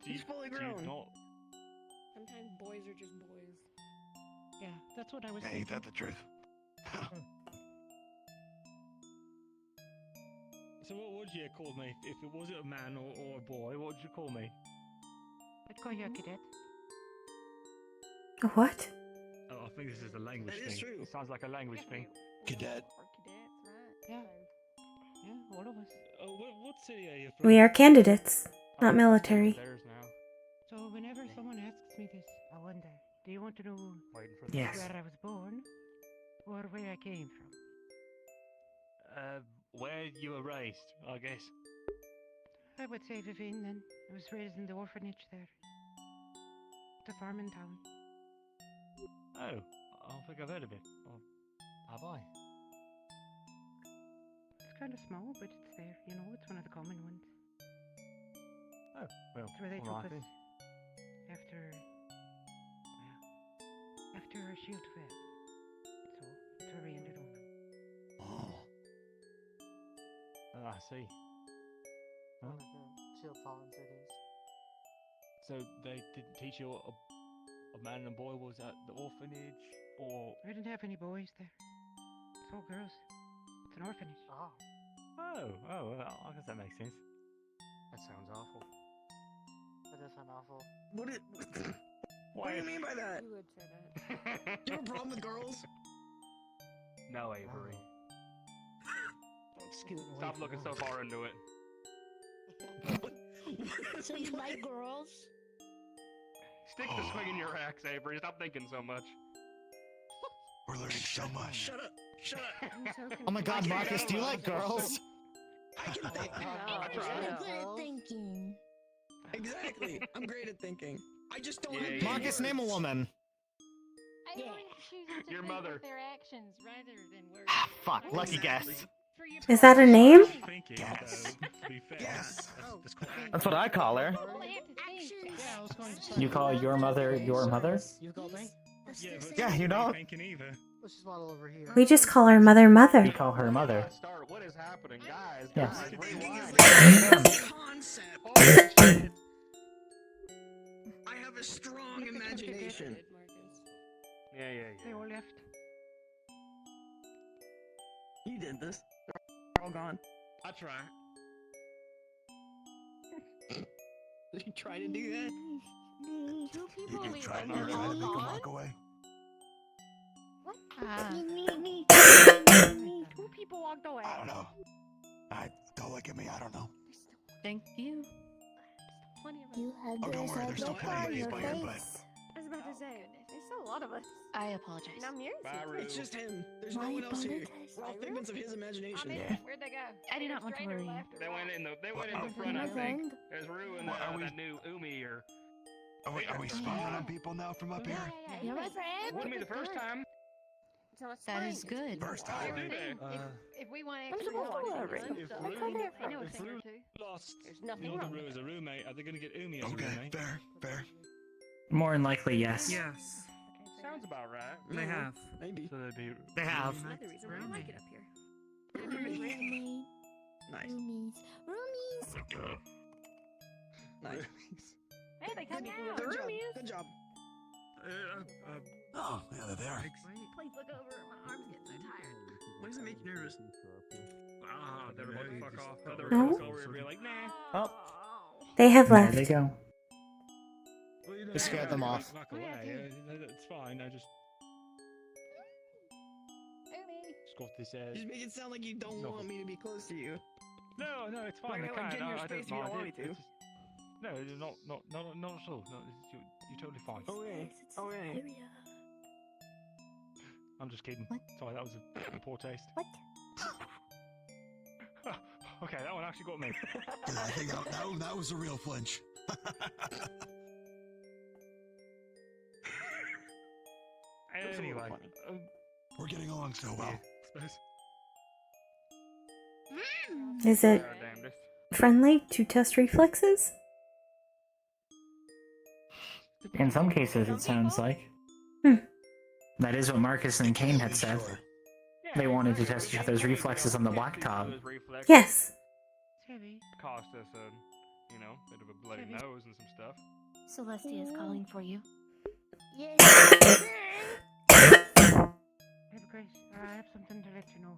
He's fully grown.
Sometimes boys are just boys.
Yeah, that's what I was
Ain't
thinking.
that the truth?
So what would you call me if it wasn't a man or a boy? What would you call me?
I'd call you a cadet.
What?
Oh, I think this is a language thing. It sounds like a language thing.
Cadet.
Yeah. Yeah, all of us.
Oh, what city are you from?
We are candidates, not military.
Theirs now.
So whenever someone asks me this, I wonder, do you want to know
Waiting for
Yes.
where I was born or where I came from?
Where you were raised, I guess.
I would say VII then. I was raised in the orphanage there. The farming town.
Oh, I don't think I've heard of it. Or have I?
It's kind of small, but it's there. You know, it's one of the common ones.
Oh, well,
It's where they took
alright
us
then.
after our shield fell. So, that's where we ended up.
Oh, I see.
One of the shield fallen cities.
So they didn't teach you what a man and a boy was at the orphanage, or
I didn't have any boys there. It's all girls. It's an orphanage.
Oh.
well, I guess that makes sense.
That sounds awful.
That does sound awful.
What do you mean by that?
You would say that.
Do you have a problem with girls?
No, Avery.
Don't scoot away
Stop
from
looking so
us.
far into it.
So you like girls?
Stick to swinging your axe, Avery. Stop thinking so much.
We're learning so much.
Shut up! Shut up!
I'm so
Oh my god,
confused.
Marcus, do you like girls?
I can think.
Oh,
I'm
good at thinking.
Exactly. I'm great at thinking. I just don't have
Marcus, name a woman.
I always choose to
Your
think
mother.
with their actions rather than words.
Fuck, lucky guess.
Is that a name?
Yes.
Yes.
That's what I call her.
Yeah, I was going to say.
You call your mother your mother?
You called me?
Yeah, you know.
Let's just waddle over here.
We just call her Mother Mother.
You call her mother.
Start. What is happening, guys?
Yes.
Guys, rewind.
concept. I have a strong imagination.
Yeah.
They all left.
You did this. They're all gone.
I try.
Did you try to do that?
Two people
You
leave
tried
and
to
they're all
make him
gone?
walk away.
What?
Me.
Two people walked away.
I don't know. Don't look at me. I don't know.
Thank you.
Plenty of us.
You had
Oh, don't worry. There's still plenty of people here, but
I was about to say, there's still a lot of us.
I apologize.
And I'm yours.
It's just him. There's
My
no one else here.
apologies.
We're all figments of his imagination.
Where'd they go?
I do not want to
Straight or
worry you.
left or
They went
right?
in the
Oh,
front, I
my
think.
friend.
There's Rue and
What, are we-
that new Umi or.
are we spawning on people now from up here?
You're my friend.
Wouldn't be the first time.
So it's
That
fine.
is good.
First time.
If we want
I'm
extra
supposed to
help,
worry.
I know a
If
thing or
Rue
two.
lost
There's nothing
the
wrong
Rue
with
as a roommate, are they going to get Umi as a
Okay,
roommate?
fair.
More than likely, yes.
Yes,
Sounds about right.
they have.
Maybe.
So they'd be.
They have.
Another reason why I like it up here.
Roomies.
Nice.
Roomies.
Nice.
Hey, they come
Good,
now.
good job.
Roomies.
Good job.
Oh, yeah, they're there.
Please look over. My arms get so tired.
Why does it make you nervous?
Ah, they're about to fuck off. They're
No.
going to over and be like, nah.
Oh,
They have
there
left.
they go.
Well, you don't
Just
have
scared
to
them off.
Back away. It's fine. I just got this.
You just make it sound like you don't
No.
want me to be close to you.
No, it's fine.
Like,
I
like,
can't.
get in your
I
space if
don't
you don't
mind
want me
it.
to.
It's just- No, not at all. No, you're totally fine.
Okay.
I'm just kidding.
What?
Sorry, that was a poor taste.
What?
Okay, that one actually got me.
Yeah, I think that was a real flinch.
Anyway,
We're getting along so well.
suppose.
Is it
Our damnedest.
friendly to test reflexes?
In some cases, it sounds like. That is what Marcus and Kane had said. They wanted to test each other's reflexes on the blacktop.
Yes.
Cost us a, bit of a bloody nose and some stuff.
Celestia is calling for you.
Hey, Grace, I have something to let you know.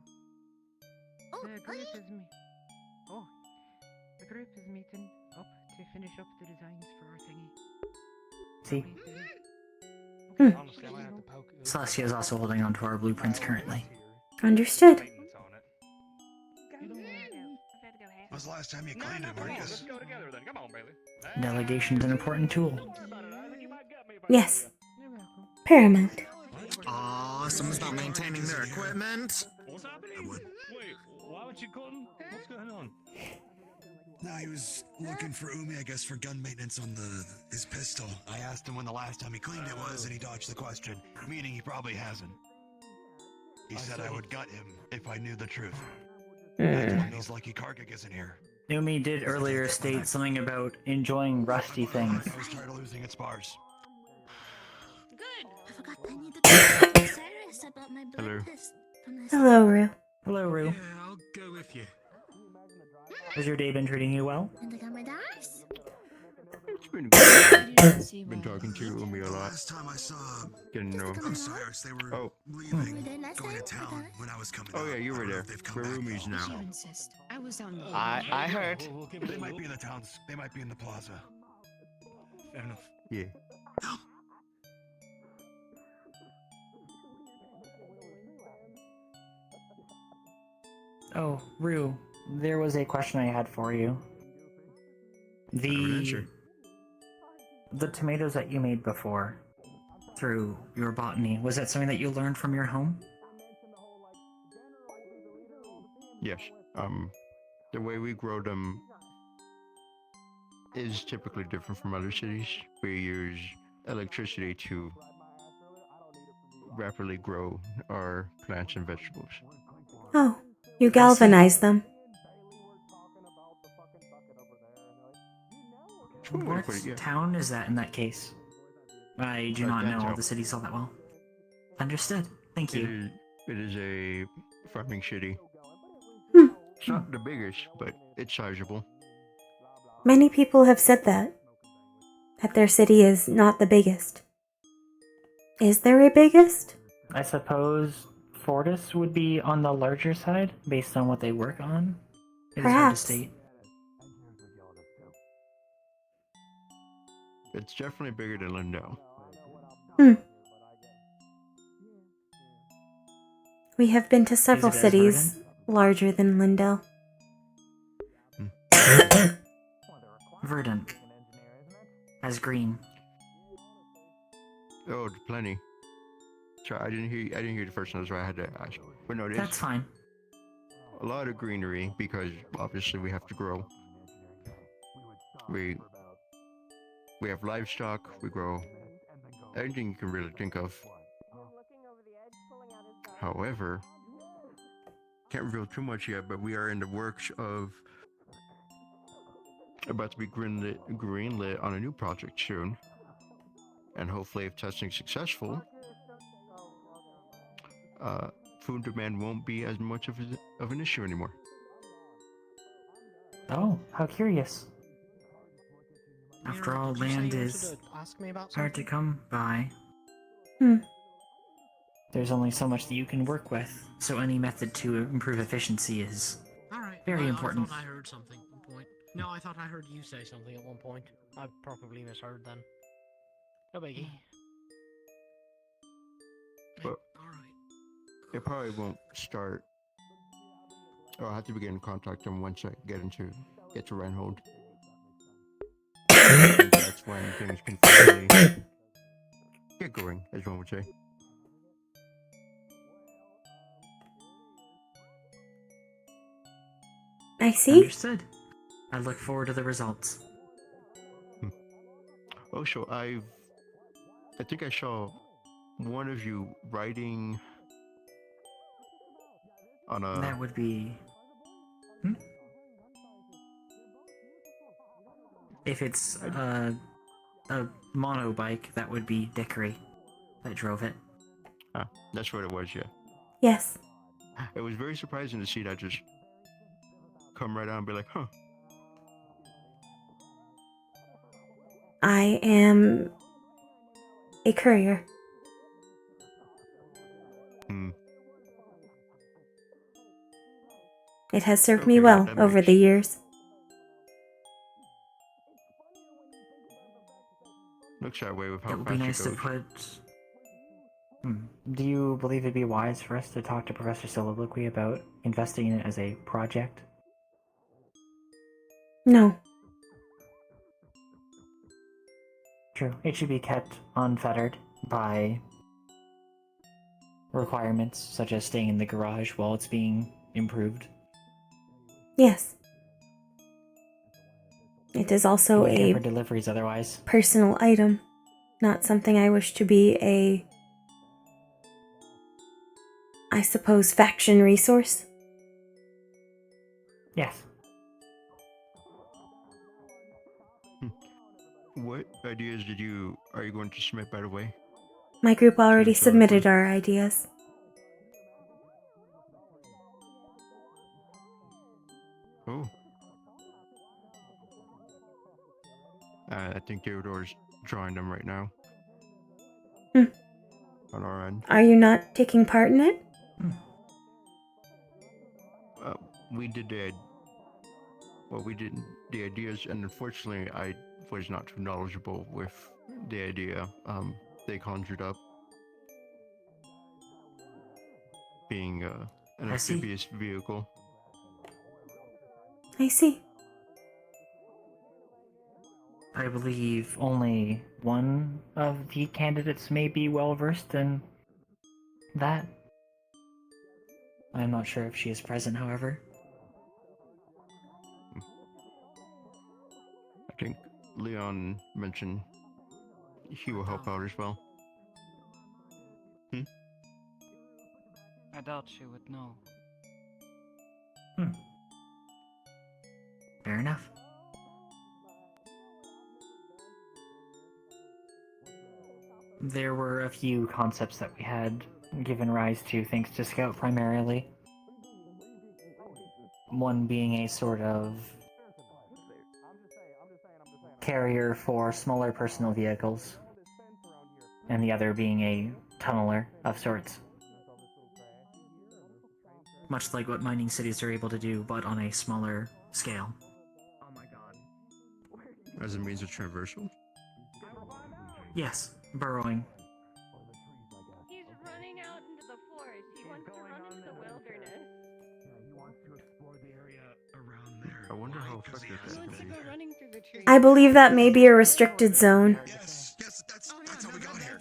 The group is meeting up to finish up the designs for our thingy.
See?
Honestly, I might have to poke.
Celestia is also holding on to our blueprints currently.
Understood.
Maintenance on it.
When was the last time you cleaned it, Marcus?
Let's go together then. Come on, Bailey.
Delegation's an important tool.
Yes. Paramount.
Aw, someone's not maintaining their equipment.
What's happening? Wait, why would you call him? What's going on?
No, he was looking for Umi, I guess, for gun maintenance on his pistol. I asked him when the last time he cleaned it was, and he dodged the question, meaning he probably hasn't. He said I would gut him if I knew the truth. That's when he's lucky Kargik isn't here.
Numi did earlier state something about enjoying rusty things.
I was tired of losing its bars.
I forgot I need to talk to Cyrus about my blood
Hello.
test from last
Hello, Rue.
Hello, Rue.
Yeah, I'll go with you.
Has your day been treating you well?
And I got my dice.
It's been good.
Been
talking to Umi a
The
lot.
last time I saw
Getting to know him.
Cyrus, they were
Oh.
leaving,
Were they last
going to
time?
town when I was coming
Oh
out.
yeah, you
I
were
don't know
there.
if they've come
We're
back
roomies
yet.
now.
insist. I was on the
I heard.
They might be in the towns. They might be in the plaza.
Fair enough. Yeah.
Oh, Rue, there was a question I had for you. The tomatoes that you made before through your botany, was that something that you learned from your home?
Yes.
the way we grow them is typically different from other cities. We use electricity to rapidly grow our plants and vegetables.
Oh, you galvanize them.
What town is that in that case? I do not know all the cities all that well. Understood. Thank you.
It is a farming city. It's not the biggest, but it's sizable.
Many people have said that their city is not the biggest. Is there a biggest?
I suppose Fortis would be on the larger side, based on what they work on. It is hard to
Perhaps.
state.
It's definitely bigger than Lindell.
We have been to several cities larger than Lindell.
Verdant. As green.
Oh, plenty. Sorry, I didn't hear the first one, that's why I had to ask. But no,
That's fine.
A lot of greenery because obviously we have to grow. We have livestock. We grow anything you can really think of. However, can't reveal too much yet, but we are in the works of about to be greenlit on a new project soon. And hopefully, if testing successful, food demand won't be as much of an issue anymore.
Oh, how curious. After all, land is hard to come by. There's only so much that you can work with, so any method to improve efficiency is very important.
I thought I heard something at one point. No, I thought I heard you say something at one point. I probably misheard then. No biggie.
But it probably won't start. I'll have to begin in contact them once I get to Reinhold. That's when things can finally get going, as one would say.
I see.
Understood. I look forward to the results.
Oh, sure. I think I saw one of you writing on a...
That would be... If it's a mono bike, that would be Dickory that drove it.
Ah, that's what it was, yeah.
Yes.
It was very surprising to see that just come right out and be like, huh.
I am a courier. It has served me well over the years.
Looks that way with how
It would be nice to put... Do you believe it'd be wise for us to talk to Professor Soliloquy about investing in it as a project?
No.
True. It should be kept unfettered by requirements such as staying in the garage while it's being improved.
Yes. It is also
We care
a
for deliveries otherwise.
personal item, not something I wish to be a, I suppose, faction resource.
Yes.
What ideas are you going to submit, by the way?
My group already submitted our ideas.
Oh. I think Theodore's drawing them right now. On our end.
Are you not taking part in it?
We did the ideas, and unfortunately I was not too knowledgeable with the idea they conjured up. Being an amphibious vehicle.
I see.
I believe only one of the candidates may be well versed in that. I'm not sure if she is present, however.
Leon mentioned he will help out as well.
I doubt she would know. Fair enough. There were a few concepts that we had given rise to thanks to Scout primarily. One being a sort of carrier for smaller personal vehicles, and the other being a tunneler of sorts. Much like what mining cities are able to do, but on a smaller scale.
Oh my god.
As a means of traversal?
Yes, burrowing.
He's running out into the forest. He wants to run into the wilderness.
He wants to explore the area around there.
I wonder how effective
He
that
wants to
would
go
be.
running through the trees.
I believe that may be a restricted zone.
Yes, that's how we got here.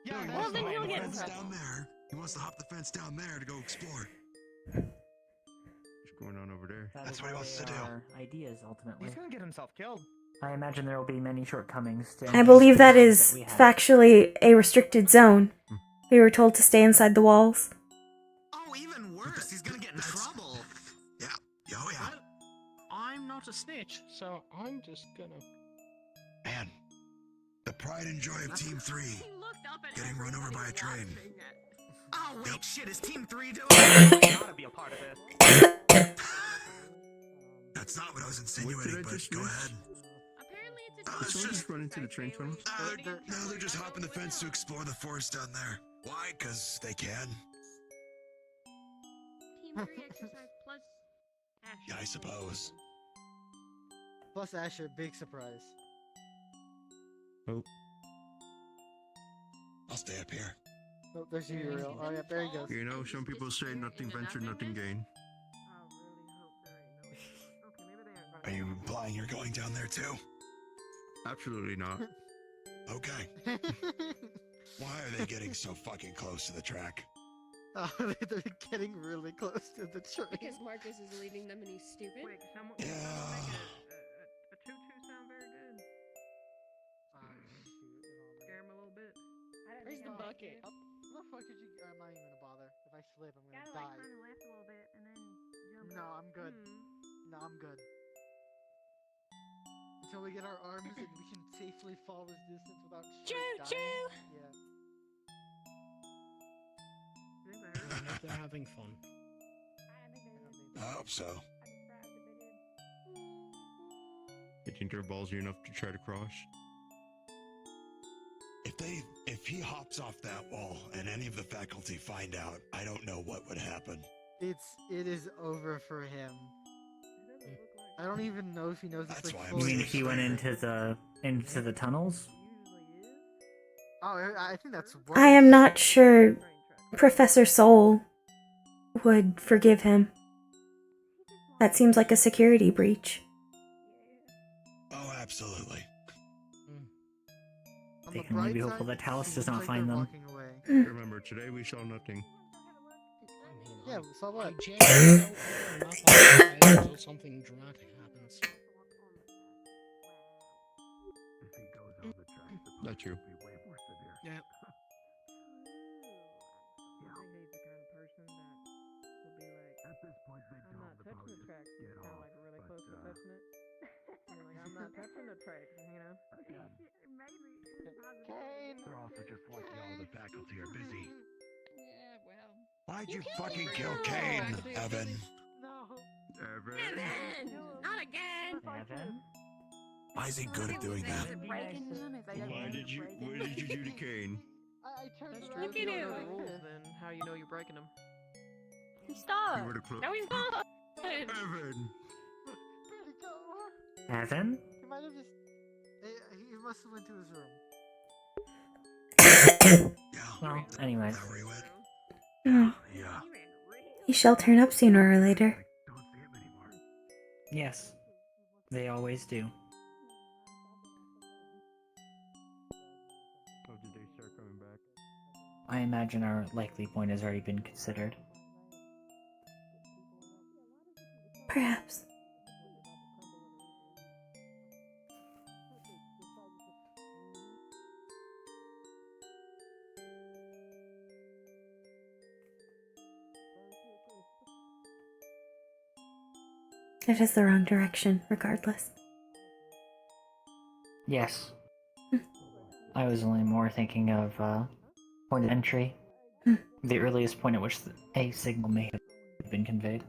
Yeah, well, then he'll get in
Fence
trouble.
down there. He wants to hop the fence down there to go explore.
What's going on over there?
That's what he wants to do.
Ideas, ultimately.
He's gonna get himself killed.
I imagine there will be many shortcomings to
I believe that
any
is
we have.
factually a restricted zone. We were told to stay inside the walls.
Oh, even worse, he's gonna get in trouble.
Yeah. Oh yeah.
I'm not a snitch, so I'm just gonna.
Man, the pride and joy of Team 3. Getting run over by a train.
Oh wait, shit, is Team 3 doing
Gotta be a part of it.
That's not what I was insinuating, but go ahead.
Did someone just run into the train tunnel?
No, they're just hopping the fence to explore the forest down there. Why? Because they can.
Team 3 exercise plus Asher.
Yeah, I suppose.
Plus Asher, big surprise.
Oh.
I'll stay up here.
Oh, there's Uriel. Oh yeah, there he goes.
You know, some people say nothing ventured, nothing gained.
Are you implying you're going down there too?
Absolutely not.
Okay. Why are they getting so fucking close to the track?
Oh, they're getting really close to the train.
Because Marcus is leading them and he's stupid.
Quick, someone
Yeah.
a tutu sound very good. Scare him a little bit.
Where's the bucket?
How the fuck did you? I'm not even gonna bother. If I slip, I'm gonna
Gotta
die.
like turn left a little bit and then jump.
No, I'm good. No, I'm good. Until we get our arms and we can safely fall this distance without
Choo-choo!
Yeah.
I hope they're having fun.
I hope so.
You think they're ballsy enough to try to cross?
If he hops off that wall and any of the faculty find out, I don't know what would happen.
It is over for him. I don't even know if he knows it's
That's
like
why I'm
You
fully.
mean if he went into the tunnels?
Oh, I think that's worse.
I am not sure Professor Soul would forgive him. That seems like a security breach.
Oh, absolutely.
They can only be hopeful that Talus does not find them.
Remember, today we saw nothing.
Yeah, so what?
Until something dramatic happens.
That's true.
Yeah.
I think he's the kind of person that would be like,
At this point,
I'm not touching the tracks. It's kind of like really close to touching it. And like, I'm not touching the tracks, you know? Maybe.
Kane!
They're also just like, the faculty are busy.
Yeah, well.
Why'd you fucking kill Kane, Evan?
No.
Evan! Not again!
Evan?
Why is he good at doing that?
What did you do to Kane?
I turned
That's
around.
true.
Look
If you
at
don't know
him.
the rules, then how you know you're breaking them?
Stop!
You would've clo-
No, he's not!
Evan!
Where'd he go?
Evan?
He might have just. He must have went to his room.
Well, anyways.
Yeah.
He shall turn up sooner or later.
Yes. They always do.
Oh, did they start coming back?
I imagine our likely point has already been considered.
Perhaps. It is the wrong direction, regardless.
Yes. I was only more thinking of point of entry. The earliest point at which a signal may have been conveyed.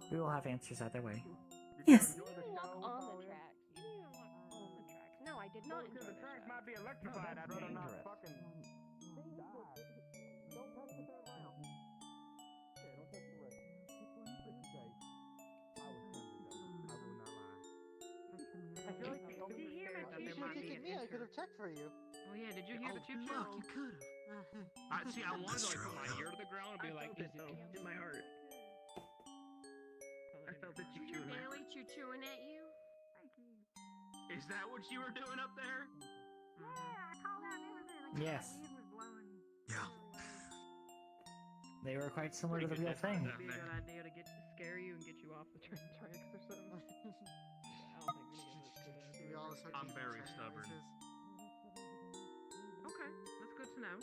We will have answers either way.
Yes.
You didn't walk on the tracks. You didn't even walk on the tracks. No, I did not enjoy the tracks.
Might be electrified. I'd rather not fucking
I feel like did you hear my chief ticket me? I could have checked for you.
Oh yeah, did you hear the chief?
Look, you could have.
See, I wanted to like put my ear to the ground and be like,
it though, in my heart. I felt it chewing.
Really chewing at you?
is that what you were doing up there?
Yes.
Yeah.
They were quite similar to the real thing.
That'd be a good idea to scare you and get you off the train tracks or something. I don't think any of us could.
I'm very stubborn.
Okay, that's good to know.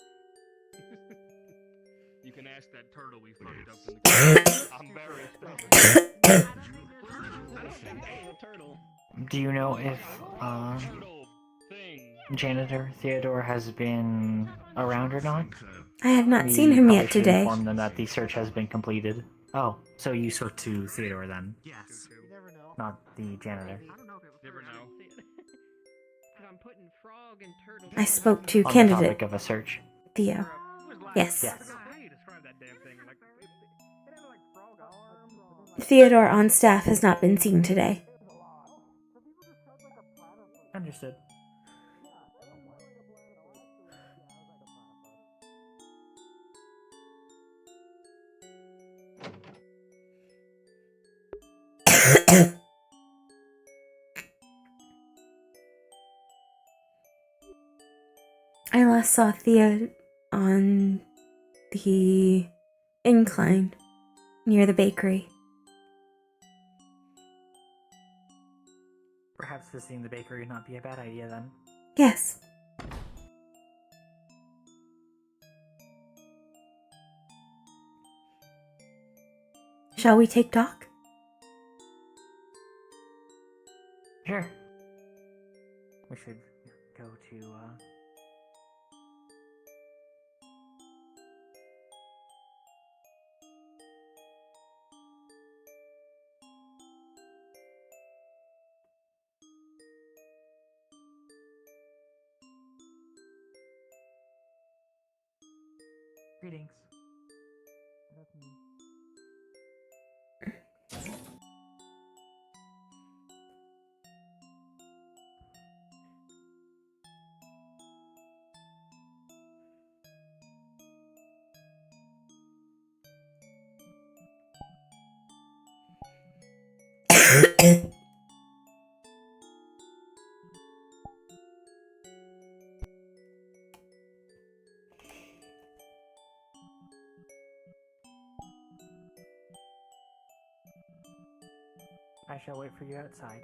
You can ask that turtle we fucked up in the I'm very stubborn.
Hey, a turtle.
Do you know if Janitor Theodore has been around or not?
I have not seen him yet today.
Inform them that the search has been completed. Oh, so you spoke to Theodore then?
Yes.
You never know.
Not the janitor.
I don't know if it was
Never know.
Because I'm putting frog and turtle.
I spoke to
On
candidate
the topic of a search.
Theo. Yes.
Yes.
How do you describe that damn thing? Like, it had like frog arms.
Theodore on staff has not been seen today.
Understood.
I last saw Theo on the incline near the bakery.
Perhaps visiting the bakery would not be a bad idea then.
Yes. Shall we take Doc?
Sure. We should go to, Greetings. I shall wait for you outside.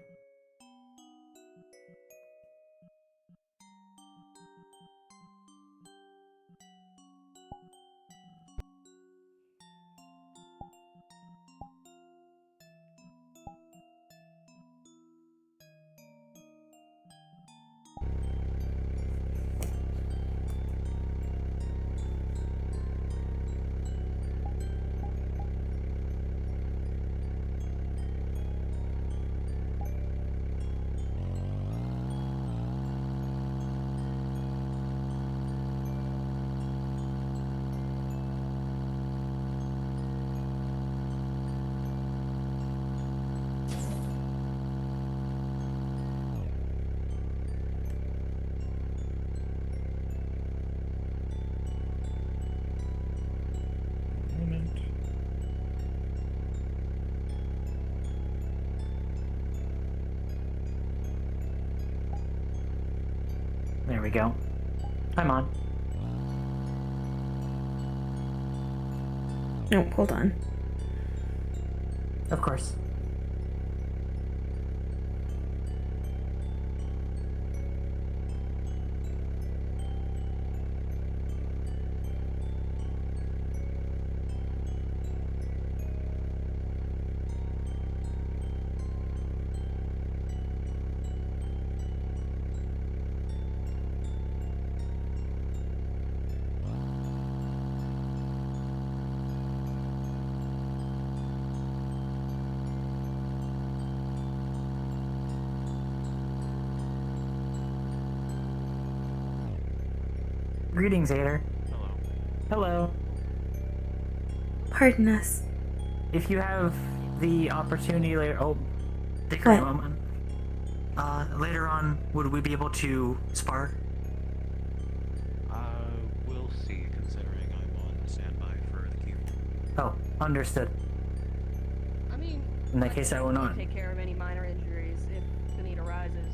There we go. I'm on.
No, hold on.
Of course. Greetings, Ader.
Hello.
Hello.
Pardon us.
If you have the opportunity later, Dickory,
What?
moment. Later on, would we be able to spar?
We'll see, considering I'm on standby for the cube.
Oh, understood.
I mean,
In that case, I will not.
take care of any minor injuries if the need arises.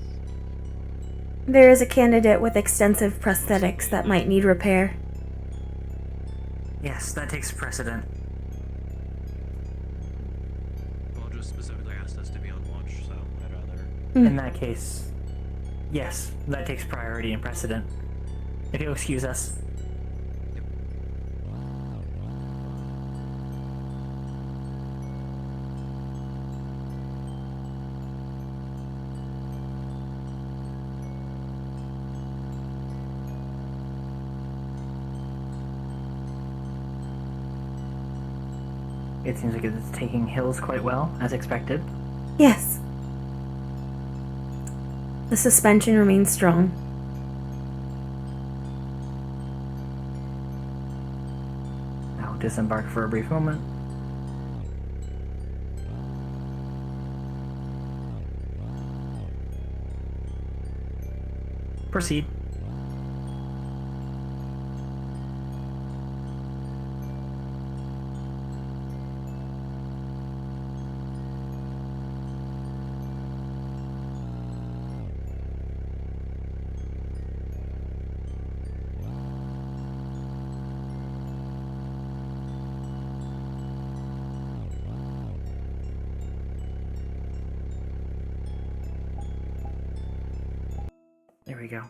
There is a candidate with extensive prosthetics that might need repair.
Yes, that takes precedent.
Well, just specifically asked us to be on watch, so I'd rather...
In that case, yes, that takes priority and precedent. If you'll excuse us. It seems like it's taking hills quite well, as expected.
Yes. The suspension remains strong.
Now disembark for a brief moment. Proceed. There we go.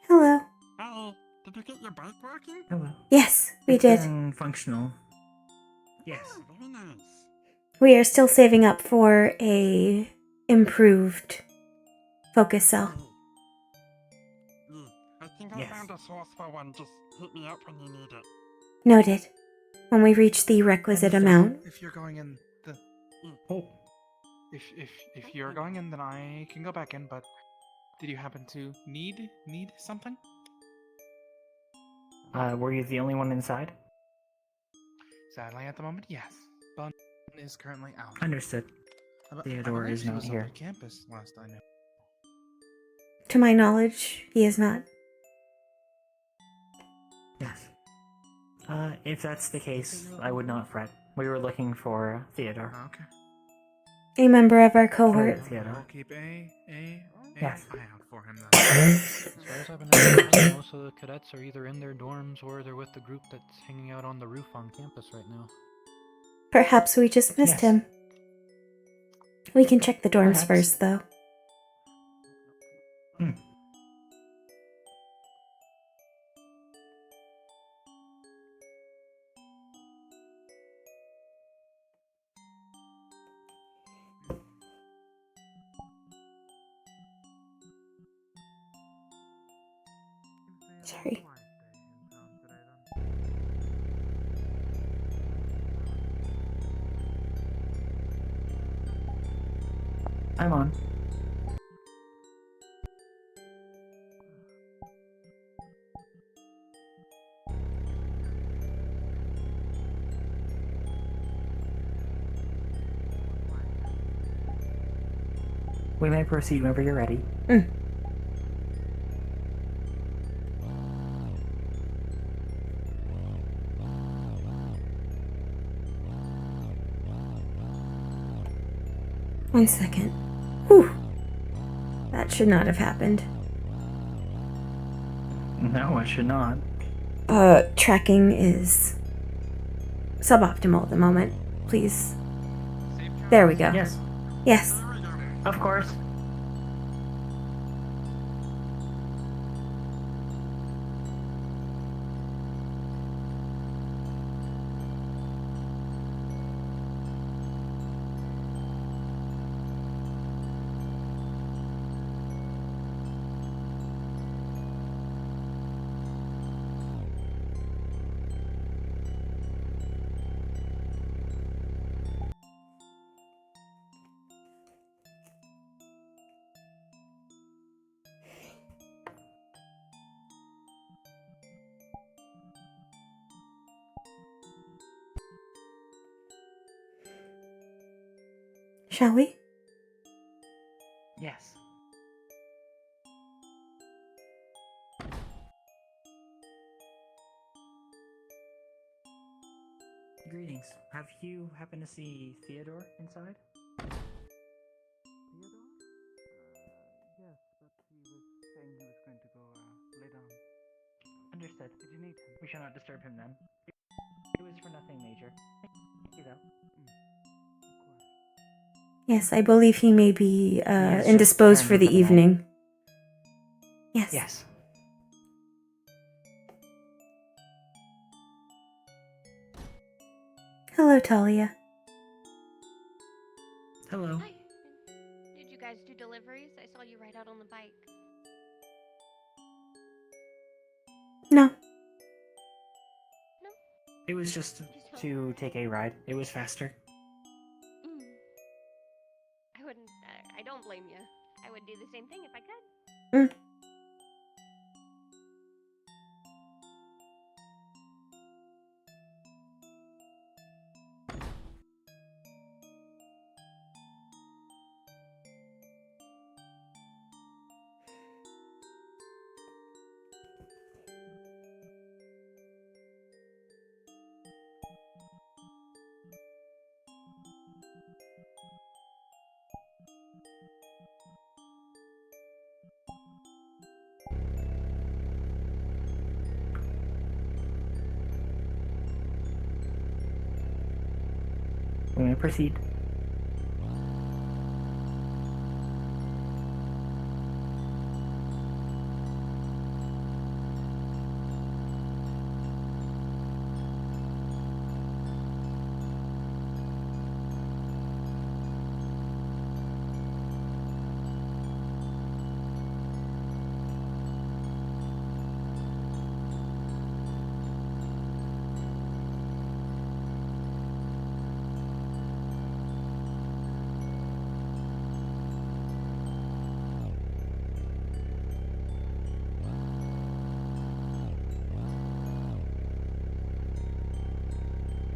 Hello.
Hey, did you get your bike working?
Hello.
Yes, we
It's
did.
been functional. Yes.
Oh, very nice.
We are still saving up for a improved focus cell.
I think I found a source for one. Just hit me up when you need it.
Noted. When we reach the requisite amount.
If you're going in, the
Oh.
if you're going in, then I can go back in. But did you happen to need something?
Were you the only one inside?
Sadly, at the moment, yes. Bun is currently out.
Understood. Theodore is not here.
Campus, last I knew.
To my knowledge, he is not.
Yes. If that's the case, I would not fret. We were looking for Theodore.
Okay.
A member of our cohort.
Theodore.
I'll keep a
Yes.
eye out for him.
As far as I've been understanding, most of the cadets are either in their dorms or they're with the group that's hanging out on the roof on campus right now.
Perhaps we just missed him. We can check the dorms
Perhaps.
first, though. Sorry.
I'm on. We may proceed whenever you're ready.
One second. Whew. That should not have happened.
No, it should not.
Tracking is suboptimal at the moment. Please. There we go.
Yes.
Yes.
Of course.
Shall we?
Yes. Greetings. Have you happened to see Theodore inside?
Theodore? Yes, but he was saying he was going to go lay down.
Understood.
Did you need him?
We shall not disturb him then. It was for nothing major. Thank you, though.
Yes, I believe he may be
has
indisposed
just
for the
turned for the night.
evening. Yes.
Yes.
Hello, Talia.
Hello.
Hi. Did you guys do deliveries? I saw you ride out on the bike.
No.
It was just to take a ride. It was faster.
I wouldn't. I don't blame you. I would do the same thing if I could.
We may proceed.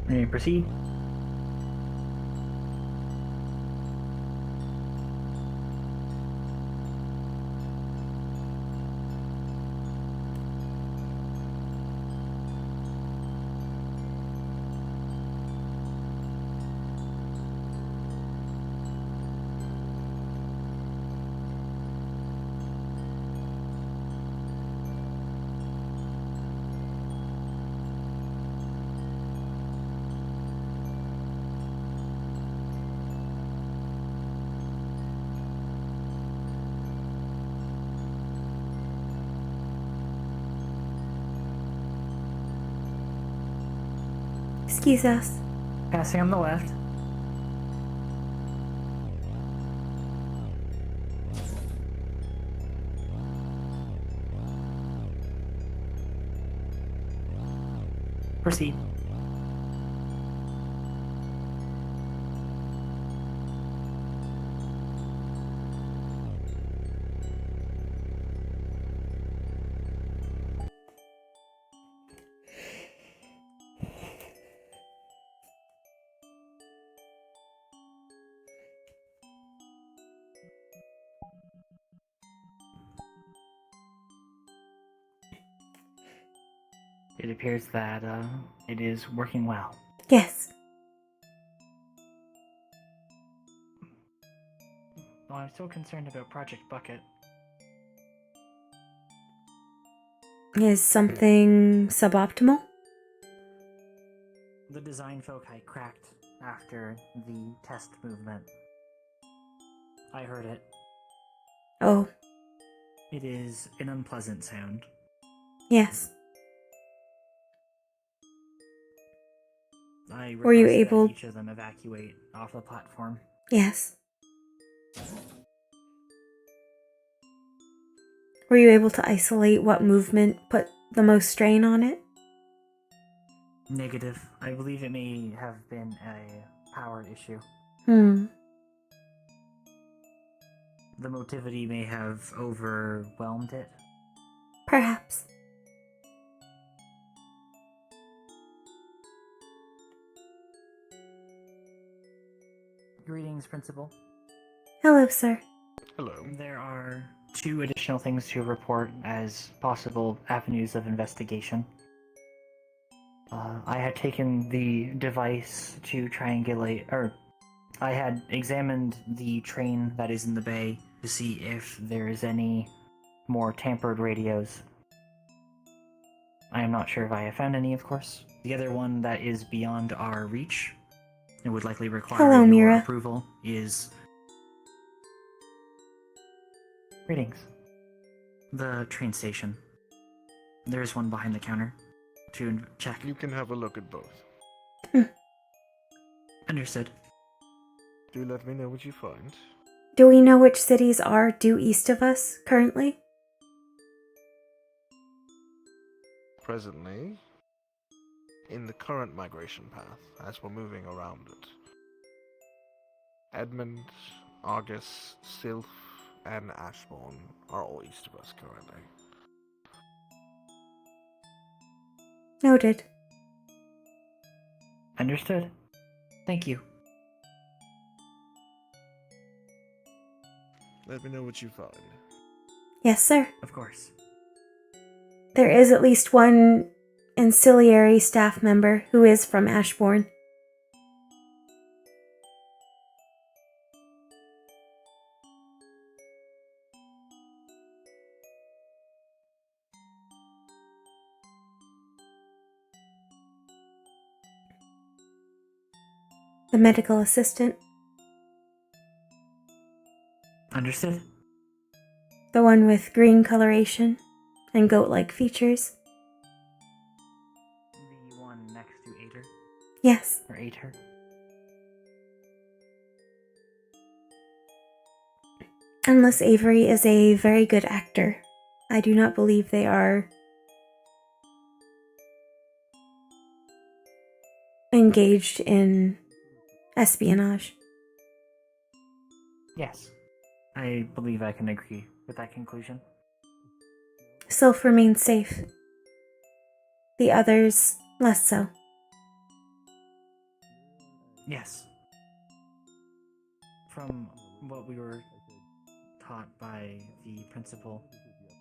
We may proceed.
Excuse us.
Passing on the left. Proceed. It appears that it is working well.
Yes.
Well, I'm still concerned about Project Bucket.
Is something suboptimal?
The design foci cracked after the test movement. I heard it.
Oh.
It is an unpleasant sound.
Yes.
I
Were you
request
able-
that each of them evacuate off the platform.
Yes. Were you able to isolate what movement put the most strain on it?
Negative. I believe it may have been a power issue. The motivity may have overwhelmed it.
Perhaps.
Greetings. Greetings, Principal.
Hello, sir.
Hello.
There are 2 additional things to report as possible avenues of investigation. I had taken the device to triangulate, or I had examined the train that is in the bay to see if there is any more tampered radios. I am not sure if I have found any, of course. The other one that is beyond our reach, and would likely require
Hello,
your
Mira.
approval, is... Greetings. The train station. There is one behind the counter to check.
You can have a look at both.
Understood.
Do let me know what you find.
Do we know which cities are due east of us currently?
Presently, in the current migration path, as we're moving around it, Edmund, Argus, Sylph, and Ashbourne are all east of us currently.
Noted.
Understood. Thank you.
Let me know what you find.
Yes, sir.
Of course.
There is at least one ancillary staff member who is from Ashbourne. The medical assistant.
Understood.
The one with green coloration and goat-like features.
The one next to Ater?
Yes.
Or Ater?
Unless Avery is a very good actor, I do not believe they are engaged in espionage.
Yes. I believe I can agree with that conclusion.
Sylph remains safe. The others, less so.
Yes. From what we were taught by the principal,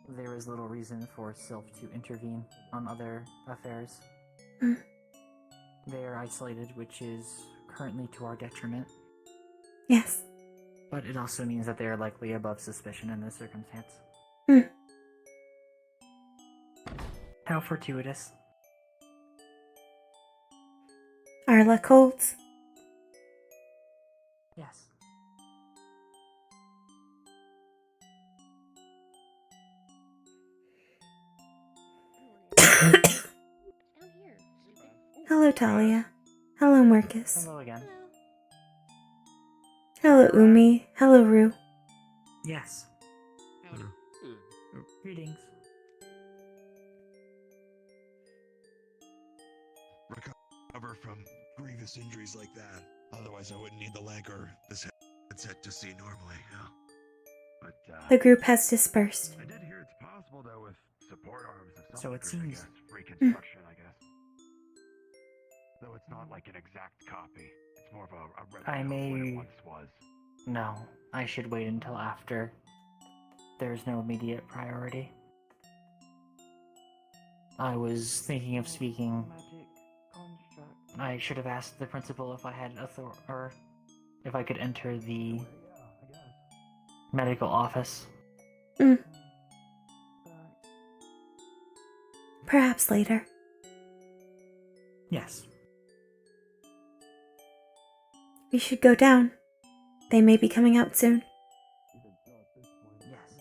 there is little reason for Sylph to intervene on other affairs.
Mm.
They are isolated, which is currently to our detriment.
Yes.
But it also means that they are likely above suspicion in this circumstance.
Mm.
How fortuitous.
Our luck holds.
Yes.
Hello, Talia. Hello, Marcus.
Hello again.
Hello, Umi. Hello, Rue.
Yes. Greetings.
Recover from grievous injuries like that. Otherwise, I wouldn't need the leg or this headset to see normally. Yeah. But
The group has dispersed.
I did hear it's possible though with support arms of
So it seems.
reconstruction, I guess. Though it's not like an exact copy. It's more of a replica
I
of what it
may...
once was.
No, I should wait until after. There's no immediate priority. I was thinking of speaking... I should have asked the principal if I had or if I could enter the medical office.
Mm. Perhaps later.
Yes.
We should go down. They may be coming out soon.
Yes.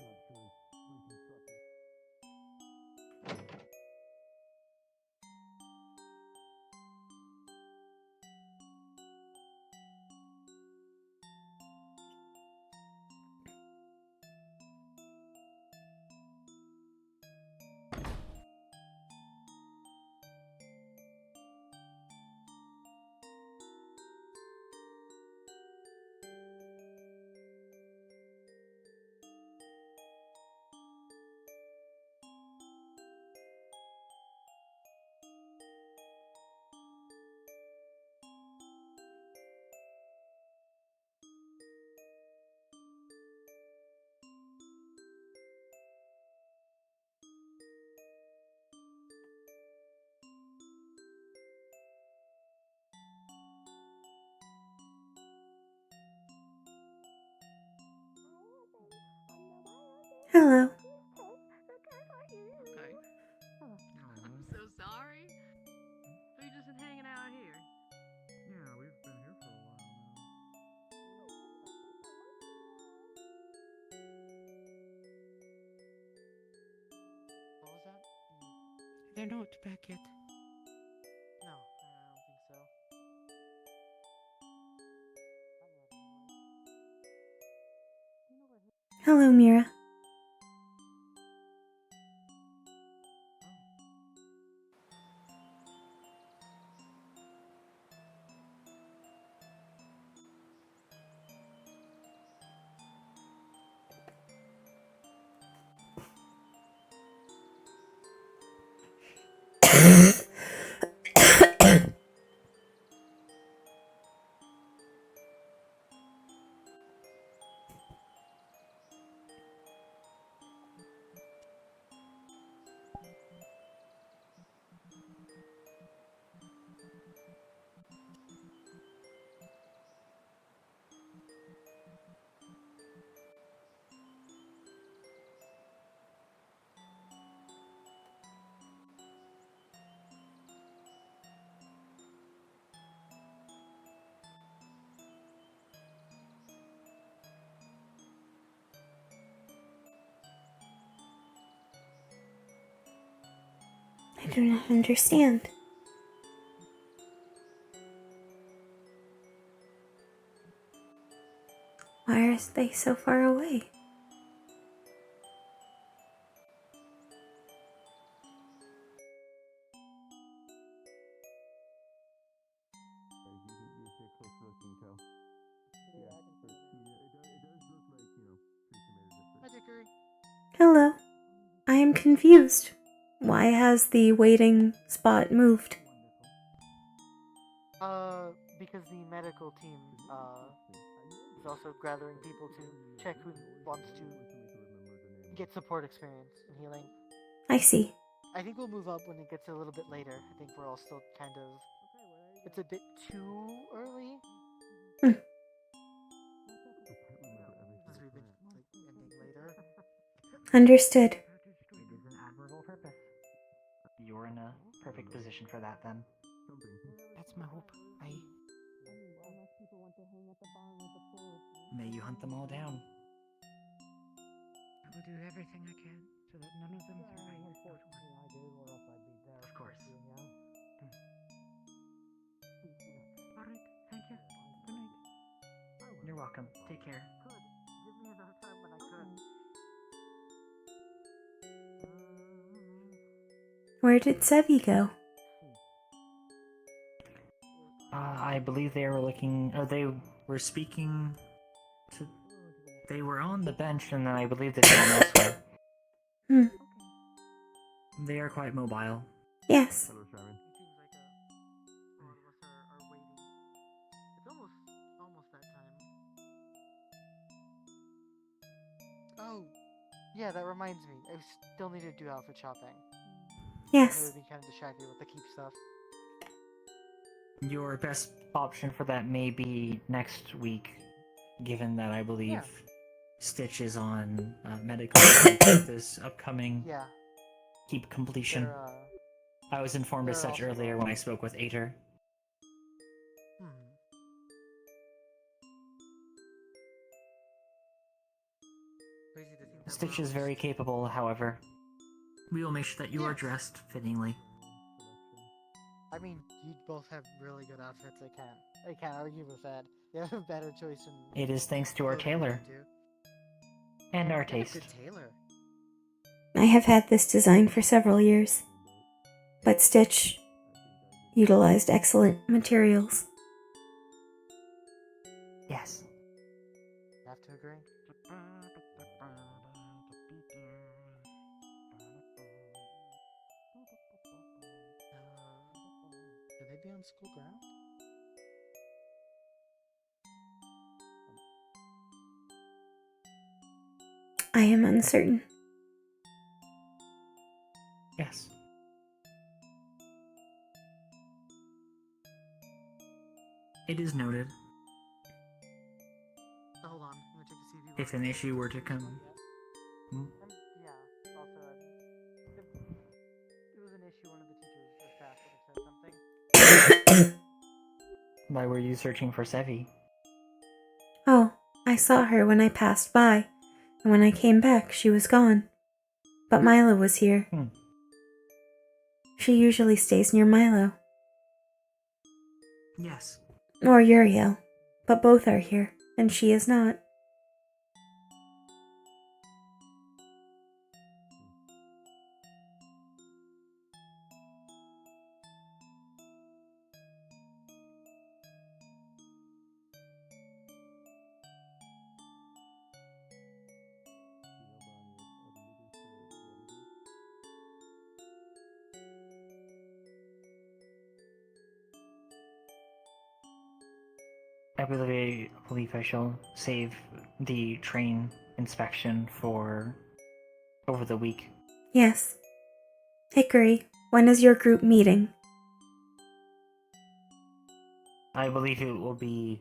Hello.
Okay. I'm so sorry. We just been hanging out here.
Yeah, we've been here for a while now.
What was that?
They're not back yet.
No, I don't think so.
Hello, Mira. I do not understand. Why are they so far away?
Hi, Dickory.
Hello. I am confused. Why has the waiting spot moved?
Because the medical team, is also gathering people to check who wants to get support experience in healing.
I see.
I think we'll move up when it gets a little bit later. I think we're all still kind of... It's a bit too early. Since we've been, like, ending later.
Understood.
It is an admirable purpose. You're in a perfect position for that, then.
That's my hope.
May you hunt them all down.
I will do everything I can so that none of them survive.
Of course.
Alright, thank you. Good night.
You're welcome. Take care.
Give me enough time when I could.
Where did Sevi go?
I believe they were looking, or they were speaking to, they were on the bench, and I believe that they went elsewhere. They are quite mobile.
Yes.
It seems like a lot of us are waiting. It's almost that time. Oh, yeah, that reminds me. I still need to do outfit shopping.
Yes.
I would be kind of distracted with the keep stuff.
Your best option for that may be next week, given that I believe Stitch is on medical leave this upcoming keep completion. I was informed as such earlier when I spoke with Ater. Stitch is very capable, however. We will make sure that you are dressed fittingly.
I mean, you both have really good outfits. I can't argue with that. You have a better choice in...
It is thanks to our tailor. And our taste.
Good tailor.
I have had this design for several years, but Stitch utilized excellent materials.
Yes.
I have to agree. Should they be on school ground?
I am uncertain.
Yes. It is noted.
Oh, hold on. I'm gonna check to see
If an issue were to come...
Yeah, also, if it was an issue, one of the teachers or staff would have said something.
Why were you searching for Sevi?
Oh, I saw her when I passed by, and when I came back, she was gone. But Milo was here. She usually stays near Milo.
Yes.
Or Uriel, but both are here, and she is not.
I believe I shall save the train inspection for over the week.
Yes. Dickory, when is your group meeting?
I believe it will be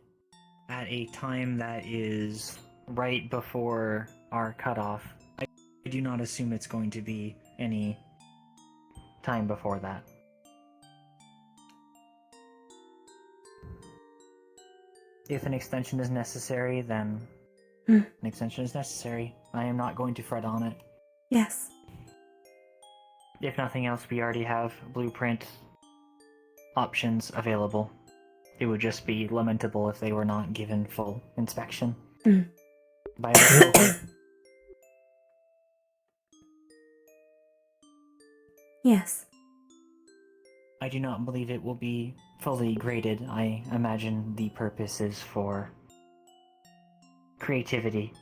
at a time that is right before our cutoff. I do not assume it's going to be any time before that. If an extension is necessary, then an extension is necessary. I am not going to fret on it.
Yes.
If nothing else, we already have blueprint options available. It would just be lamentable if they were not given full inspection. By the
Yes.
I do not believe it will be fully graded. I imagine the purpose is for creativity.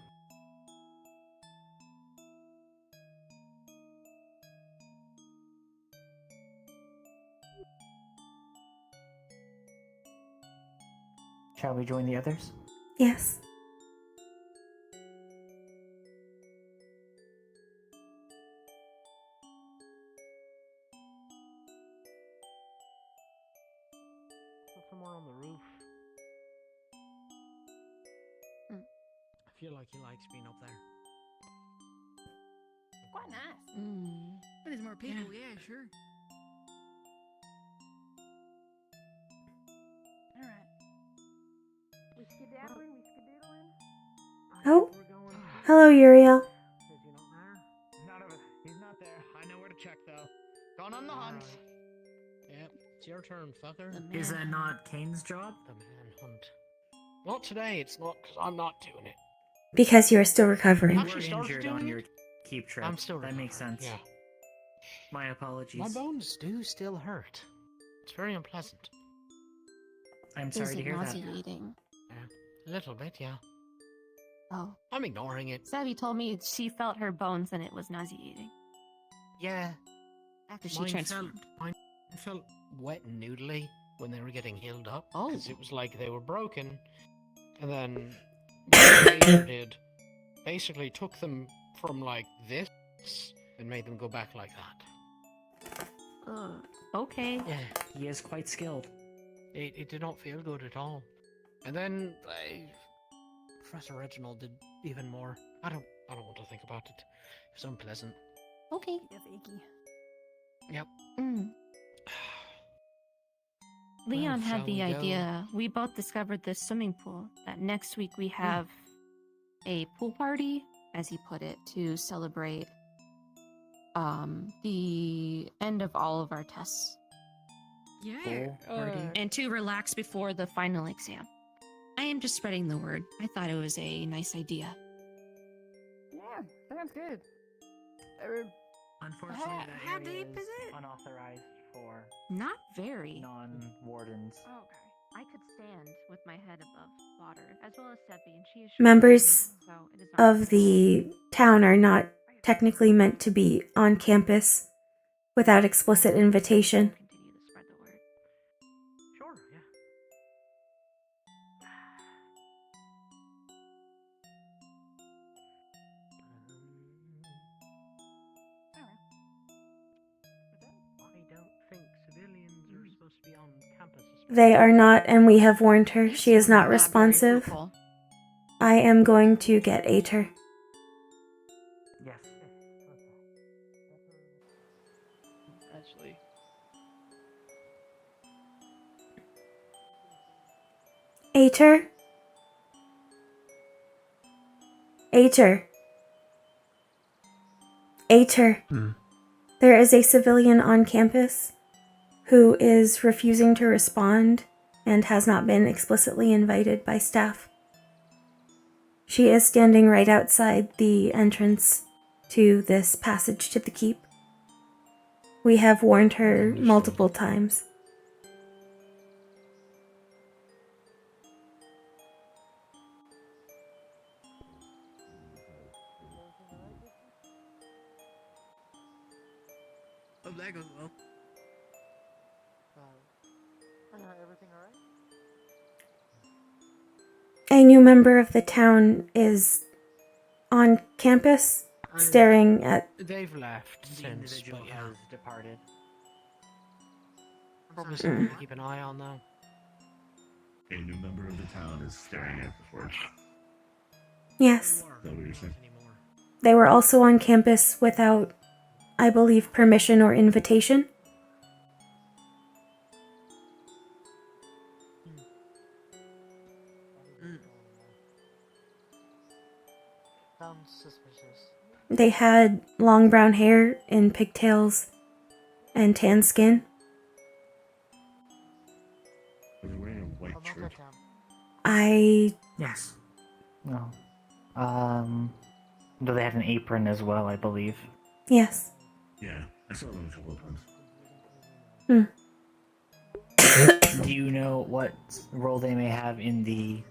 Shall we join the others?
Yes.
Put somewhere on the roof.
I feel like he likes being up there.
Quite nice. When there's more people, yeah, sure. Alright. We skedaddling?
Oh. Hello, Uriel.
None of it. He's not there. I know where to check, though. Gone on the hunt. Yep, it's your turn, fucker.
Is that not Kane's job?
The manhunt. Not today, it's not, because I'm not doing it.
Because you are still recovering.
You were injured on your keep trip.
I'm still
That makes sense.
Yeah.
My apologies.
My bones do still hurt. It's very unpleasant.
I'm sorry to hear that.
nauseating?
Yeah, a little bit, yeah.
Oh.
I'm ignoring it.
Savvy told me she felt her bones and it was nauseating.
Yeah.
After she
Mine
transformed.
felt wet and noodly when they were getting healed up.
Oh.
Because it was like they were broken. And then what the laser did basically took them from like this and made them go back like that.
Okay.
Yeah.
He is quite skilled.
It did not feel good at all. And then Professor Reginald did even more. I don't want to think about it. It was unpleasant.
Okay.
It's icky.
Yep.
Leon
Well,
had
shall
the
we go?
idea. We both discovered this swimming pool. That next week we have a pool party, as he put it, to celebrate the end of all of our tests.
Yeah.
And to relax before the final exam. I am just spreading the word. I thought it was a nice idea.
Yeah, sounds good.
Unfortunately, that
how
area
deep is it?
unauthorized for
Not very.
non-wardens.
Oh, okay. I could stand with my head above water, as well as Seppi, and she is
Members
so it is not
of the town are not technically meant to be on campus without explicit invitation.
continue to spread the word.
Sure, yeah. I don't think civilians are supposed to be on campus.
They are not, and we have warned her. She is not responsive. I am going to get Ater.
Yes.
Ater? Ater. Ater. There is a civilian on campus who is refusing to respond and has not been explicitly invited by staff. She is standing right outside the entrance to this passage to the keep. We have warned her multiple times.
Oh, that goes well.
Everything alright?
A new member of the town is on campus, staring at...
They've left
The
since,
individual
but yeah.
has departed.
Probably something to keep an eye on, though.
A new member of the town is staring at the forge.
Yes.
Is that what you're saying?
They were also on campus without, I believe, permission or invitation.
Sounds suspicious.
They had long brown hair and pigtails and tan skin.
Are they wearing a white shirt?
I...
Yes. No. Though they had an apron as well, I believe.
Yes.
Yeah, I saw them a couple of times.
Do you know what role they may have in the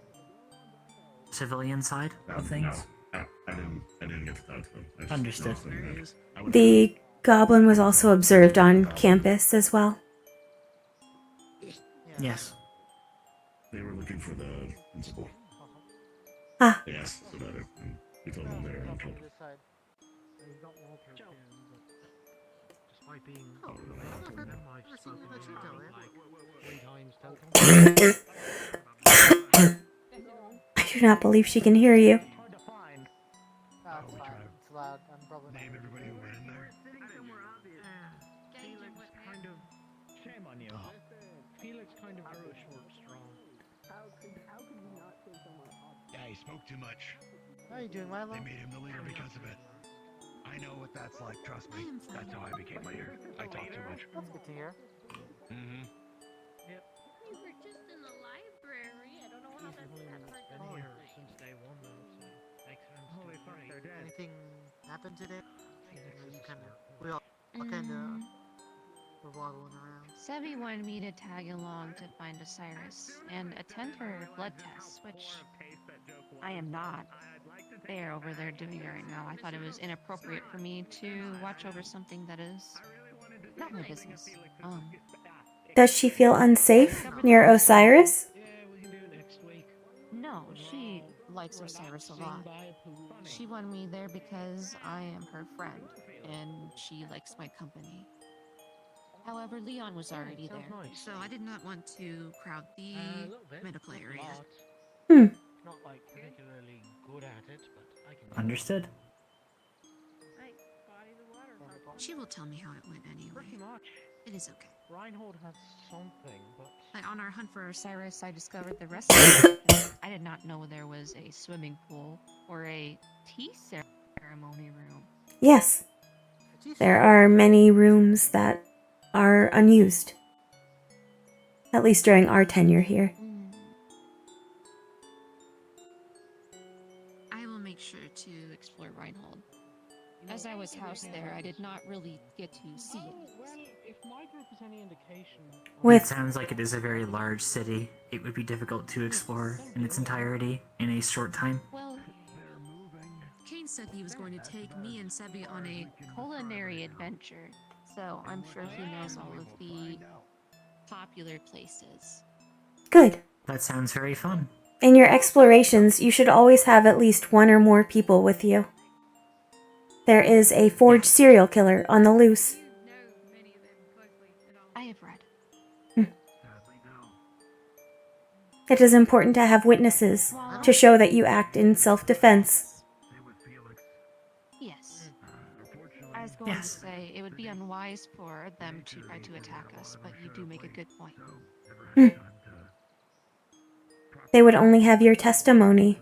civilian side of things?
No, I didn't get to talk to them. I just
Understood.
noticed them.
The goblin was also observed on campus as well.
Yes.
They were looking for the principal.
Ah.
They asked us about it, and we told them they were in trouble.
Despite being I've spoken to him like 3 times total.
I do not believe she can hear you.
It's fine. It's loud. I'm probably
Name everybody who went in there.
Felix kind of... Shame on you. Felix kind of grew a short straw.
How could you not say someone off?
Yeah, he spoke too much.
How are you doing, Milo?
They made him the leader because of it. I know what that's like, trust me. That's how I became leader. I talk too much.
That's good to hear.
Mm-hmm.
Yep.
We were just in the library. I don't know how that's that
Been here since day 1 though, so makes sense. Holy fuck, they're dead. Anything happened today? We all kind of were waddling around.
Sebby wanted me to tag along to find Osiris and attend her blood tests, which I am not. They are over there doing it right now. I thought it was inappropriate for me to watch over something that is not my business.
Does she feel unsafe near Osiris?
No, she likes Osiris a lot. She wanted me there because I am her friend, and she likes my company. However, Leon was already there, so I did not want to crowd the medical area.
Not like particularly good at it, but I can.
Understood.
She will tell me how it went anyway.
Pretty much.
It is okay.
Reinhold had something, but
On our hunt for Osiris, I discovered the rest of it. I did not know there was a swimming pool or a tea ceremony room.
Yes. There are many rooms that are unused. At least during our tenure here.
I will make sure to explore Reinhold. As I was housed there, I did not really get to see it.
if my group is any indication,
It sounds like it is a very large city. It would be difficult to explore in its entirety in a short time.
Well, Kane said he was going to take me and Sebby on a culinary adventure, so I'm sure he knows all of the popular places.
Good.
That sounds very fun.
In your explorations, you should always have at least 1 or more people with you. There is a forged serial killer on the loose.
I have read.
It is important to have witnesses to show that you act in self-defense.
Yes. I was going to say, it would be unwise for them to try to attack us, but you do make a good point.
They would only have your testimony.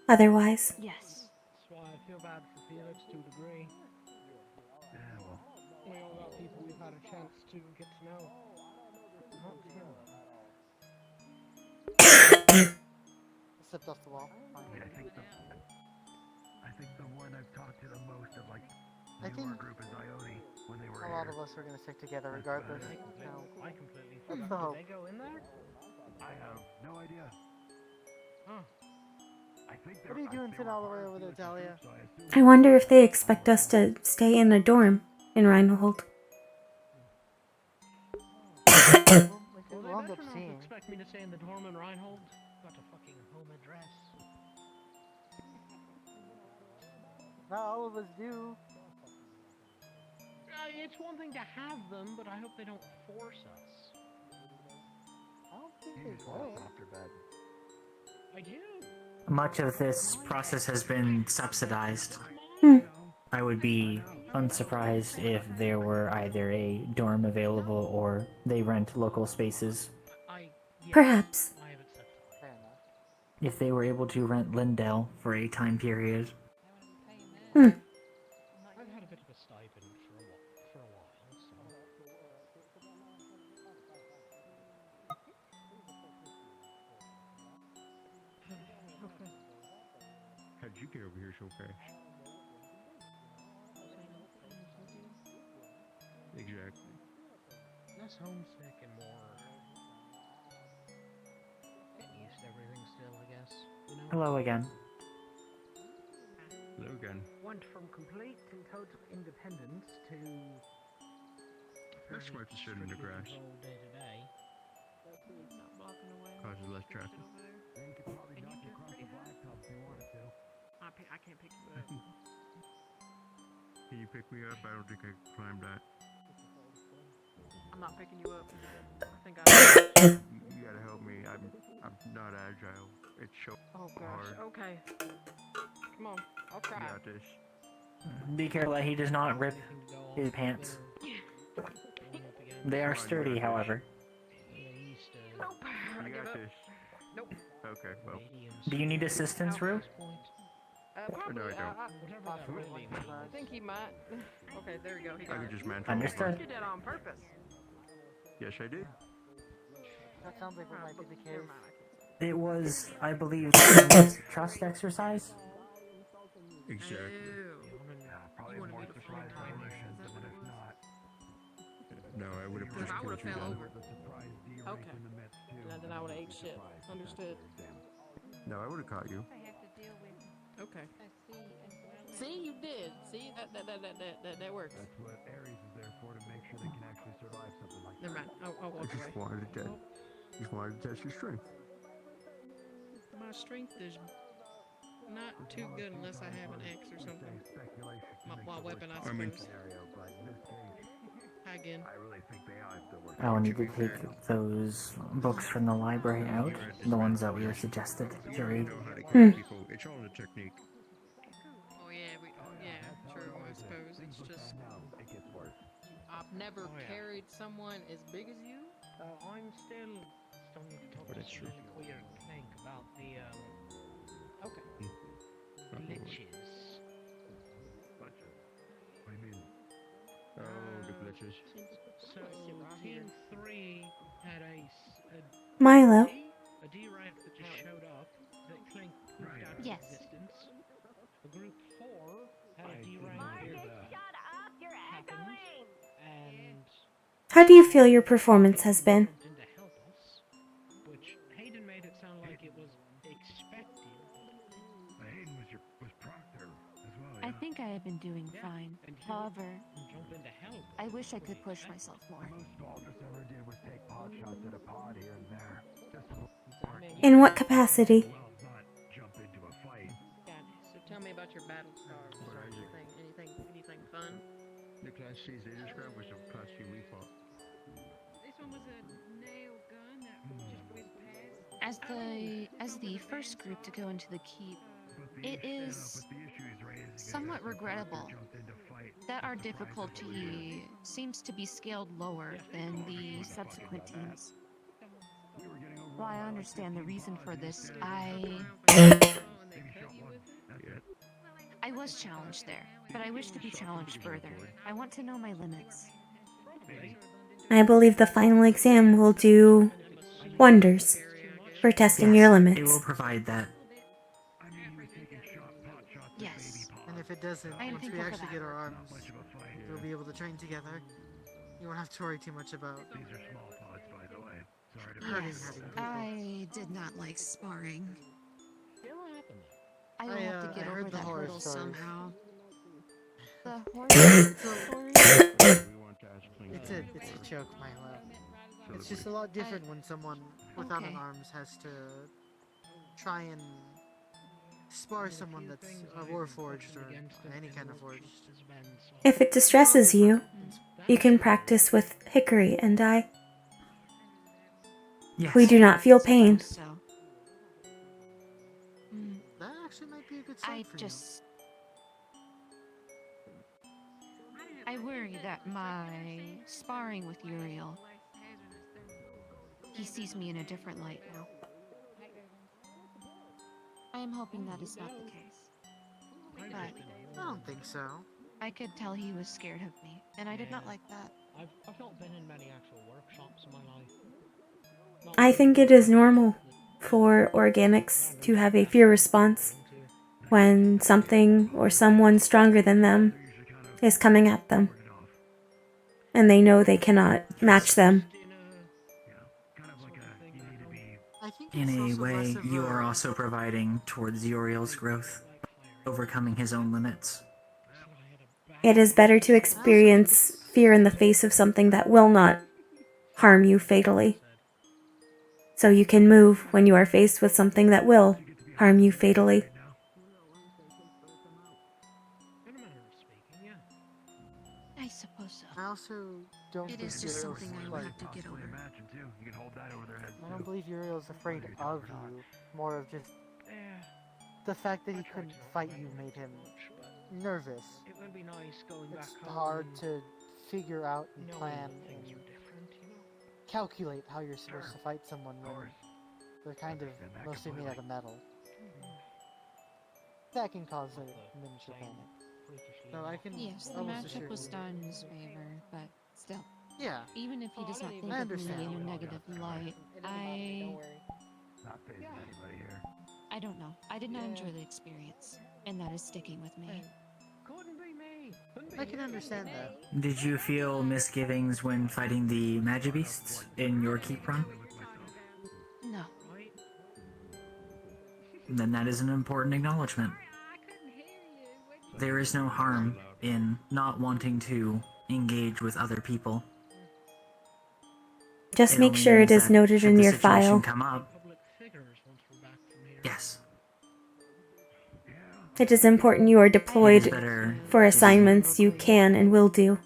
Otherwise.
Yes.
That's why I feel bad for Felix to a degree. We all got people we've had a chance to get to know. Not him. Stepped off the wall.
Yeah, I think the one I've talked to the most of like
I think
group is Ione when they were
a lot of us are gonna stick together regardless.
I completely
That's
forgot.
the hope.
Did they go in there?
I have no idea.
Huh.
What are you doing sitting all the way over there, Talia?
I wonder if they expect us to stay in a dorm in Reinhold.
We'll end up seeing.
Expect me to stay in the dorm in Reinhold? Got a fucking home address.
Not all of us do.
It's one thing to have them, but I hope they don't force us.
I don't think they will.
I do.
Much of this process has been subsidized. I would be unsurprised if there were either a dorm available or they rent local spaces.
Perhaps.
Fair enough.
If they were able to rent Lindell for a time period.
I've had a bit of a stipend for a while, so...
How'd you get over here so fast? Exactly.
Less homesick and more... getting used to everything still, I guess. You know?
Hello again.
Hello again.
Went from complete and total independence to...
That's smart to sit in the grass.
Day to day.
Causes less traffic.
I can't pick you up.
Can you pick me up? I don't think I can climb that.
I'm not picking you up. I think
You gotta help me. I'm not agile. It's so hard.
Okay. Come on. I'll try.
You got this.
Be careful that he does not rip his pants. They are sturdy, however.
You got this.
Nope.
Okay, well.
Do you need assistance, Rue?
Probably.
No, I don't.
I think he might. Okay, there we go. He
I
got
could
it.
just manage.
Understood.
You did that on purpose.
Yes, I did.
That sounds like what might be the case.
It was, I believe, a trust exercise.
Exactly.
Probably more surprise demolitions than if not.
No, I would have just
I would
killed you
have fell
then.
over. Okay. And then I would have ate shit. Understood.
No, I would have caught you.
Okay. See, you did. See, that works.
That's what Ares is there for, to make sure they can actually survive something like
Never
that.
mind. I'll
I
walk
just
away.
wanted to test your strength.
My strength is not too good unless I have an axe or something. My weapon, I suppose. Hi again.
I really think they are the worst.
I will need to take those books from the library out, the ones that we were suggested to read.
Know how to kill people. It's all a technique.
Oh yeah, true. I suppose it's just
It gets worse.
I've never carried someone as big as you. I'm still need to talk
But
to
it's
some
true.
really weird thing about the okay. Glitches.
What do you mean?
Oh, the glitches.
So Team 3 had a
Milo.
a D rank that just showed up that Clink proved out of
Yes.
existence. A group 4 had a D rank that happened, and
How do you feel your performance has been?
in to help us, which Hayden made it sound like it was expected.
Hayden was Proctor as well.
I think I have been doing fine. However,
Jump in to help.
I wish I could push myself more.
Most Aldous ever did was take pot shots at a pod here and there. Just
In what capacity?
well, not jump into a fight.
God, so tell me about your battle scars. Anything fun?
The Class C's they described was the Class C we fought.
This one was a nail gun that just whizzed past.
As the first group to go into the keep, it is somewhat regrettable that our difficulty seems to be scaled lower than the subsequent teams.
We were getting over
Well, I understand the reason for this. I was challenged there, but I wish to be challenged further. I want to know my limits.
I believe the final exam will do wonders for testing your
It will
limits.
provide that.
Yes.
And if it doesn't,
I am
once we
thankful for
actually
that.
get our arms, we'll be able to train together. You won't have to worry too much about hurting
Yes,
people.
I did not like sparring.
I will have to get
I
over
heard the
that
horror
hurdle
stories.
somehow. The
It's a joke, Milo. It's just a lot different when someone without an arms has to try and spar someone that's a warforged or any kind of forged.
If it distresses you, you can practice with Hickory and I.
Yes.
We do not feel pain.
So.
That actually might be a good side for
I worry that my sparring with Uriel, he sees me in a different light now. I am hoping that is not the case. But
I don't think so.
I could tell he was scared of me, and I did not like that.
I've not been in many actual workshops in my life.
I think it is normal for organics to have a fear response when something or someone stronger than them is coming at them, and they know they cannot match them.
In a way, you are also providing towards Uriel's growth, overcoming his own limits.
It is better to experience fear in the face of something that will not harm you fatally, so you can move when you are faced with something that will harm you fatally.
I suppose so.
I also don't
It
think
is just
Uriel's
something I will have to get over.
I don't believe Uriel's afraid of you. More of just the fact that he couldn't fight you made him nervous.
It would be nice going
It's
back home
hard
and
to figure out and
knowing
plan
that things
and
are different, you know?
calculate how you're supposed to fight someone when they're kind of mostly made out of metal. That can cause a miniature panic. No, I can
Yes, the
almost
matchup
assure
was
you.
done in his favor, but still.
Yeah.
Even if he does not think
I
of me
understand.
in a negative light, I don't know. I did not enjoy the experience, and that is sticking with me.
I can understand that.
Did you feel misgivings when fighting the Magibeasts in your keep run?
No.
Then that is an important acknowledgement. There is no harm in not wanting to engage with other people.
Just
It
make
only
sure it
means
is
that
noted
should
in
the
your
situation
file.
come up, yes.
It is important you are deployed
better
for assignments you can and will do.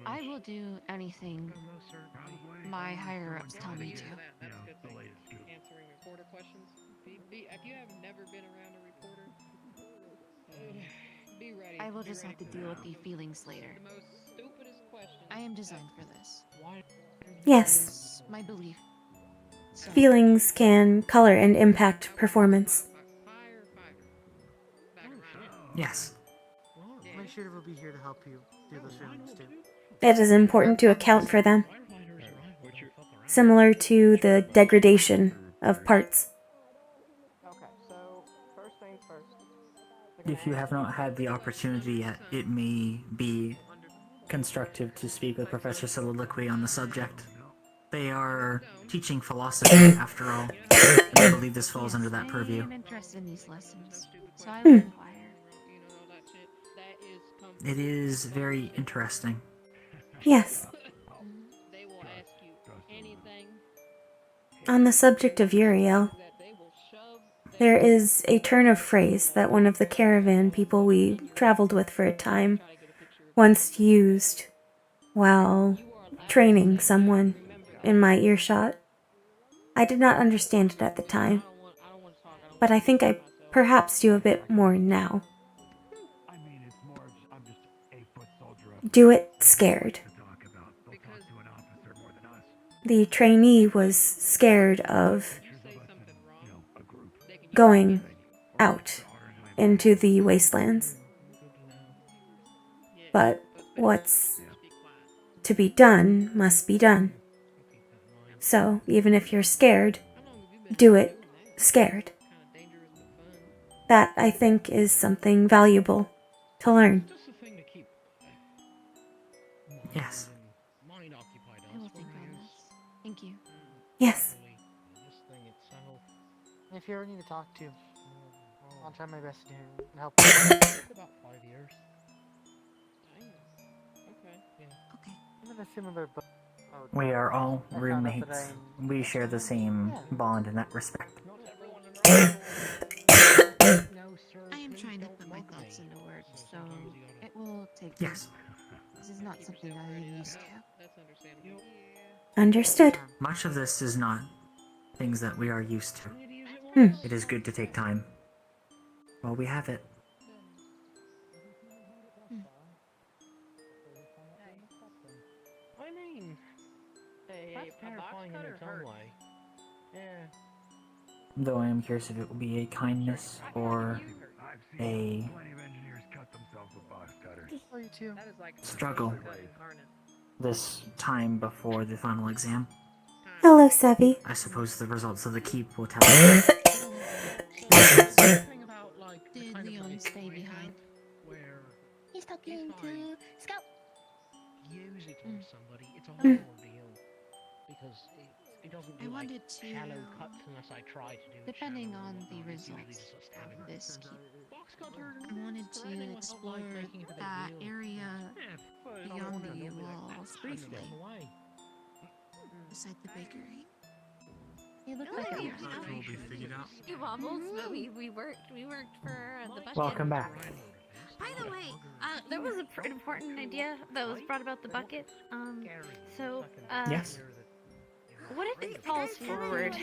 I will do anything my higher-ups tell me to.
Answering reporter questions. If you have never been around a reporter, be ready.
I will just have to deal with the feelings later.
The most stupidest question.
I am designed for this.
Yes.
It's my belief. So,
Feelings can color and impact performance.
Yes.
My shooter will be here to help you do those feelings too.
It is important to account for them, similar to the degradation of parts.
Okay, so first things first.
If you have not had the opportunity yet, it may be constructive to speak with Professor Soliloquy on the subject. They are teaching philosophy, after all, and I believe this falls under that purview.
I am interested in these lessons, so I will inquire.
It is very interesting.
Yes.
They will ask you anything.
On the subject of Uriel, there is a turn of phrase that one of the caravan people we traveled with for a time once used while training someone in my earshot. I did not understand it at the time, but I think I perhaps do a bit more now. Do it scared. the trainee was scared of going out into the wastelands. But what's to be done must be done. So even if you're scared, do it scared. That, I think, is something valuable to learn.
Yes.
I will think on this. Thank you.
Yes.
If you ever need to talk to, I'll try my best to help.
About 5 years.
Okay. I'm in a similar boat.
We are all
I found out that
roommates. We share the same bond in that respect.
I am trying to put my thoughts into words, so it will take
Yes.
time. This is not something I am used to.
That's understandable.
Understood.
Much of this is not things that we are used to. It is good to take time. Well, we have it.
I mean, that's terrifying in its own way. Yeah.
Though I am curious if it will be a kindness or a struggle this time before the final exam.
Hello, Savvy.
I suppose the results of the keep will tell us.
Did Leon stay behind?
He's talking to Scout.
Use it on somebody, it's a
Hmm.
whole ordeal. Because it doesn't do
I
like
wanted to,
shallow cuts unless I try to do
depending
shallow
on
ones.
the
It's usually
results
just a
of
stabbing.
this keep,
Box cutter,
I wanted to
threading without,
explore
like, making it a big
that
deal.
area
Yeah, but I
beyond
wanna
the
know, like,
walls
that's
briefly,
kind of away.
beside the bakery.
He looked
like
like
a
a
Will be figured out.
Few wobbles, but we worked for the bucket.
Welcome back.
By the way, there was an important idea that was brought about the bucket.
Yes.
What if it falls forward?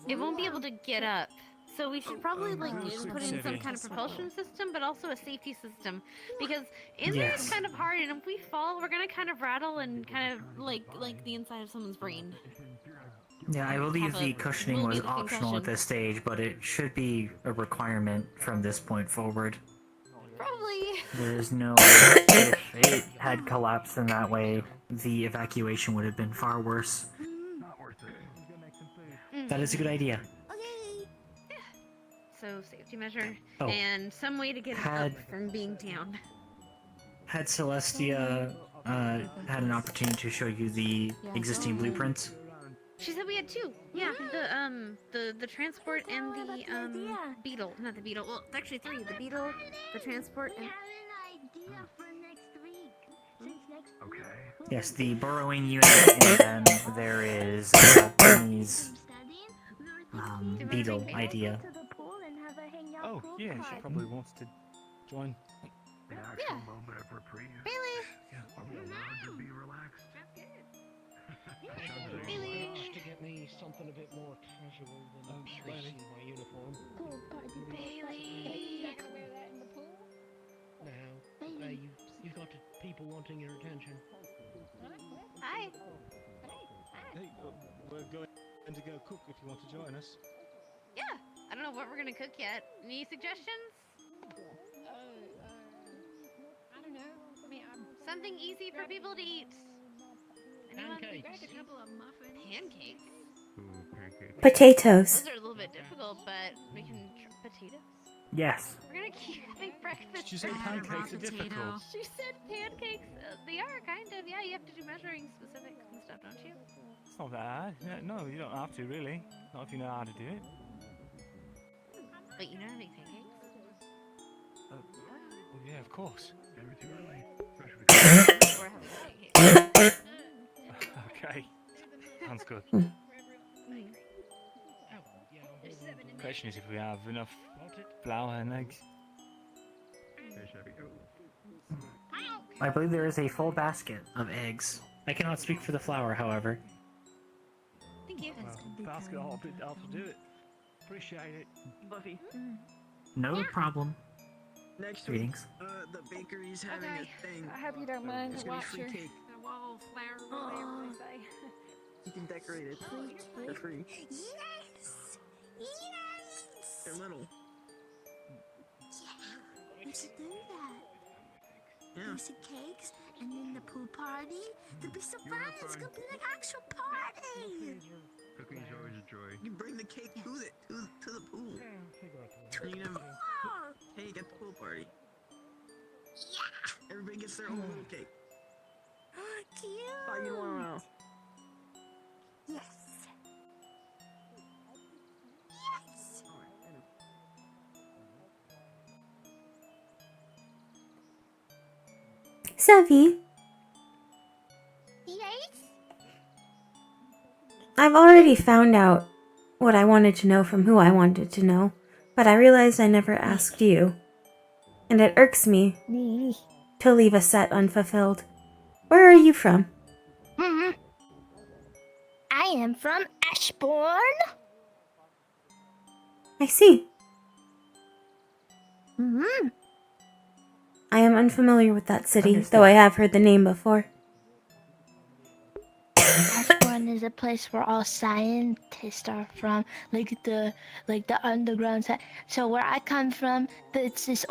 It won't be able to get up. So we should probably like put in some kind of propulsion system, but also a safety system, because in there it's
Yes.
kind of hard, and if we fall, we're gonna kind of rattle and kind of like the inside of someone's brain.
Yeah, I believe
Have
the
a
cushioning
little
was
bit of
optional at
concussion.
this stage, but it should be a requirement from this point forward.
Probably.
There is no... If it had collapsed in that way, the evacuation would have been far worse. That is a good idea.
So safety measure
Oh.
and some way to get it up from being down.
Had Celestia had an opportunity to show you the existing blueprints?
She said we had two. Yeah, the transport and the beetle. Not the beetle. Well, it's actually three. The beetle, the transport, and
Yes, the burrowing unit, and then there is Bunny's beetle idea.
Oh, yeah, she probably wants to join.
Yeah. Bailey.
Bailey. To get me something a bit more casual than Tracy in my uniform.
Bailey.
Now, you've got people wanting your attention.
Hi.
Hey, we're going to go cook if you want to join us.
Yeah. I don't know what we're gonna cook yet. Any suggestions?
I don't know. I mean,
Something easy for people to eat. Anyone?
Pancakes.
a couple of muffins.
Pancakes.
Potatoes.
Those are a little bit difficult, but we can potatoes.
Yes.
We're gonna keep having breakfast.
Did you say pancakes are difficult?
She said pancakes. They are kind of. Yeah, you have to do measuring specifics and stuff, don't you?
It's not that hard. No, you don't have to, really. Not if you know how to do it.
But you know how to make pancakes?
Well, yeah, of course.
We're having pancakes.
Okay. Sounds good. Question is if we have enough flour and eggs.
I believe there is a full basket of eggs. I cannot speak for the flour, however.
Thank you.
Basket ought to do it. Appreciate it.
Buffy.
No problem.
Next
Greetings.
week, the bakery's having a thing.
I hope you don't mind
There's
to
gonna be
watch
free
your
cake.
The wall flower, whatever they say.
You can decorate it for free.
Yes! Yes!
They're little.
Yeah, we should do that.
Yeah.
There's some cakes, and then the pool party. There'll be so fun. It's gonna be like actual party.
Cooking's always a joy.
You bring the cake to the pool.
To the pool.
Cake at the pool party.
Yeah.
Everybody gets their own little cake.
Cute.
Oh, you want to know?
Yes. Yes.
Sevi,
Yes.
I've already found out what I wanted to know from who I wanted to know, but I realized I never asked you. And it irks me to leave a set unfulfilled. Where are you from?
I am from Ashbourne.
I see.
Mm-hmm.
I am unfamiliar with that city, though I have heard the name before.
Ashbourne is a place where all scientists are from, like the underground side. So where I come from, it's this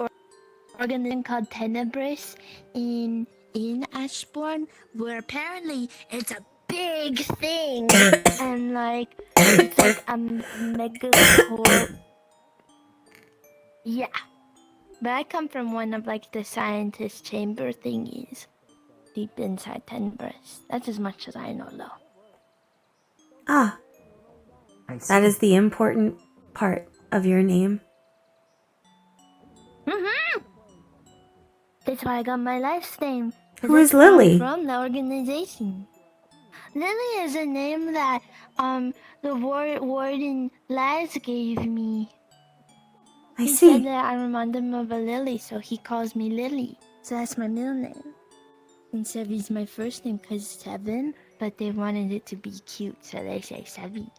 organization called Tenebris in Ashbourne, where apparently it's a big thing, and like it's like a megacorp. Yeah, but I come from one of like the scientist chamber thingies, deep inside Tenebris. That's as much as I know, though.
Ah, that is the important part of your name.
Mm-hmm. That's why I got my last name.
Who is Lily?
From the organization. Lily is a name that the warden Laz gave me.
I
He
see.
said that I remind him of a lily, so he calls me Lily. So that's my middle name. And Sevi's my first name because 7, but they wanted it to be cute, so they say Sevi.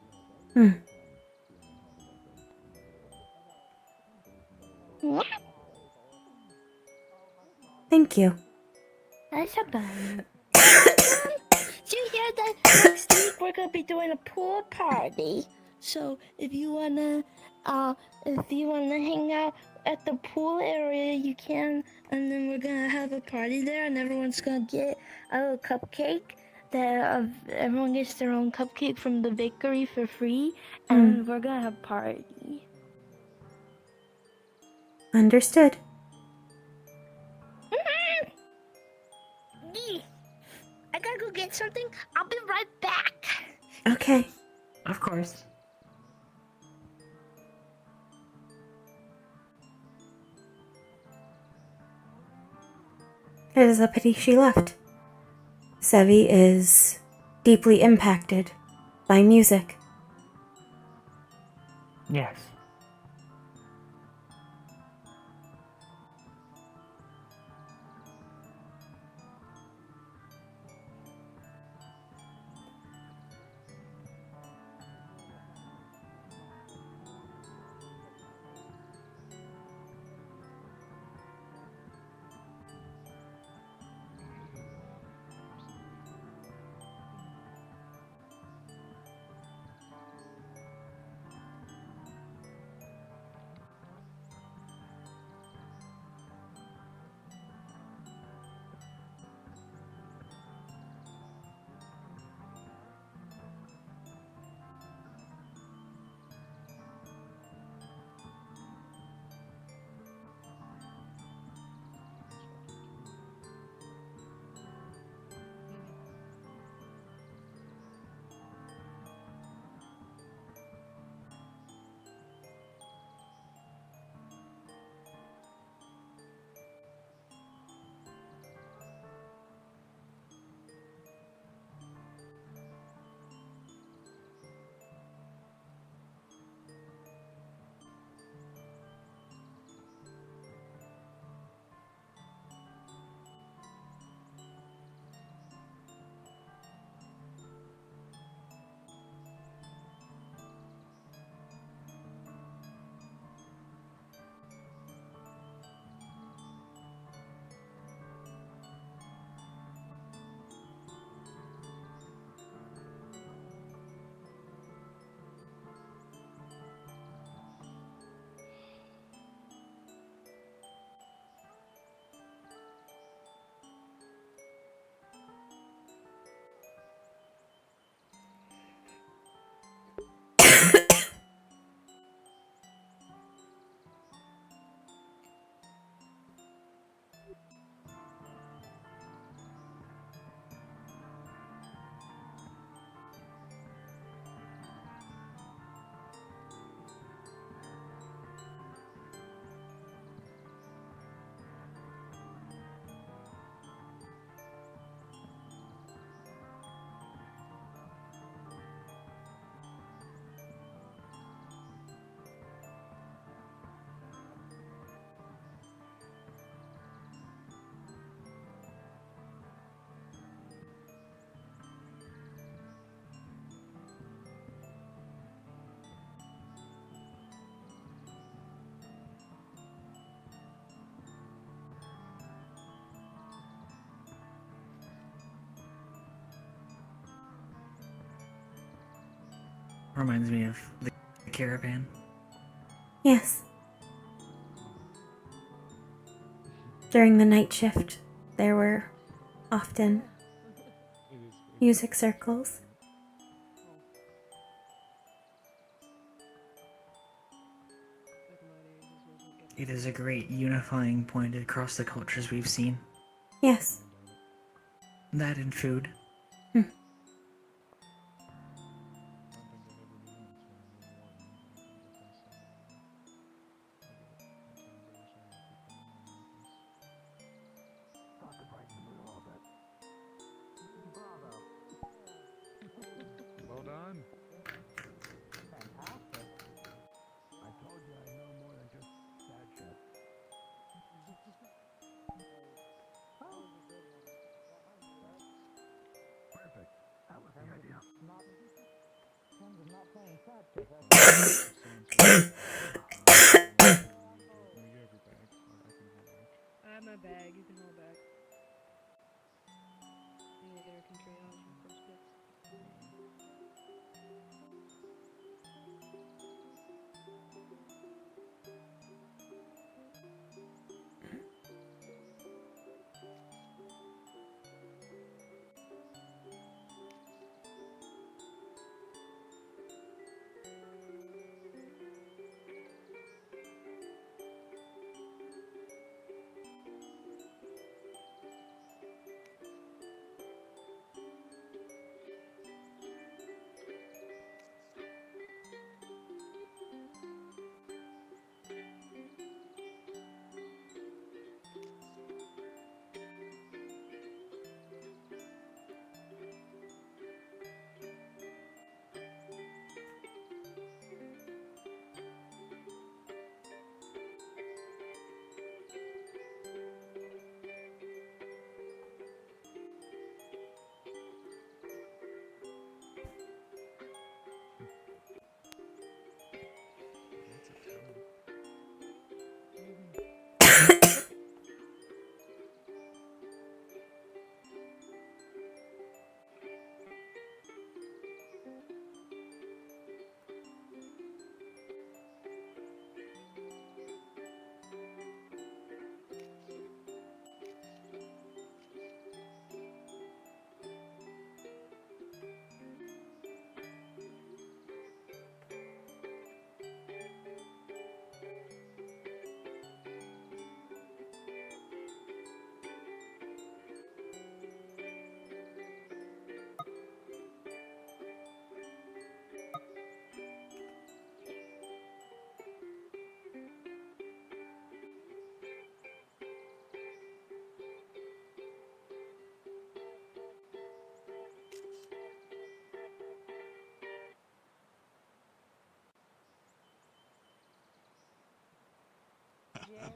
Thank you.
That's about it. Did you hear that next week we're gonna be doing a pool party? So if you wanna hang out at the pool area, you can. And then we're gonna have a party there, and everyone's gonna get a little cupcake. Everyone gets their own cupcake from the bakery for free, and we're gonna have a party.
Understood.
I gotta go get something. I'll be right back.
Okay.
Of course.
It is a pity she left. Sevi is deeply impacted by music.
Yes. reminds me of the caravan.
Yes. During the night shift, there were often music circles.
It is a great unifying point across the cultures we've seen.
Yes.
That and food.
Well done.
Fantastic. I told you I know more than just that shit. Perfect. That was the idea. Not playing
I have my bag. You can hold back. I need to get her some triage and first bits.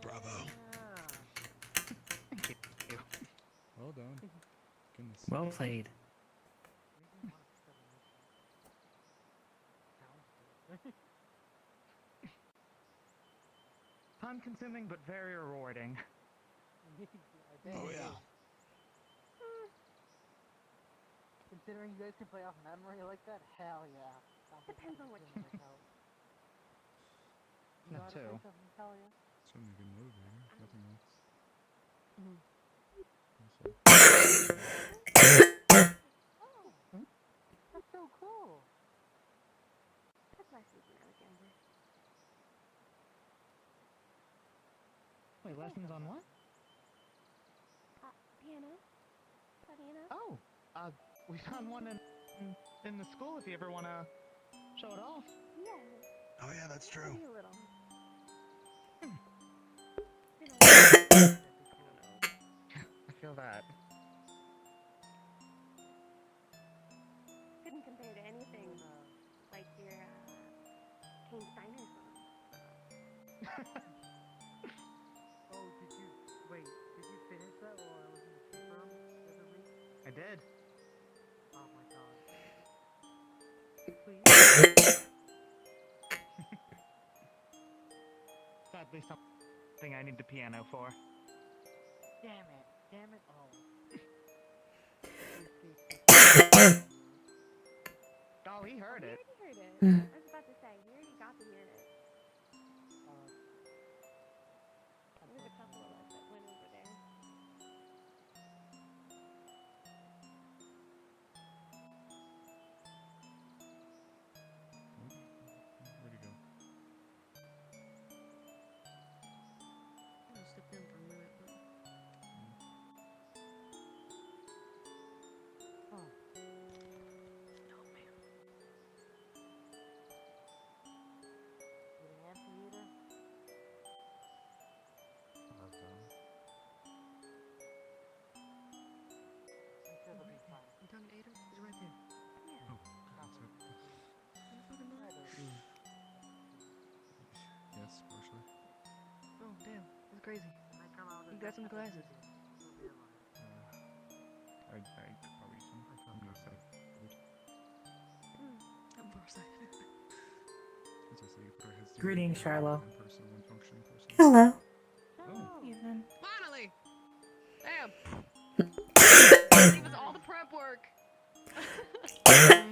Bravo.
Thank you.
Well done. Goodness.
Well played.
Time consuming but very rewarding.
Oh yeah.
Considering you guys can play off memory like that, hell yeah.
Depends on what
you know how to play something, hell yeah.
Certainly a good motivator. Nothing else.
Oh, that's so cool.
That's last week when I was younger.
Wait, lessons on what?
Piano. Piano.
Oh, we found one in the school if you ever want to show it off.
Yeah.
Oh yeah, that's true.
Maybe a little.
I feel that.
Couldn't compare to anything like your Kane Steiner song.
Oh, did you finish that while I was in the sleep room the other week?
I did.
Oh my god. Please?
Sadly, something I need the piano for.
Damn it, oh.
Oh, he heard it.
heard it.
Mm.
I was about to say, we already got to hear it. There's a couple of us that went over there.
Where'd he go?
I stepped in for a minute, but.
No, man. Get an amphitheater?
That's done.
I'm sure they'll be fine.
You talking to Ader? He's right there.
Yeah.
Oh, that's it.
In the fucking box?
Yes, partially.
Oh, damn. That's crazy. You got some glasses.
I probably some. I'm not that good.
I'm farsighted.
As I say, you put our heads
Greetings,
together,
Shiloh.
one person, one functioning person.
Hello.
Oh.
Ethan.
Finally! Damn! Give us all the prep work. No,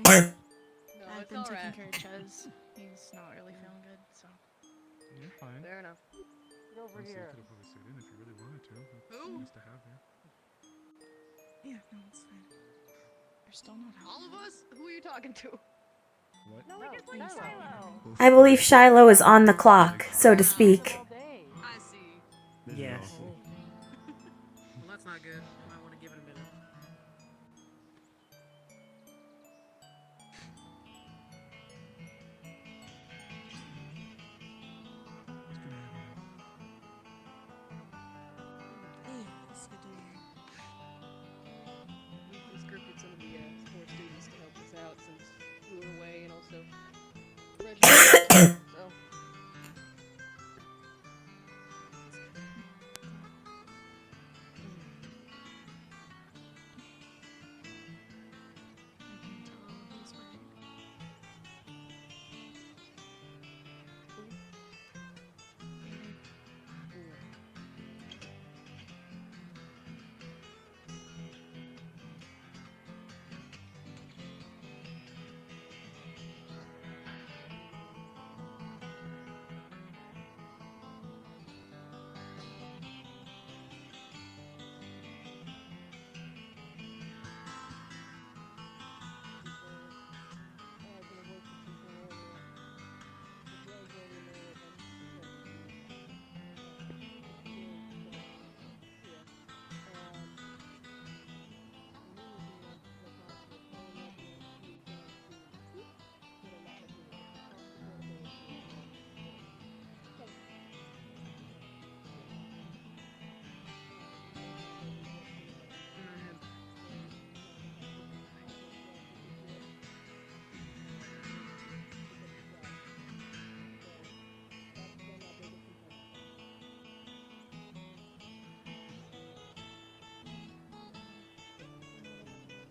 I've
it's
been taking
alright.
care of Chuz. He's not really feeling good, so.
You're fine.
Fair enough.
Get over
Honestly, you
here.
could have probably stayed in if you really wanted to. It's
Who?
nice to have you.
Yeah, no, it's fine. You're still not out.
All of us? Who are you talking to?
What?
No, we just went to Shiloh.
I believe Shiloh is on the clock, so to speak.
I see.
Yes.
Well, that's not good. Might want to give it a minute.
Yeah, it's good to know.
We conscripted some of the support students to help us out since we were away, and also Reggie. So.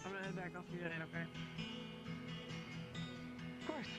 I'm gonna head back. I'll see you later, okay? Of course.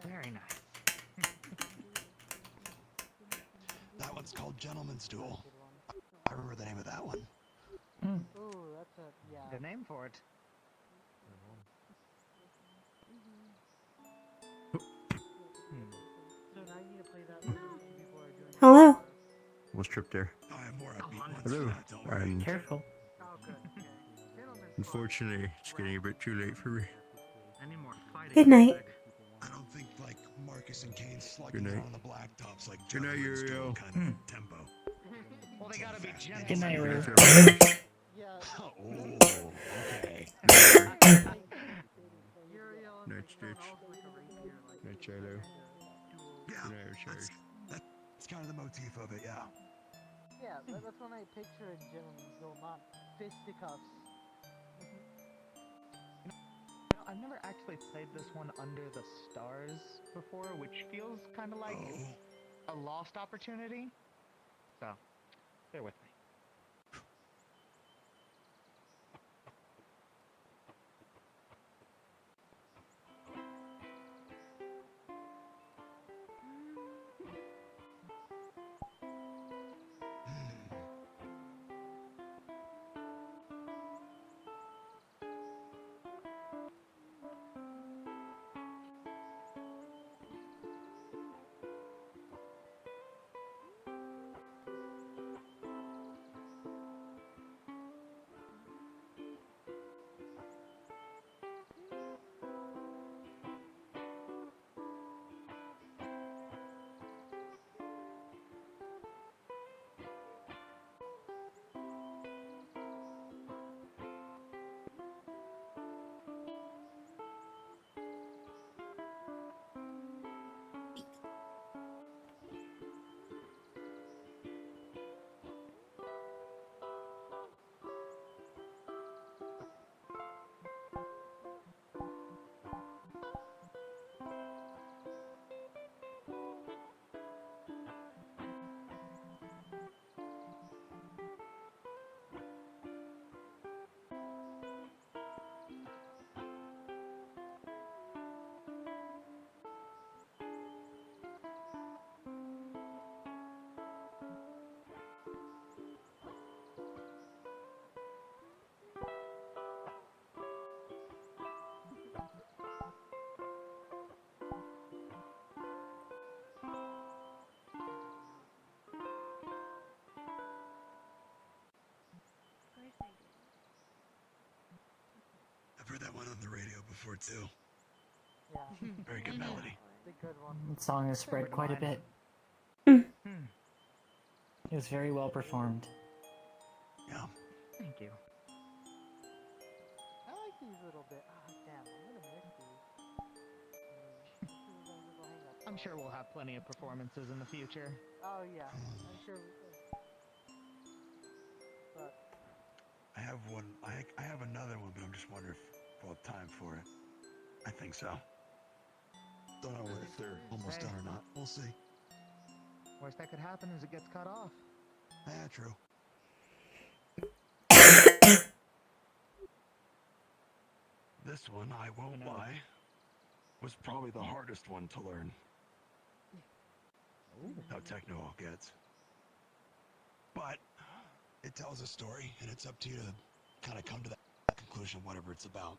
Very nice.
That one's called Gentleman's Duel. I remember the name of that one.
Ooh, that's a yeah.
The name for it.
So now you need to play that when people are doing.
Hello.
What's Trip there?
I have more upbeat ones
Hello.
for that, don't worry.
And
Careful.
Oh, good. Okay. Gentlemen's
unfortunately, it's getting a bit too late for me.
Any more fighting?
Good night.
I don't think like Marcus and Kane
Good
slugging
night.
out on the blacktops like
Good night,
gentlemen's
Uriel.
doing kind of tempo.
Well, they gotta be gentle.
Good night, Rue.
Yeah.
Oh, okay.
Night, Stitch. Night, Shiloh.
Yeah,
Good night, Richard.
that's kind of the motif of it, yeah.
Yeah, that's when I picture a gentleman's duel, not fisticuffs.
I've never actually played this one under the stars before, which feels kind of like a lost opportunity. So, bear with me.
I've heard that one on the radio before too.
Yeah.
Very good melody.
The good one.
The song has spread quite a bit.
Mm.
It was very well performed.
Yeah.
Thank you.
I like these little bit. Ah, damn, I'm gonna miss these.
I'm sure we'll have plenty of performances in the future.
Oh yeah, I'm sure. But
I have one. I have another one, but I'm just wondering if we'll have time for it. I think so. Don't know if they're almost done or not. We'll see.
Worst that could happen is it gets cut off.
Yeah, true. This one, I won't lie, was probably the hardest one to learn. How techno all gets. But it tells a story, and it's up to you to kind of come to that conclusion, whatever it's about.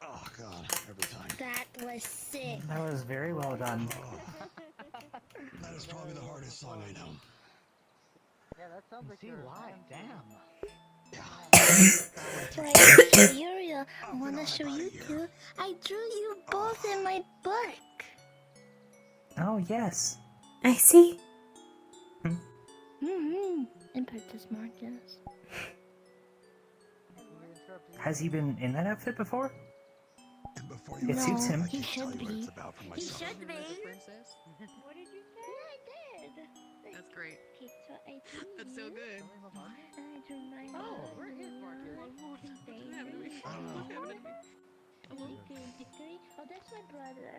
Oh god, every time.
That was sick.
That was very well done.
That is probably the hardest song I know.
Yeah, that sounds like
See why? Damn.
Right, Uriel, I wanna show you two. I drew you both in my book.
Oh, yes.
I see.
Mm-hmm. And Princess Marcus.
Has he been in that outfit before? It
No,
suits him.
he should be. He
Princess?
should be.
Princess?
What did you say? Yeah, I did.
That's great. That's so good.
I drew my
where is Marcus?
Dickory. Oh, that's my brother.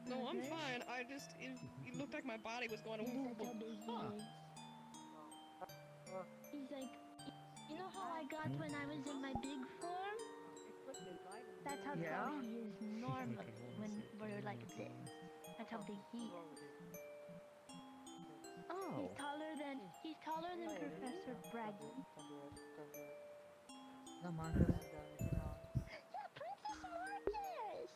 No, I'm fine. It looked like my body was going to
Yes,
woo.
that's how big he is. He's like, you know how I got when I was in my big form? That's how tall he is normally when we're like this. That's how big he is.
Oh.
He's taller than Professor Braggy.
No, Marcus.
Yeah, Princess Marcus!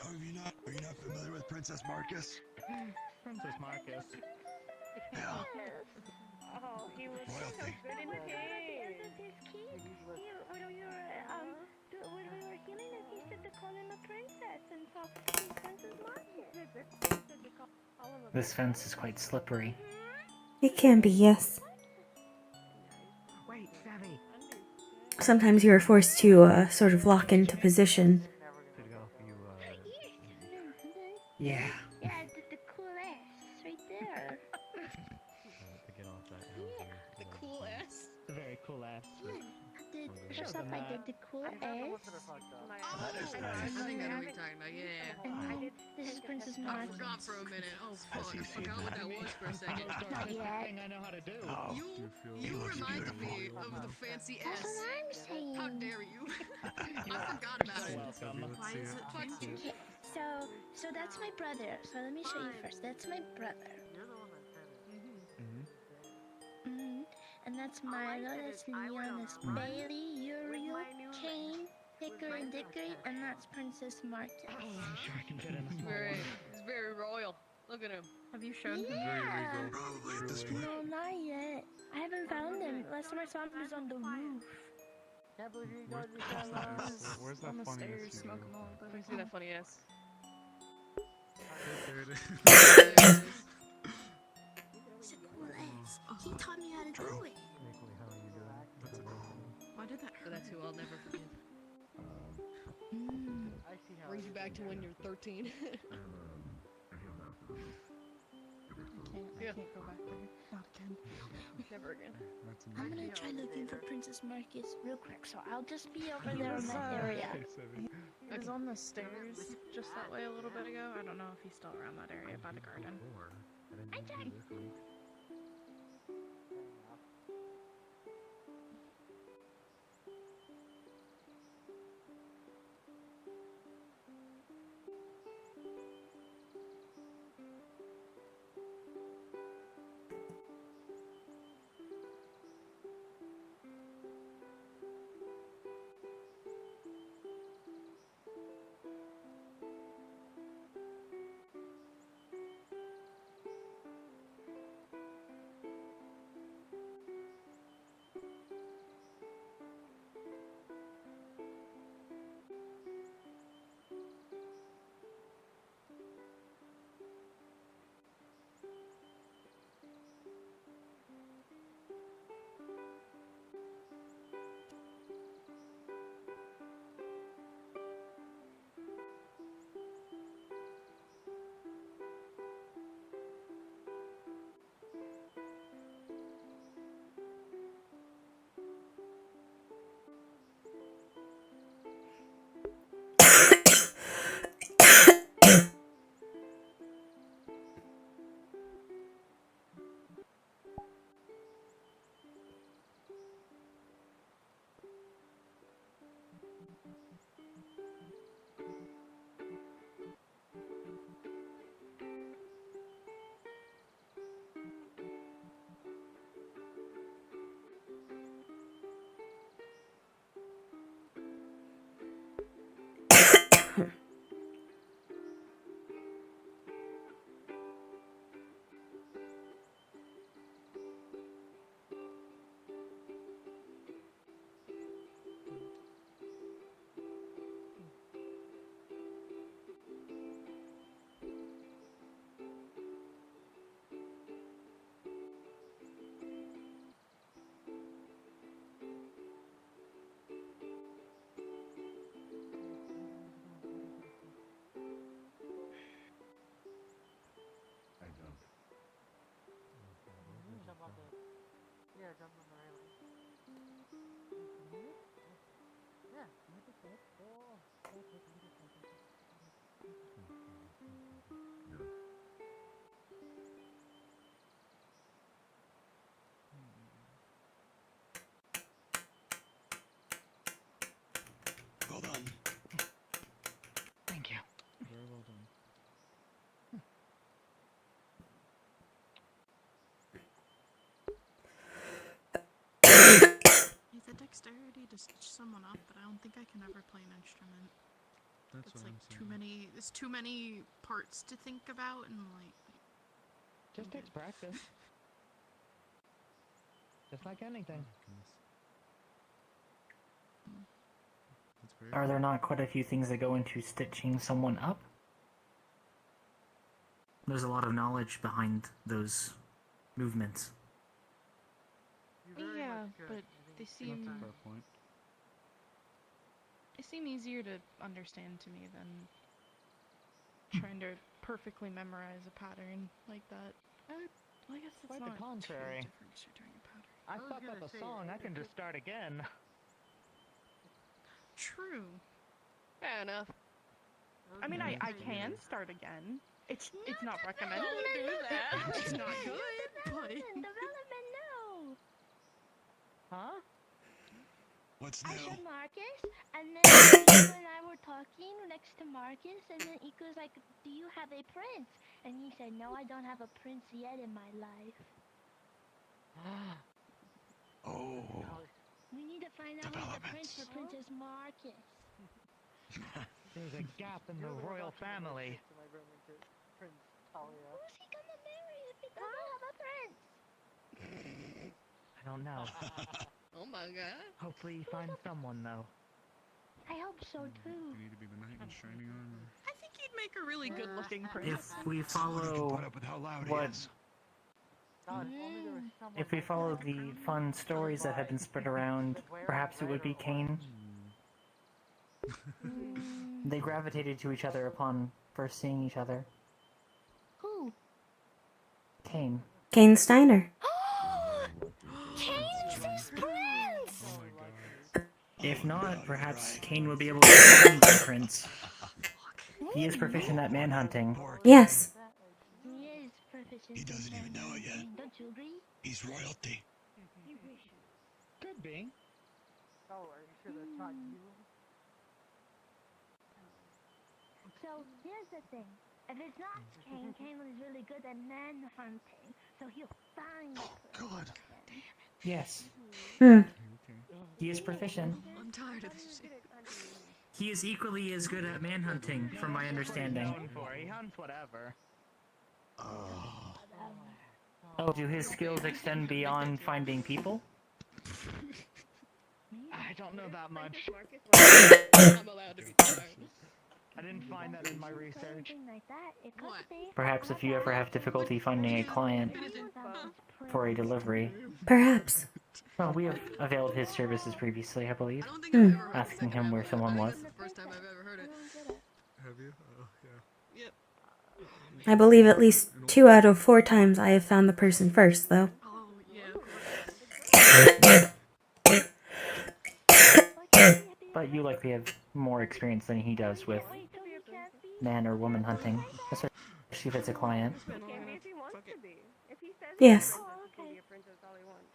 Are you not familiar with Princess Marcus?
Princess Marcus.
Yeah.
Oh, he was so good in the game.
When we were healing him, he said to call him a princess, and so he's Princess Marcus.
This fence is quite slippery.
It can be, yes.
Wait, Savvy.
Sometimes you are forced to sort of lock into position.
Yeah.
Yeah, the cool ass right there.
To get off that hill here.
The cool ass.
The very cool ass.
First off, I did the cool ass.
That is nice.
I think I know what you're talking about, yeah.
This is Princess
I
Marcus.
forgot for a minute. Oh, fuck. I forgot what that was for a second.
Not yet.
Thing I know how to do.
You reminded me of the fancy
That's
S.
what I'm saying.
How dare you? I forgot about it. Why is it fucking...
Okay, so that's my brother. So let me show you first. That's my brother. And that's Milo, that's Leon, that's Bailey, Uriel, Kane, Hickory, and Dickory, and that's Princess Marcus.
I'm sure I can fit in this
It's very royal. Look at him.
Have you shown him?
Yeah.
Probably at this point.
No, not yet. I haven't found him. Last time I saw him, he was on the roof.
Can't believe you guys just got lost.
Where's that
on the
funny
stairs
ass
smoking
hero?
all the
Let me see that funny ass.
There it is.
It's a cool ass. He taught me how to do it.
Why did that? That's who I'll never forgive.
I see how
Brings you back to when you're 13.
I can't go back there. Not again.
Never again.
I'm gonna try looking for Princess Marcus real quick, so I'll just be over there in that area.
He was on the stairs just that way a little bit ago. I don't know if he's still around that area by the garden.
I tried.
Well done.
Thank you.
Very well done.
It's a dexterity to stitch someone up, but I don't think I can ever play an instrument.
That's
It's
what
like
I'm saying.
too many. There's too many parts to think about, and like.
Just takes practice. Just like anything.
That's very
Are there not quite a few things that go into stitching someone up? There's a lot of knowledge behind those movements.
Yeah, but they seem.
That's a fair point.
They seem easier to understand to me than trying to perfectly memorize a pattern like that. I guess it's
Quite
not
the contrary.
too different 'cause you're doing a pattern.
I fucked up a song, I can just start again.
True.
Fair enough.
I mean, I can start again. It's not recommended to do that. It's not good, but.
Development, no.
Huh?
What's
I
new?
said Marcus, and then Iko and I were talking next to Marcus, and then Iko's like, "Do you have a prince?" And he said, "No, I don't have a prince yet in my life."
Oh.
We need to find out who's the prince for Princess Marcus.
There's a gap in the royal family.
Who's he gonna marry if he doesn't have a prince?
I don't know.
Oh my god.
Hopefully he finds someone, though.
I hope so too.
You need to be the knight in shining armor.
I think you'd make a really good-looking prince.
If we follow what if we follow the fun stories that have been spread around, perhaps it would be Cain. They gravitated to each other upon first seeing each other.
Who?
Cain.
Kane Steiner.
Kane's his prince!
If not, perhaps Cain will be able to find the prince. He is proficient at manhunting.
Yes.
He is proficient.
He doesn't even know it yet.
Don't you agree?
He's royalty.
Could be.
Oh, are you sure that's not you?
So, here's the thing. If it's not Kane, Kane is really good at man hunting, so he'll find the prince.
God.
Yes.
Hmm.
He is proficient.
I'm tired of this shit.
He is equally as good at manhunting, from my understanding.
Known for. He hunts whatever.
Oh, do his skills extend beyond finding people?
I don't know that much.
I'm allowed to be tired.
I didn't find that in my research.
Anything like that, it could be.
Perhaps if you ever have difficulty finding a client for a delivery.
Perhaps.
Well, we have availed his services previously, I believe.
Hmm.
Asking him where someone was.
This is the first time I've ever heard it.
Have you? Oh, yeah.
Yep.
I believe at least 2 out of 4 times I have found the person first, though.
Oh, yeah.
But you likely have more experience than he does with man or woman hunting, especially if it's a client.
Yes.
Oh, okay.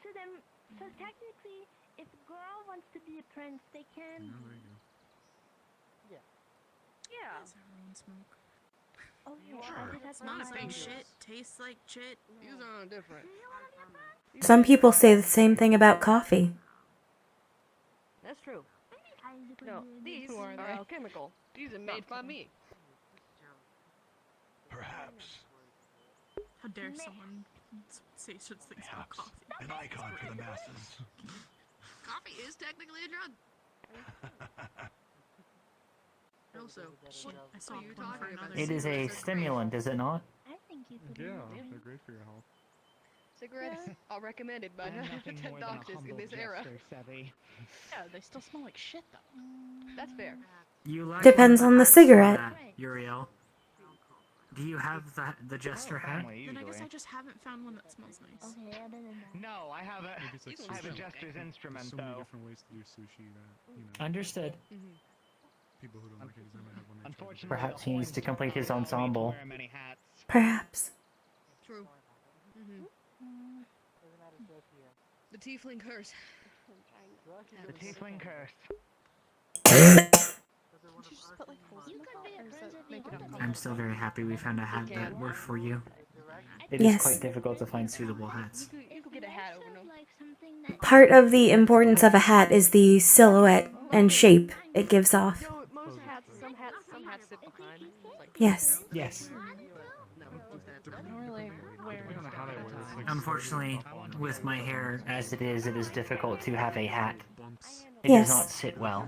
So then, so technically, if a girl wants to be a prince, they can.
Yeah. Everyone smoke.
Oh yeah.
It's not a big shit. Tastes like shit.
These are different.
Some people say the same thing about coffee.
That's true. No, these are alchemical. These are made by me.
Perhaps.
How dare someone say such things about coffee?
An icon for the masses.
Coffee is technically a drug. Also, shit, I saw you talking about
It is a stimulant, is it not?
I think you could.
Yeah, they're great for your health.
Cigarettes are recommended by
Nothing more than a
doctors in
humble
this era.
jester, Sevi.
Yeah, they still smell like shit though.
That's fair.
You lack
Depends on the
perhaps for
cigarette.
that, Uriel. Do you have the jester hat?
Then I guess I just haven't found one that smells nice.
Okay, other than that.
No, I have a I have a jester's instrument
so many
though.
different ways to do sushi that, you know.
Understood.
People who don't like it design have one.
Unfortunately,
Perhaps he needs to complete his ensemble.
Perhaps.
True. The tiefling curse.
The tiefling curse.
I'm still very happy we found a hat that worked for you. It
Yes.
is quite difficult to find suitable hats.
You could get a hat over no.
Part of the importance of a hat is the silhouette and shape it gives off.
No, most hats, some hats sit behind. Like,
Yes.
Yes.
I don't really wear
Unfortunately, with my hair as it is difficult to have a hat. It
Yes.
does not sit well.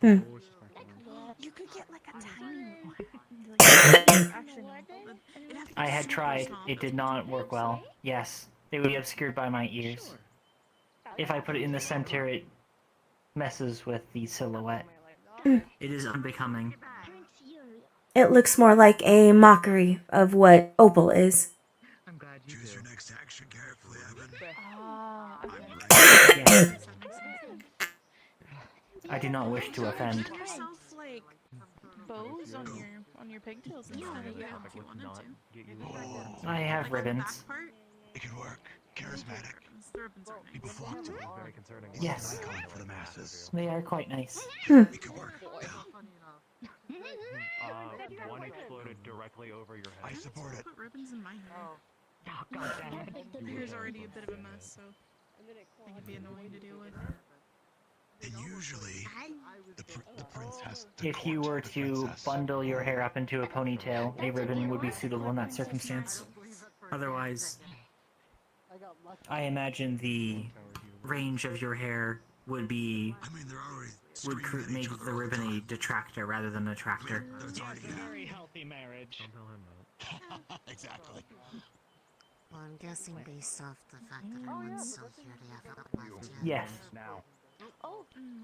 Hmm.
You could get like a tiny
I had tried. It did not work well. Yes. They would be obscured by my ears. If I put it in the center, it messes with the silhouette.
Hmm.
It is unbecoming.
It looks more like a mockery of what Opal is.
Choose your next action carefully, Evan.
Yes. I do not wish to offend.
Get yourself like bows on your pigtails and stuff if you wanted to.
I have ribbons.
It could work. Charismatic.
The ribbons are nice.
People flock to it. Very concerning.
Yes.
Icon for the masses.
They are quite nice.
It could work.
One exploded directly over your head.
I support it.
Put ribbons in my hair.
Oh, God damn it.
My hair's already a bit of a mess, so it can be annoying to deal with.
And usually, the prince has to
If you were to bundle your hair up into a ponytail, a ribbon would be suitable in that circumstance. Otherwise, I imagine the range of your hair would be make the ribbon a detractor rather than a tractor.
Very healthy marriage.
Exactly.
Well, I'm guessing based off the fact that everyone's still here, they haven't left yet.
Yes.
Now.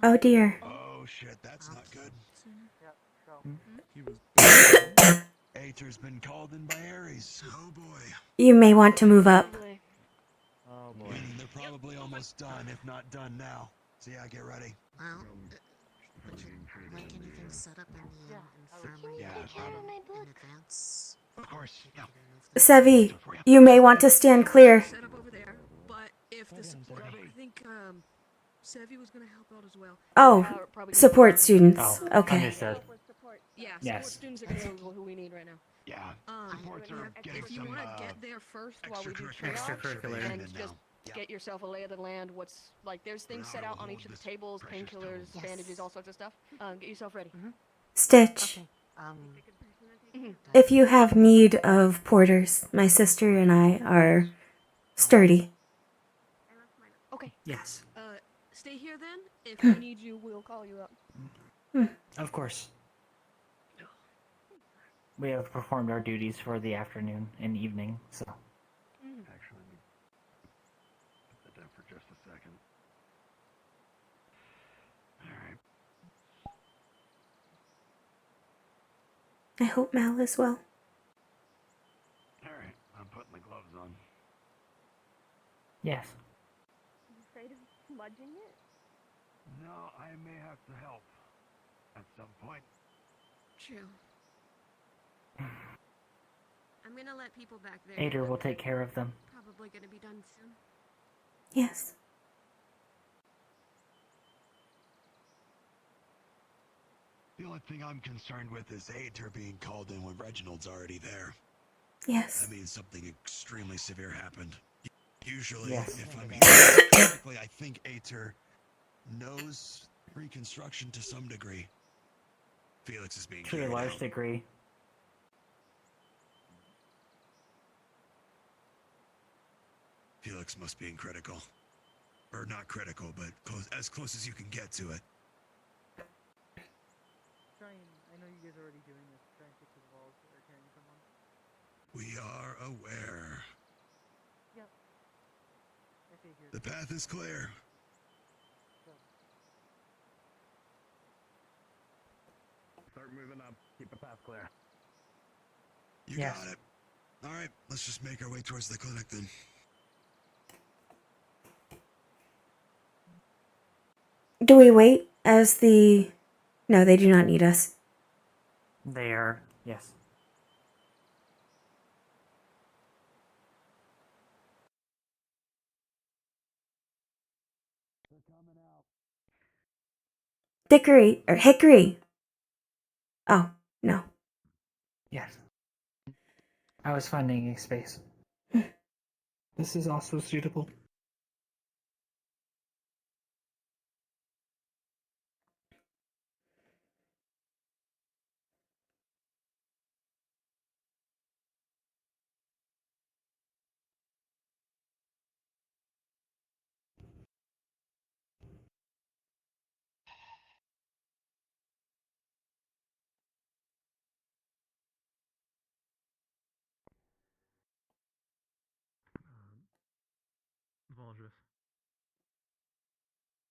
Oh dear.
Oh shit, that's not good.
Hmm?
Aether's been called in by Ares. Oh boy.
You may want to move up.
Oh boy. They're probably almost done, if not done now. So yeah, get ready.
Well, would you like anything set up in the infirmary
Yeah,
in advance?
Of course, yeah.
Sevi, you may want to stand clear.
Set up over there, but if the support, I think Sevi was gonna help out as well.
Oh, support students.
Oh,
Okay.
understood.
Yeah, support
Yes.
students are gonna know who we need right now.
Yeah. Supports are getting
If you
some,
want to get there first while we do
Extracurricular.
triage, and just get yourself a lay of the land. What's like? There's things set out on each of the tables, painkillers, bandages, all sorts of stuff. Get yourself ready.
Stitch. If you have need of porters, my sister and I are sturdy.
Okay.
Yes.
Stay here then. If we need you, we'll call you up.
Of course. We have performed our duties for the afternoon and evening, so.
Actually, let me put that down for just a second. Alright.
I hope Mal is well.
Alright, I'm putting the gloves on.
Yes.
You afraid of smudging it?
No, I may have to help. At some point.
True. I'm gonna let people back there.
Ader will take care of them.
Probably gonna be done soon.
Yes.
The only thing I'm concerned with is Aether being called in when Reginald's already there.
Yes.
That means something extremely severe happened. Usually,
Yes.
if I'm correctly, I think Aether knows reconstruction to some degree. Felix is being
To a
carried
large
out.
degree.
Felix must be in critical. Or not critical, but as close as you can get to it.
I know you guys are already doing this. Try and fix the walls that are carrying someone.
We are aware.
Yep. Okay, here.
The path is clear.
Start moving up. Keep the path clear.
You got it. All right, let's just make our way towards the clinic then.
Do we wait as the... No, they do not need us.
They are, yes.
Dickory, or Hickory. Oh, no.
Yes. I was finding a space. This is also suitable.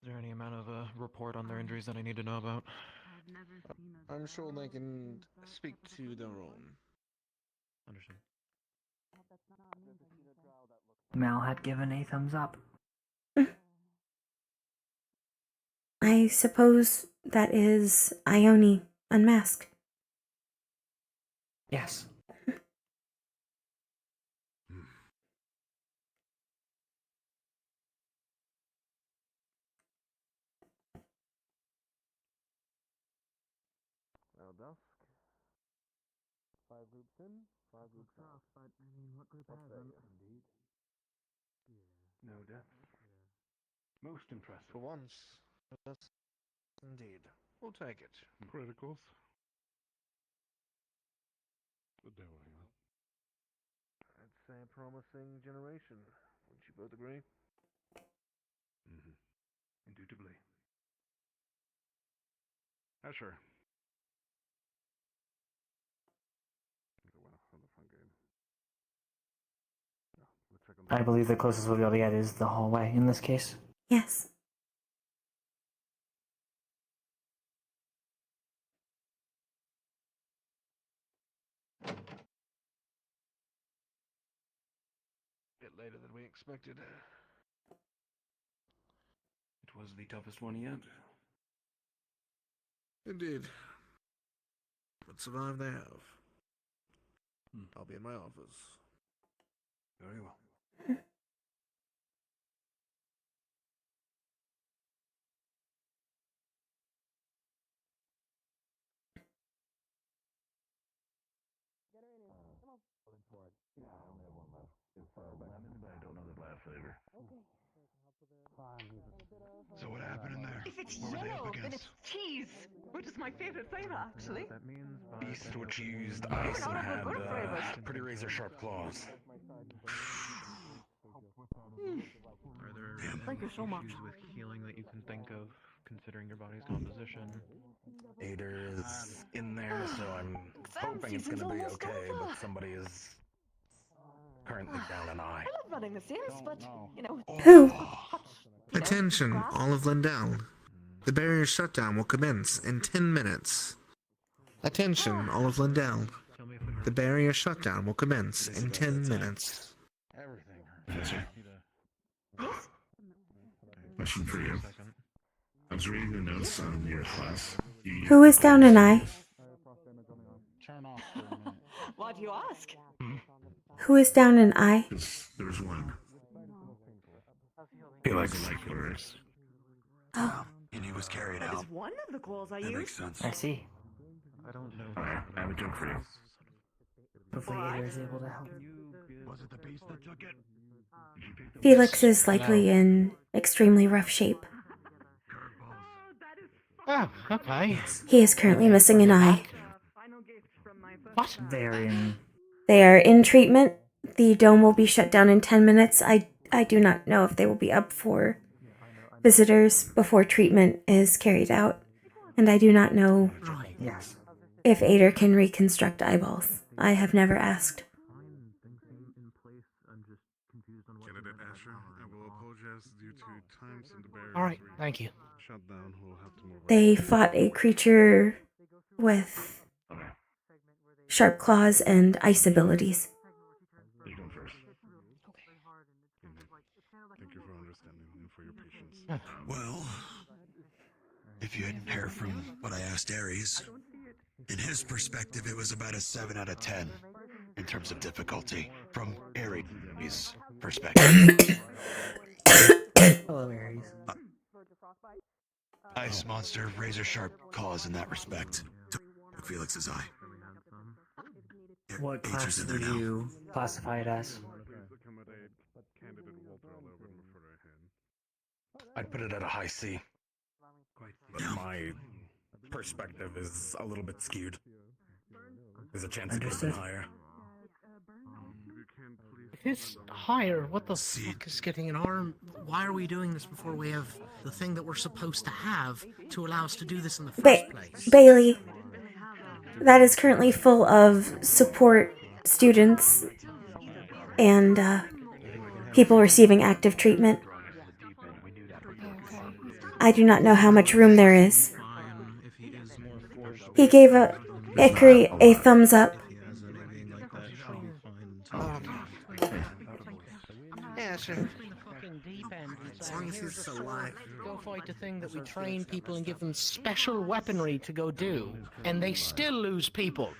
Is there any amount of report on their injuries that I need to know about?
I'm sure they can speak to their own.
Understood.
Mal had given a thumbs up.
I suppose that is Ione unmasked.
Yes.
Now dusk. 5 loops in, 5 loops out.
But I mean, what group
What's that? Indeed.
No deaths. Most impressive.
For once. That's indeed. We'll take it.
Criticals. But there we go.
I'd say a promising generation. Wouldn't you both agree?
Mm-hmm. Indubitably. Sure.
I believe the closest we'll be able to get is the hallway in this case.
Yes.
Bit later than we expected.
It was the toughest one yet.
Indeed. But survive they have. I'll be in my office.
Very well.
Yeah, I only have one left. It's lemon, but I don't know the last flavor. Okay.
So what happened in there?
If it's
What were they up
yellow, then
against?
it's cheese, which is my favorite flavor, actually.
That means
Beasts which used ice and had pretty razor-sharp claws.
Are there
Thank you so much.
issues with healing that you can think of, considering your body's composition?
Ader is in there, so I'm hoping it's gonna be okay, but somebody is currently down an eye.
I love running the Sims, but, you know...
Who?
Attention, all of Lindell. The barrier shutdown will commence in 10 minutes. Attention, all of Lindell. The barrier shutdown will commence in 10 minutes.
Everything.
Professor,
Yes?
question for you. I was reading the notes on your class.
Who is down an eye?
Turn off for a minute.
Why do you ask?
Who is down an eye?
There was one. He likes yours.
Oh.
And he was carried
That is
out.
one of the calls I
That
use.
makes sense.
I see.
I don't know.
Alright, I have a joke for you.
Hopefully Ader is able to help.
Was it the beast that took it?
Felix is likely in extremely rough shape.
Oh, okay.
He is currently missing an eye.
What?
They are in treatment. The dome will be shut down in 10 minutes. I do not know if they will be up for visitors before treatment is carried out. And I do not know
Yes.
if Ader can reconstruct eyeballs. I have never asked.
Candidate Asher, I will apologize due to times and the barriers.
Alright, thank you.
Shut down, we'll have to move
They fought a creature with sharp claws, and ice abilities.
You go first. Thank you for understanding and for your patience.
Well, if you hadn't heard from what I asked Ares, in his perspective, it was about a 7 out of 10 in terms of difficulty from Ares' perspective.
Hello, Aries.
Ice monster, razor sharp claws in that respect. Took Felix's eye.
What
H's
class
in there
would
now.
you classify it as?
I'd put it at a high C. But my perspective is a little bit skewed. There's a chance it could have been higher.
If it's higher, what the fuck is getting an arm? Why are we doing this before we have the thing that we're supposed to have to allow us to do this in the first place?
Bailey, that is currently full of support students and people receiving active treatment. I do not know how much room there is. He gave Dickory a thumbs up.
Yeah, sure. As long as he's alive. Go fight the thing that we train people and give them special weaponry to go do, and they still lose people.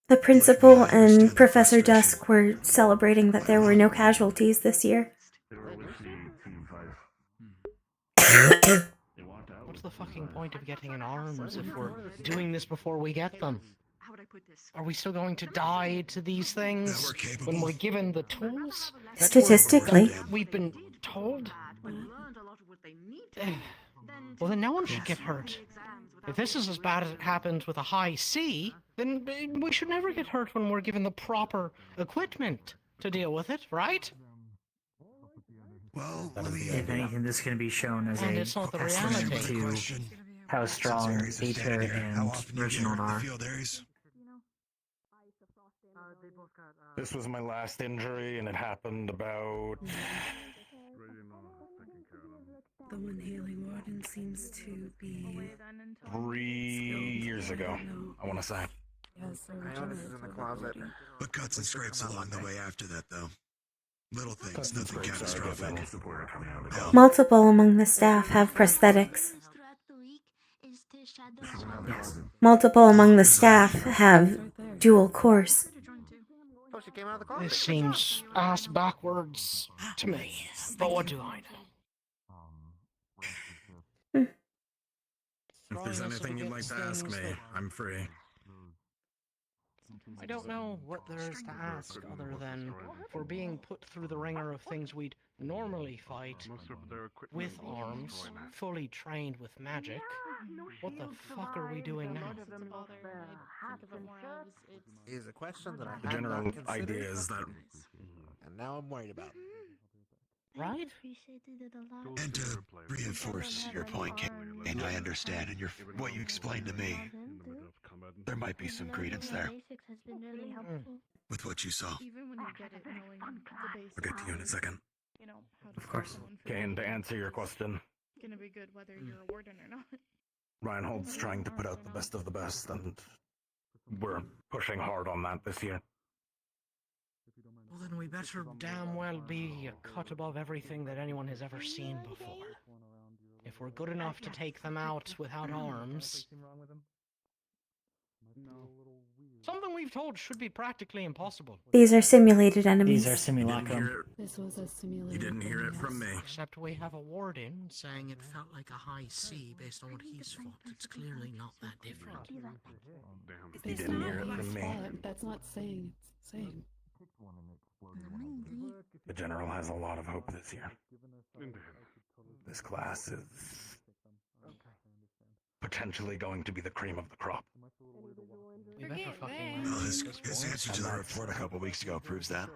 The principal and Professor Dusk were celebrating that there were no casualties this year.
What's the fucking point of getting an arms if we're doing this before we get them? Are we still going to die to these things when we're given the tools?
Statistically.
We've been told? Well, then no one should get hurt. If this is as bad as it happens with a high C, then we should never get hurt when we're given the proper equipment to deal with it, right?
Well,
if anything, this can be shown as
And
a
it's not the
testament
reality.
to how strong Aether and Reginald are.
This was my last injury, and it happened about
The one hailing warden seems to be
3 years ago, I want to say.
I know this is in the closet.
But cuts and scrapes along the way after that, though. Little things, nothing catastrophic.
Multiple among the staff have prosthetics. Multiple among the staff have dual cores.
This seems ass backwards to me, but what do I know?
If there's anything you'd like to ask me, I'm free.
I don't know what there is to ask other than if we're being put through the ringer of things we'd normally fight with arms, fully trained with magic. What the fuck are we doing now?
Is a question that I
The
had
general
not considered,
idea is that
and now I'm worried about.
Right?
And to reinforce your point, Kane, I understand, and what you explained to me, there might be some credence there. With what you saw.
I'll get to you in a second.
Of course.
Kane, to answer your question,
Gonna be good whether you're a warden or not.
Reinhold's trying to put out the best of the best, and we're pushing hard on that this year.
Well, then we better damn well be a cut above everything that anyone has ever seen before. If we're good enough to take them out without arms, something we've told should be practically impossible.
These are simulated enemies.
These are simulacrum.
This was a simulated.
You didn't hear it from me.
Except we have a warden saying it felt like a high C based on what he's fought. It's clearly not that different.
You didn't hear it from me.
That's not saying it's saying.
The General has a lot of hope this year. This class is potentially going to be the cream of the crop.
We better fucking
Well, his answer to the report a couple weeks ago proves that.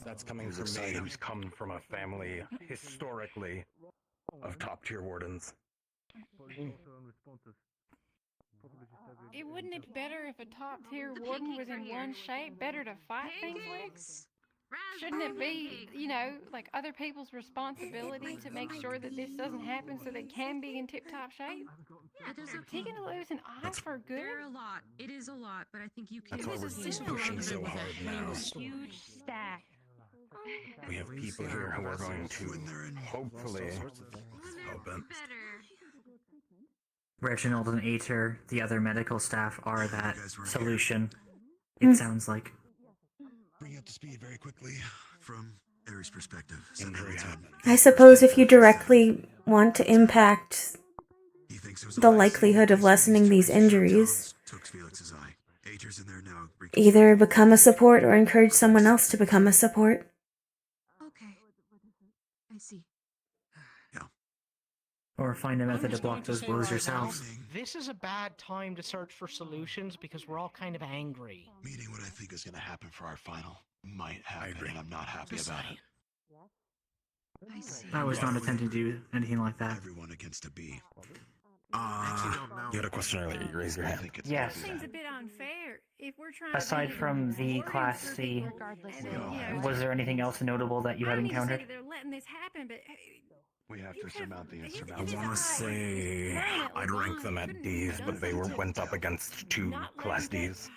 That's coming from me, who's come from a family historically of top-tier wardens.
Wouldn't it better if a top tier warden was in one shape? Better to fight things with? Shouldn't it be, you know, like other people's responsibility to make sure that this doesn't happen so they can be in tip-top shape?
It is
Is he gonna lose an eye for good?
There are a lot. It is a lot, but I think you can.
That's why we're pushing so hard now.
Huge stack.
We have people here who are going to hopefully help it.
Reginald and Ater, the other medical staff, are that solution.
Hmm.
It sounds like.
Bring you up to speed very quickly from Ares' perspective.
I suppose if you directly want to impact the likelihood of lessening these injuries, either become a support or encourage someone else to become a support.
Okay. I see.
Or find a
I'm
method to
just going
block those
say
blows
right
yourselves.
now, this is a bad time to search for solutions because we're all kind of angry.
Meaning what I think is going to happen for our final might happen, and I'm not happy about it.
I see.
I was not attempting to do anything like that.
Everyone against a B.
You had a question earlier. You raised your hand.
Yes.
Seems a bit unfair. If we're trying
Aside from the Class C, was there anything else notable that you had encountered?
they're letting this happen, but
We have to surmount the
I
insurmountable.
want to say I'd rank them at Ds, but they went up against 2 Class Ds.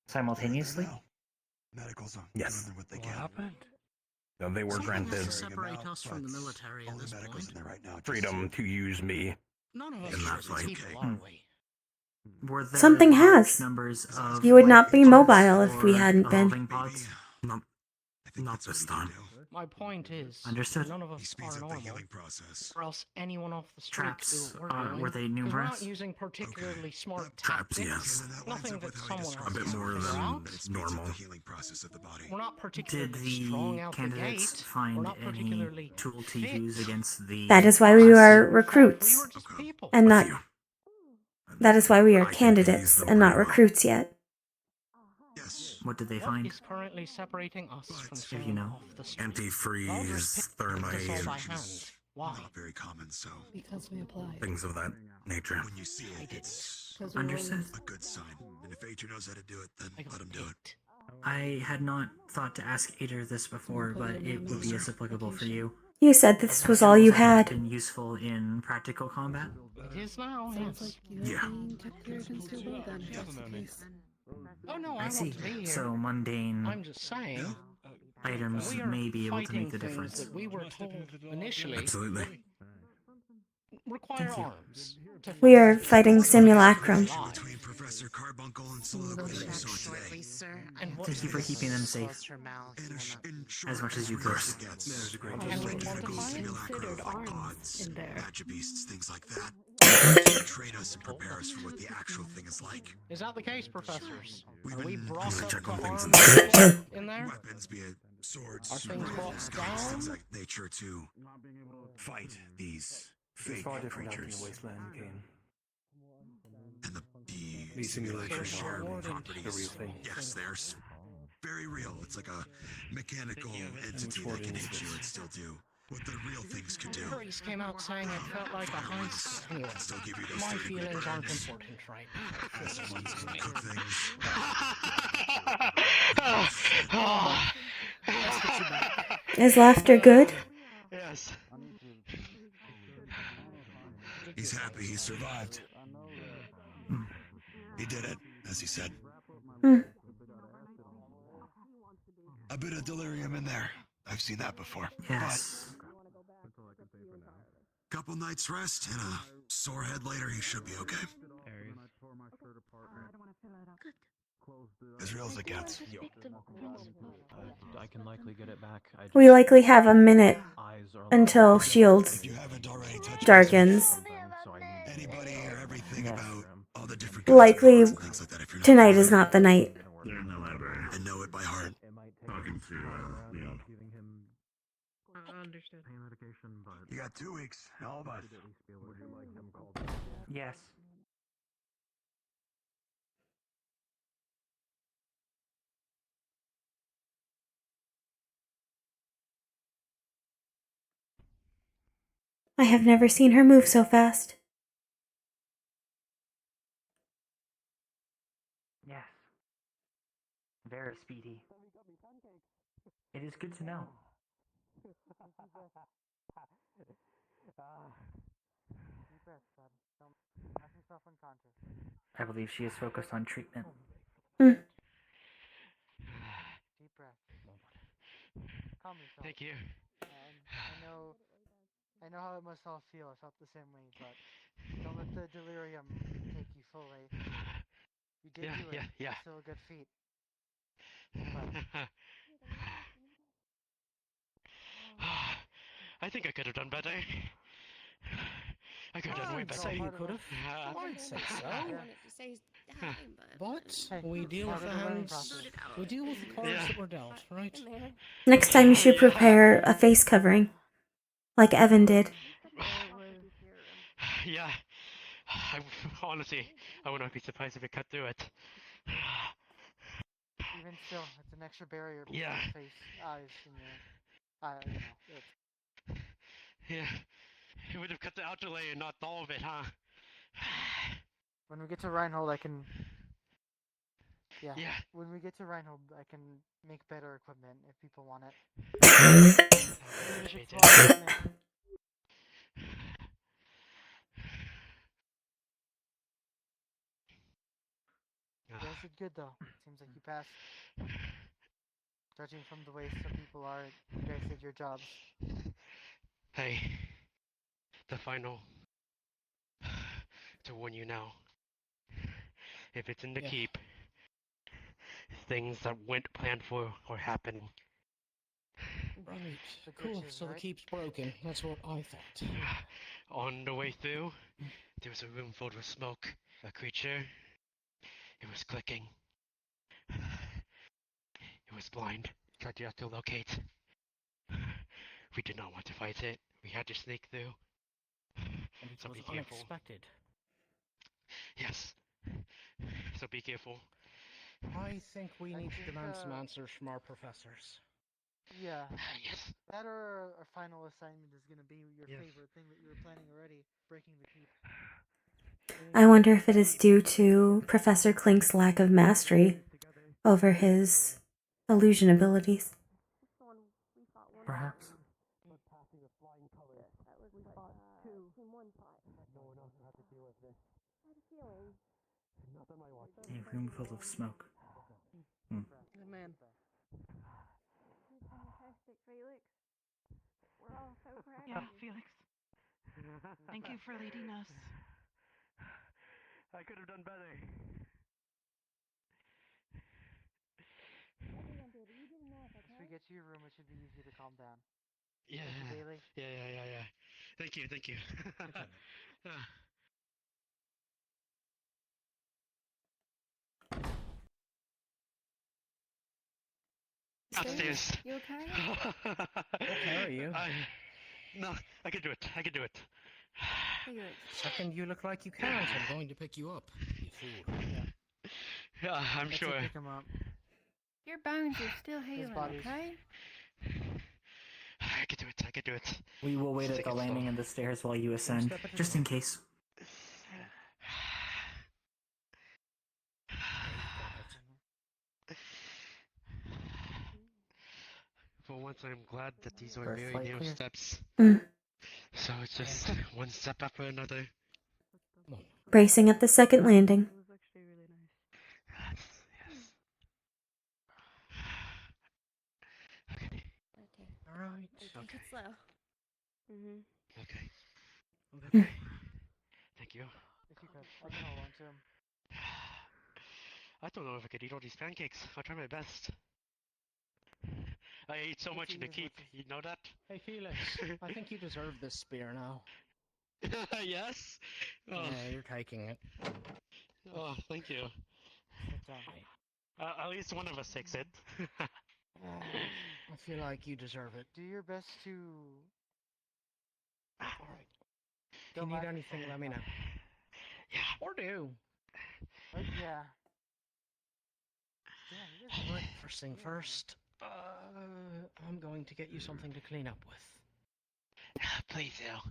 Simultaneously?
Medicals on
Yes.
what they
What
can.
happened? No, they were
Something has to
granted
separate us from the military at this point.
In there right now.
freedom to use me
None of us
in
are
that fight.
people, are we?
Were there
Something
large
has.
numbers of
You would not be
pods
mobile if we
or
hadn't been.
evolving pods?
Not this time.
My point is,
Understood.
none of us are normal,
process.
or else anyone off the street
Traps,
could do what we're doing.
were they
'cause we're
numerous?
not using particularly smart
Traps,
tactics.
yes.
Nothing that someone else
A bit
can
more
figure
than
out.
normal.
Healing process of the body.
We're not
Did
particularly strong
the
out
candidates
the gate. We're
find
not
any
particularly
tool to
fit.
use against the...
That is why we are
We
recruits,
were just people.
and not.
few.
That is why we are
I can ease
candidates
them
and not
pretty well.
recruits yet.
What did they
What
find?
is currently separating us from
If you
someone
know.
off the street?
Antifreeze,
Baldur's Pit us all by
thermite,
hand. Why?
Not very common, so
Because we applied.
things of that nature.
when you see it, it's
Because we
Understood.
a good sign. And if Ager knows how to do it, then
I got
let him do it.
picked.
I had not thought to ask Ader this before, but it would be as applicable for you.
You said this was all you had.
Been useful in practical combat?
It is now,
Sounds
yes.
like you
Yeah.
are being kept here against your will then, if that's the case.
Oh no,
I
I
see.
want to be here.
So mundane
I'm just saying.
items
We are
may be able to
fighting
make the
things
difference.
that we were told initially
Absolutely.
require
Thank you.
arms. To
We are fighting simulacrum.
Between Professor Carbuncle and Soliloquy that you saw today.
Sir.
And what
Thank you for keeping them safe. As much as you could.
There's a great
Have we
mechanical
quantified?
simulacra
Considered
of like
arms
pods,
in there.
magic beasts, things like that. to train us and prepare us for what the actual thing is like.
Is that the case, professors?
We've
Are we
been
brought
using
up
check
to
on things
arms in there?
Weapons, be it swords,
Are things brought
rifles,
down?
guns, things like nature to fight these fake creatures.
wasteland, Kane.
And the
These simulations
shared
are
properties.
the real thing.
Yes, they're very real. It's like a mechanical entity that can hit you and still do what the real things could do.
Dickory's came out saying it felt like a high school.
Still give you those
My
30
feelings aren't
burns.
important right
Best ones can cook things.
Is laughter good?
Yes. He's happy he survived. He did it, as he said.
Hmm.
A bit of delirium in there. I've seen that before.
Yes.
But couple nights rest and a sore head later, he should be okay. As real as it gets.
I can likely get it back.
We likely have a minute until shields darkens.
Anybody or everything about all the different
Likely
things like that if you're not
tonight is not the night.
They're in the library.
and know it by heart.
Talking to Leon.
Understood.
You got 2 weeks, all of us.
Yes.
I have never seen her move so fast.
Yes. Very speedy. It is good to know.
Deep breath, son. Don't knock yourself unconscious.
I believe she is focused on treatment.
Mm.
Deep breath. Calm yourself.
Thank you.
I know how it must all feel. I felt the same way, but don't let the delirium take you fully. You did do it.
Yeah.
It's still a good feat.
I think I could have done better. I could have done way
I'd
better.
say you could have. I'd say so. But we deal with the hands. We deal with the cards that were dealt, right?
Next time you should prepare a face covering, like Evan did.
Yeah. Honestly, I would not be surprised if it cut through it.
Even still, it's an extra barrier between
Yeah.
your face, eyes, and your,
Yeah. It would have cut the outer layer, not all of it, huh?
When we get to Reinhold, I can. Yeah.
Yeah.
When we get to Reinhold, I can make better equipment if people want it.
Appreciate it.
You guys did good though. Seems like you passed. Judging from the way some people are, you guys did your jobs.
Hey, the final. To warn you now. If it's in the keep, things that weren't planned for or happening.
Right. Cool. So the keep's broken. That's what I thought.
On the way through, there was a room filled with smoke. A creature. It was clicking. It was blind. Tried to locate. We did not want to fight it. We had to sneak through.
And it
So
was
be careful.
unexpected.
Yes. So be careful.
I think we need to demand some answers from our professors.
Yeah.
Yes.
That or our final assignment is going to be your favorite thing that you were planning already, breaking the keep.
I wonder if it is due to Professor Klink's lack of mastery over his illusion abilities.
Perhaps. A room full of smoke.
Good man.
Fantastic, Felix. We're all so proud
Yeah,
of you.
Felix.
Thank you for leading us.
I could have done better.
Once we get to your room, it should be easier to calm down.
Yeah.
Thank you, Bailey.
Yeah. Thank you. Upstairs.
You okay?
What are you?
No, I can do it.
Felix.
Second you look like you can't, I'm going to pick you up. You fool.
Yeah, I'm sure.
Pick him up.
Your bones are still healing, okay?
I can do it.
We will wait at the landing and the stairs while you ascend, just in case.
For once, I'm glad that these are
First
very
flight
narrow
clear.
steps.
Mm.
So it's just one step after another.
Bracing at the second landing.
Okay.
Alright.
Take it slow. Mm-hmm.
Okay.
Mm.
Thank you.
If you could, I can hold on to him.
I don't know if I could eat all these pancakes. I'll try my best. I ate so much in the keep. You know that?
Hey, Felix. I think you deserve this spear now.
Yes? Oh.
Yeah, you're taking it.
Oh, thank you. At least one of us takes it.
I feel like you deserve it.
Do your best to.
Alright. If you need anything, let me know.
Yeah.
Or do.
Yeah.
Alright, first thing first. I'm going to get you something to clean up with.
Please, Al.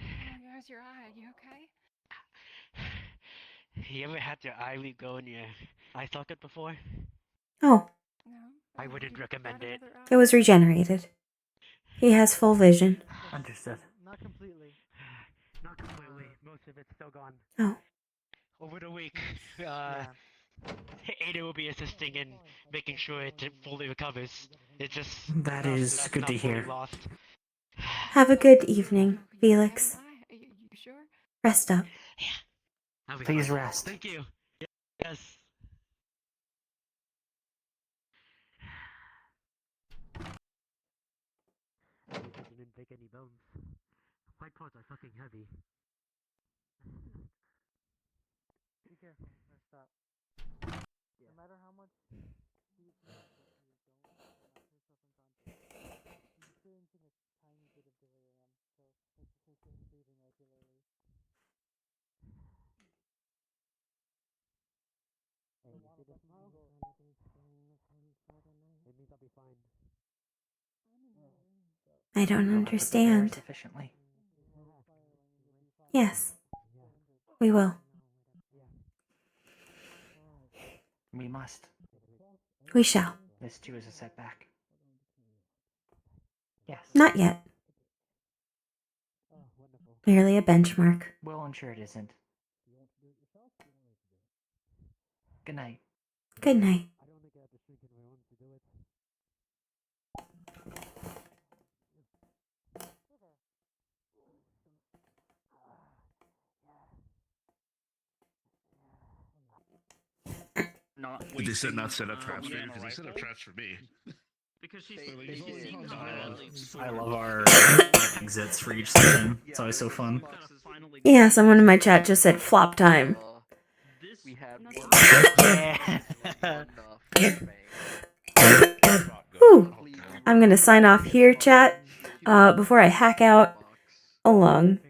Oh, how's your eye? You okay?
You ever had your eyelid go in your eye socket before?
Oh,
I wouldn't recommend it.
It was regenerated. He has full vision.
Understood.
Not completely.
Not completely. Most of it's still gone.
Oh.
Over the week, Ada will be assisting in making sure it fully recovers. It's just
That is good to hear.
Lost.
Have a good evening, Felix.
You sure?
Rest up.
Please rest.
Thank you. Yes. I didn't take any bones. My paws are fucking heavy.
Be careful. Rest up. No matter how much you think that you don't knock yourself unconscious, you're experiencing a tiny bit of delirium, so make sure you're breathing regularly.
Hey, you see this smile? It means I'll be fine.
I don't understand.
Sufficiently.
Yes, we will.
We must.
We shall.
This too is a setback. Yes.
Not yet. Merely a benchmark.
Well, I'm sure it isn't. Good night.
Good night.
I don't think I have the strength in my arms to do it.
They said not set up traps for you because they set up traps for me.
Because she's
I love our exits for each section. It's always so fun.
Yeah, someone in my chat just said flop time.
We had
Ooh, I'm gonna sign off here, chat, before I hack out alone.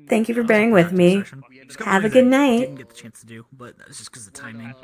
Thank you for bearing with me. Have a good night.
Didn't get the chance to do, but that's just because of the timing.